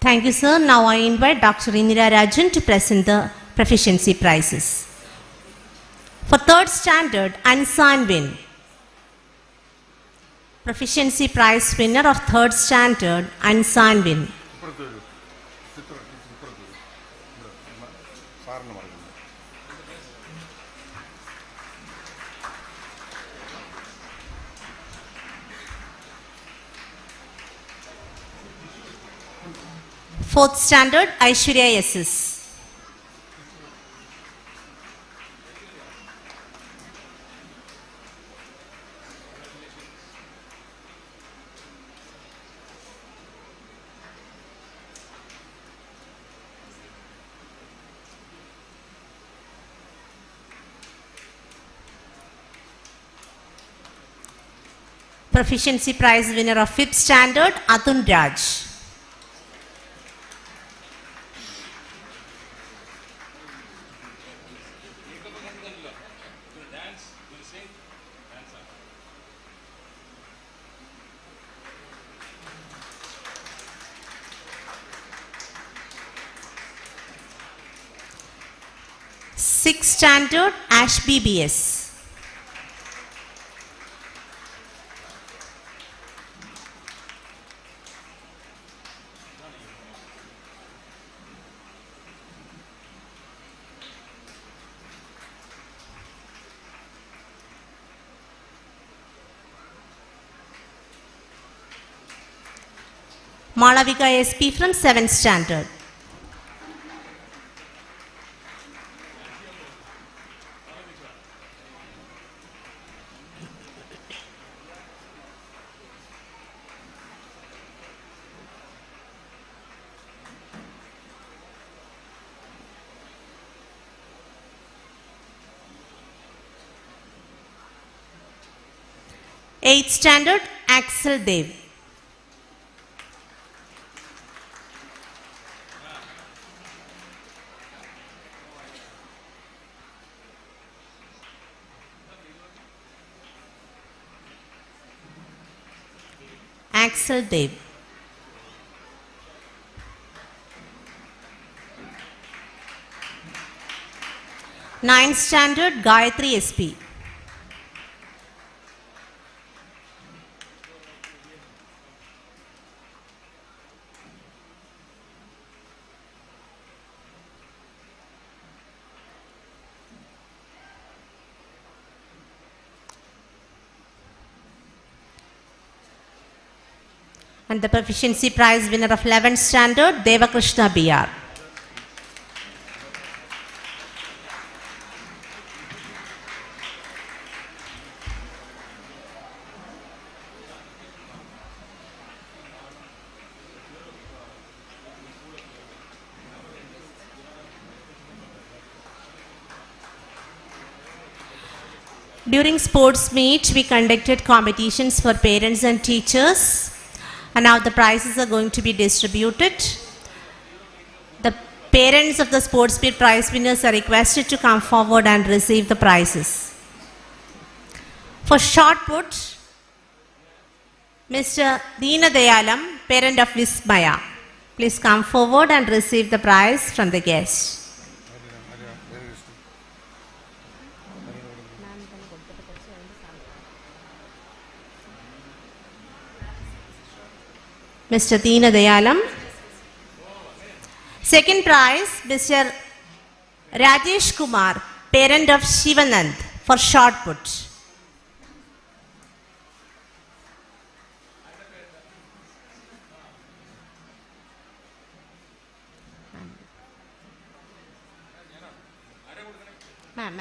Thank you, sir. Now I invite Dr. Indira Rajan to present the proficiency prizes. For third standard, Ansan Win. Proficiency prize winner of third standard, Ansan Win. Fourth standard, Aishwarya SS. Proficiency prize winner of fifth standard, Atun Raj. Sixth standard, Ash BBS. Malavika SP from 7th standard. Eighth standard, Axel Dev. Axel Dev. Ninth standard, Gayatri SP. And the proficiency prize winner of 11th standard, Devakrishna BR. During sports meet, we conducted competitions for parents and teachers. And now the prizes are going to be distributed. The Parents of the Sports Speed Prize winners are requested to come forward and receive the prizes. For shot put, Mr. Deena Dayalam, parent of Vismaya, please come forward and receive the prize from the guest. Mr. Deena Dayalam. Second prize, Mr. Rajesh Kumar, parent of Shivanand, for shot put. Ma'am.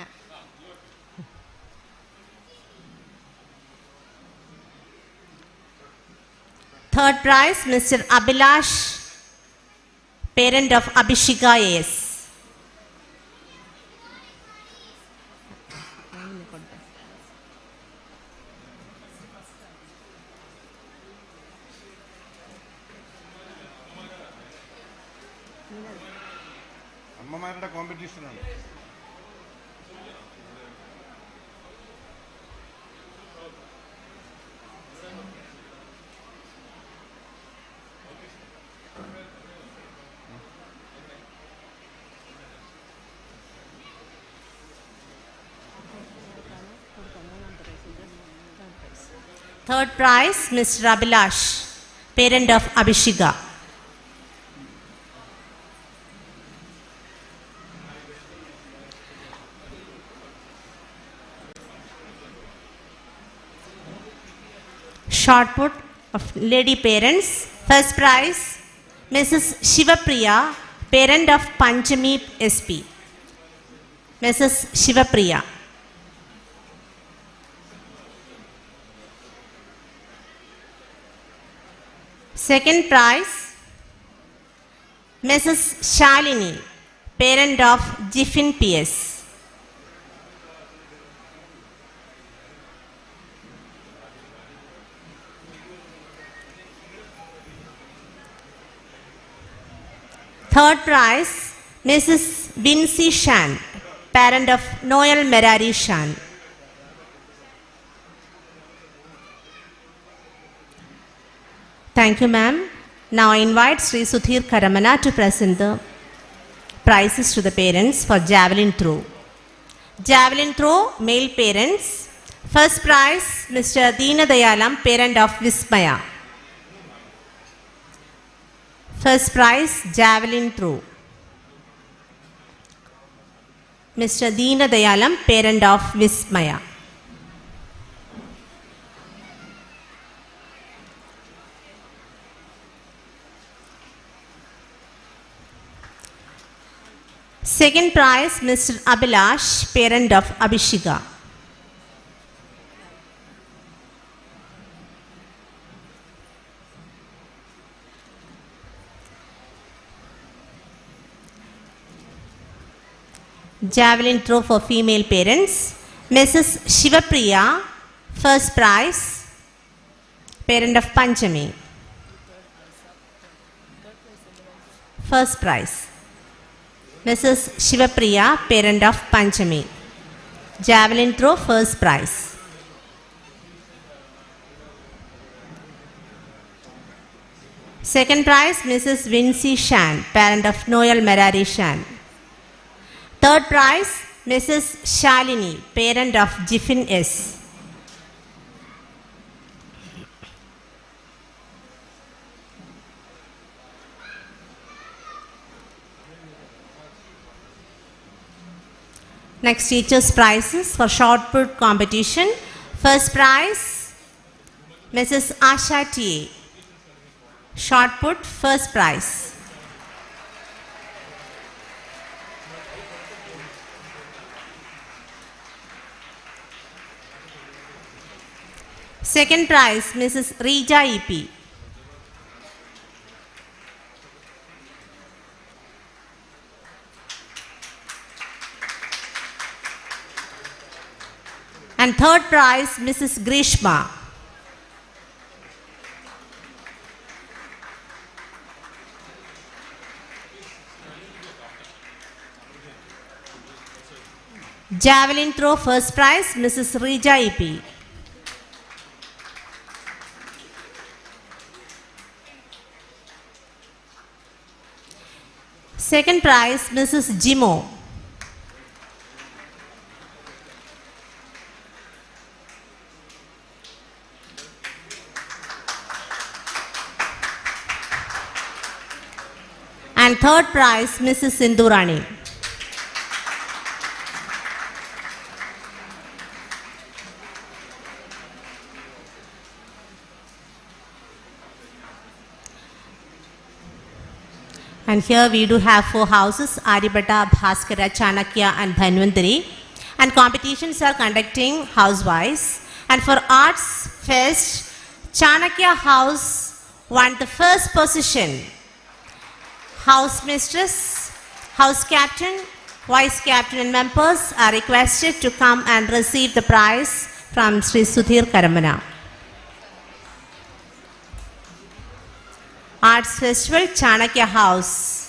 Third prize, Mr. Abhilash, parent of Abhishika A.S. അമ്മമാരുടെ കോമ്പറ്റീഷനാണ്. Third prize, Mr. Abhilash, parent of Abhishika. Shot put of lady parents. First prize, Mrs. Shivapriya, parent of Panchami SP. Mrs. Shivapriya. Second prize, Mrs. Shalini, parent of Jiffin PS. Third prize, Mrs. Vincy Shan, parent of Noel Merari Shan. Thank you, ma'am. Now I invite Sri Sudhir Karamana to present the prizes to the parents for javelin throw. Javelin throw, male parents. First prize, Mr. Deena Dayalam, parent of Vismaya. First prize, javelin throw. Mr. Deena Dayalam, parent of Vismaya. Second prize, Mr. Abhilash, parent of Abhishika. Javelin throw for female parents, Mrs. Shivapriya, first prize, parent of Panchami. First prize, Mrs. Shivapriya, parent of Panchami. Javelin throw, first prize. Second prize, Mrs. Vincy Shan, parent of Noel Merari Shan. Third prize, Mrs. Shalini, parent of Jiffin S. Next, teachers' prizes for shot put competition. First prize, Mrs. Asha T. Shot put, first prize. Second prize, Mrs. Rija EP. And third prize, Mrs. Grishma. Javelin throw first prize, Mrs. Rija EP. Second prize, Mrs. Jimo. And third prize, Mrs. Sindhurani. And here we do have 4 houses, Aribata, Bhaskara, Chanakya and Dhanvantari. And competitions are conducting house-wise. And for Arts Fest, Chanakya House won the first position. House mistress, house captain, vice captain and members are requested to come and receive the prize from Sri Sudhir Karamana. Arts Festival, Chanakya House.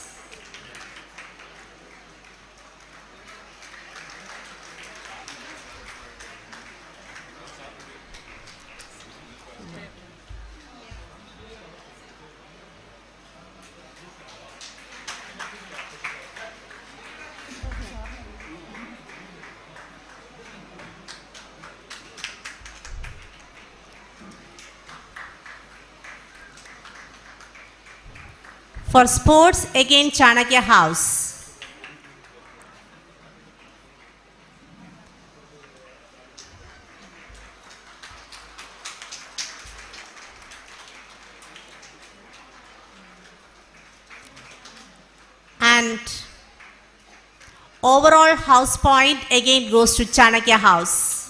For sports, again Chanakya House. And overall house point again goes to Chanakya House.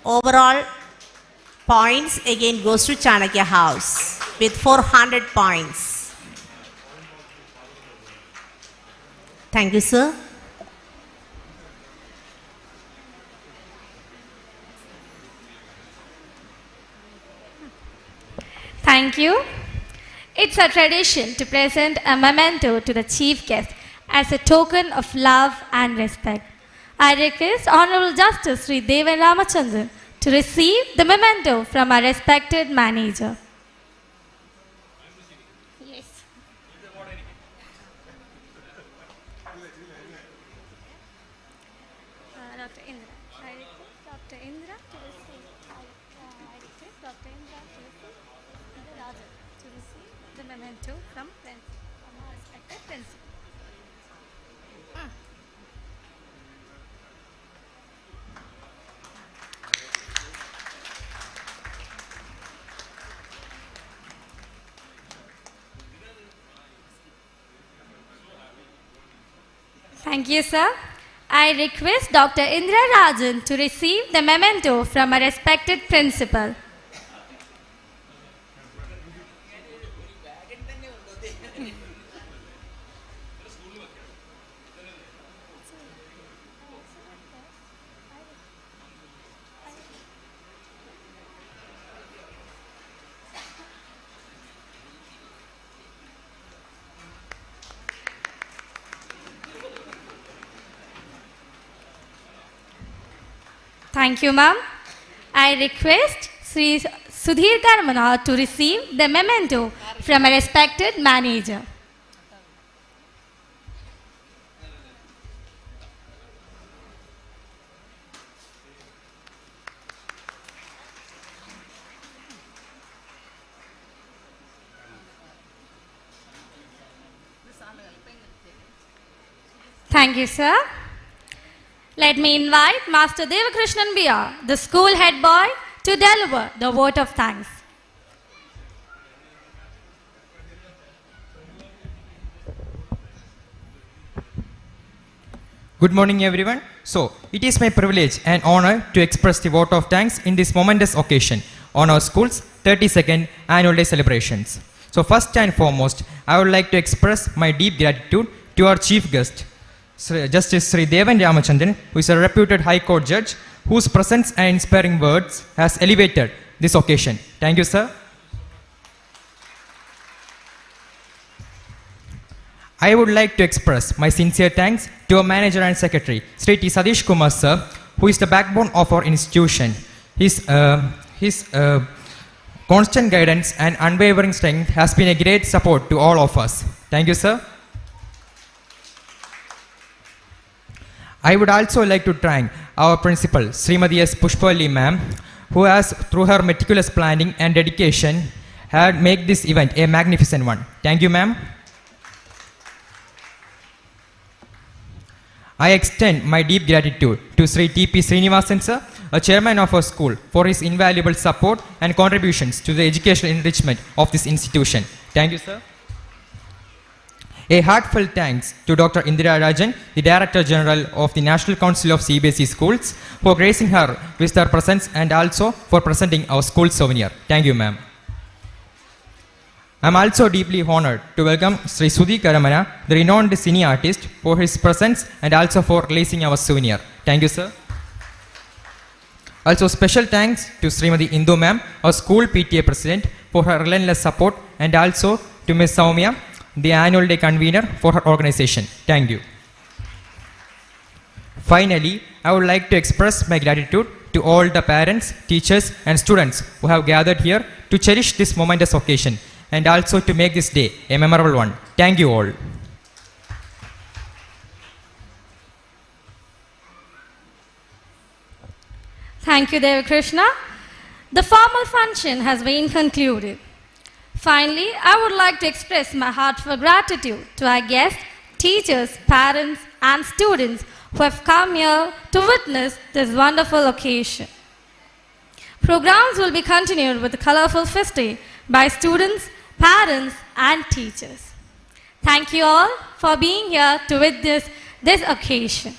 Overall points again goes to Chanakya House with 400 points. Thank you, sir. Thank you. It's a tradition to present a memento to the chief guest as a token of love and respect. I request Honorable Justice Sri Devan Ramachandran to receive the memento from our respected manager. Yes. Dr. Indra. I request Dr. Indra to receive. I request Dr. Indra to receive Raja to receive the memento from our respected principal. Thank you, sir. I request Dr. Indra Rajan to receive the memento from a respected principal. Thank you, ma'am. I request Sri Sudhir Karmana to receive the memento from a respected manager. Thank you, sir. Let me invite Master Devakrishnan Bia, the school head boy, to deliver the vote of thanks. Good morning, everyone. So, it is my privilege and honor to express the vote of thanks in this momentous occasion on our school's 32nd annual day celebrations. So, first and foremost, I would like to express my deep gratitude to our chief guest, Justice Sri Devan Ramachandran, who is a reputed High Court judge, whose presence and inspiring words has elevated this occasion. Thank you, sir. I would like to express my sincere thanks to our manager and secretary, Sri T. Sadish Kumar sir, who is the backbone of our institution. His constant guidance and unwavering strength has been a great support to all of us. Thank you, sir. I would also like to thank our principal, Srimati S. Pushpalli ma'am, who has, through her meticulous planning and dedication, had made this event a magnificent one. Thank you, ma'am. I extend my deep gratitude to Sri T.P. Srinivasan sir, a chairman of our school, for his invaluable support and contributions to the educational enrichment of this institution. Thank you, sir. A heartfelt thanks to Dr. Indira Rajan, the Director General of the National Council of CBSE Schools, for gracing her with her presence and also for presenting our school souvenir. Thank you, ma'am. I am also deeply honored to welcome Sri Sudhi Karamana, the renowned cine artist, for his presence and also for releasing our souvenir. Thank you, sir. Also special thanks to Srimati Indu ma'am, our school PTA president, for her relentless support, and also to Ms. Saumya, the annual day convener, for her organization. Thank you. Finally, I would like to express my gratitude to all the parents, teachers and students who have gathered here to cherish this momentous occasion and also to make this day a memorable one. Thank you all. Thank you, Devakrishna. The formal function has been concluded. Finally, I would like to express my heartfelt gratitude to our guests, teachers, parents, and students who have come here to witness this wonderful occasion. Programs will be continued with a colorful festival by students, parents, and teachers. Thank you all for being here to witness this occasion.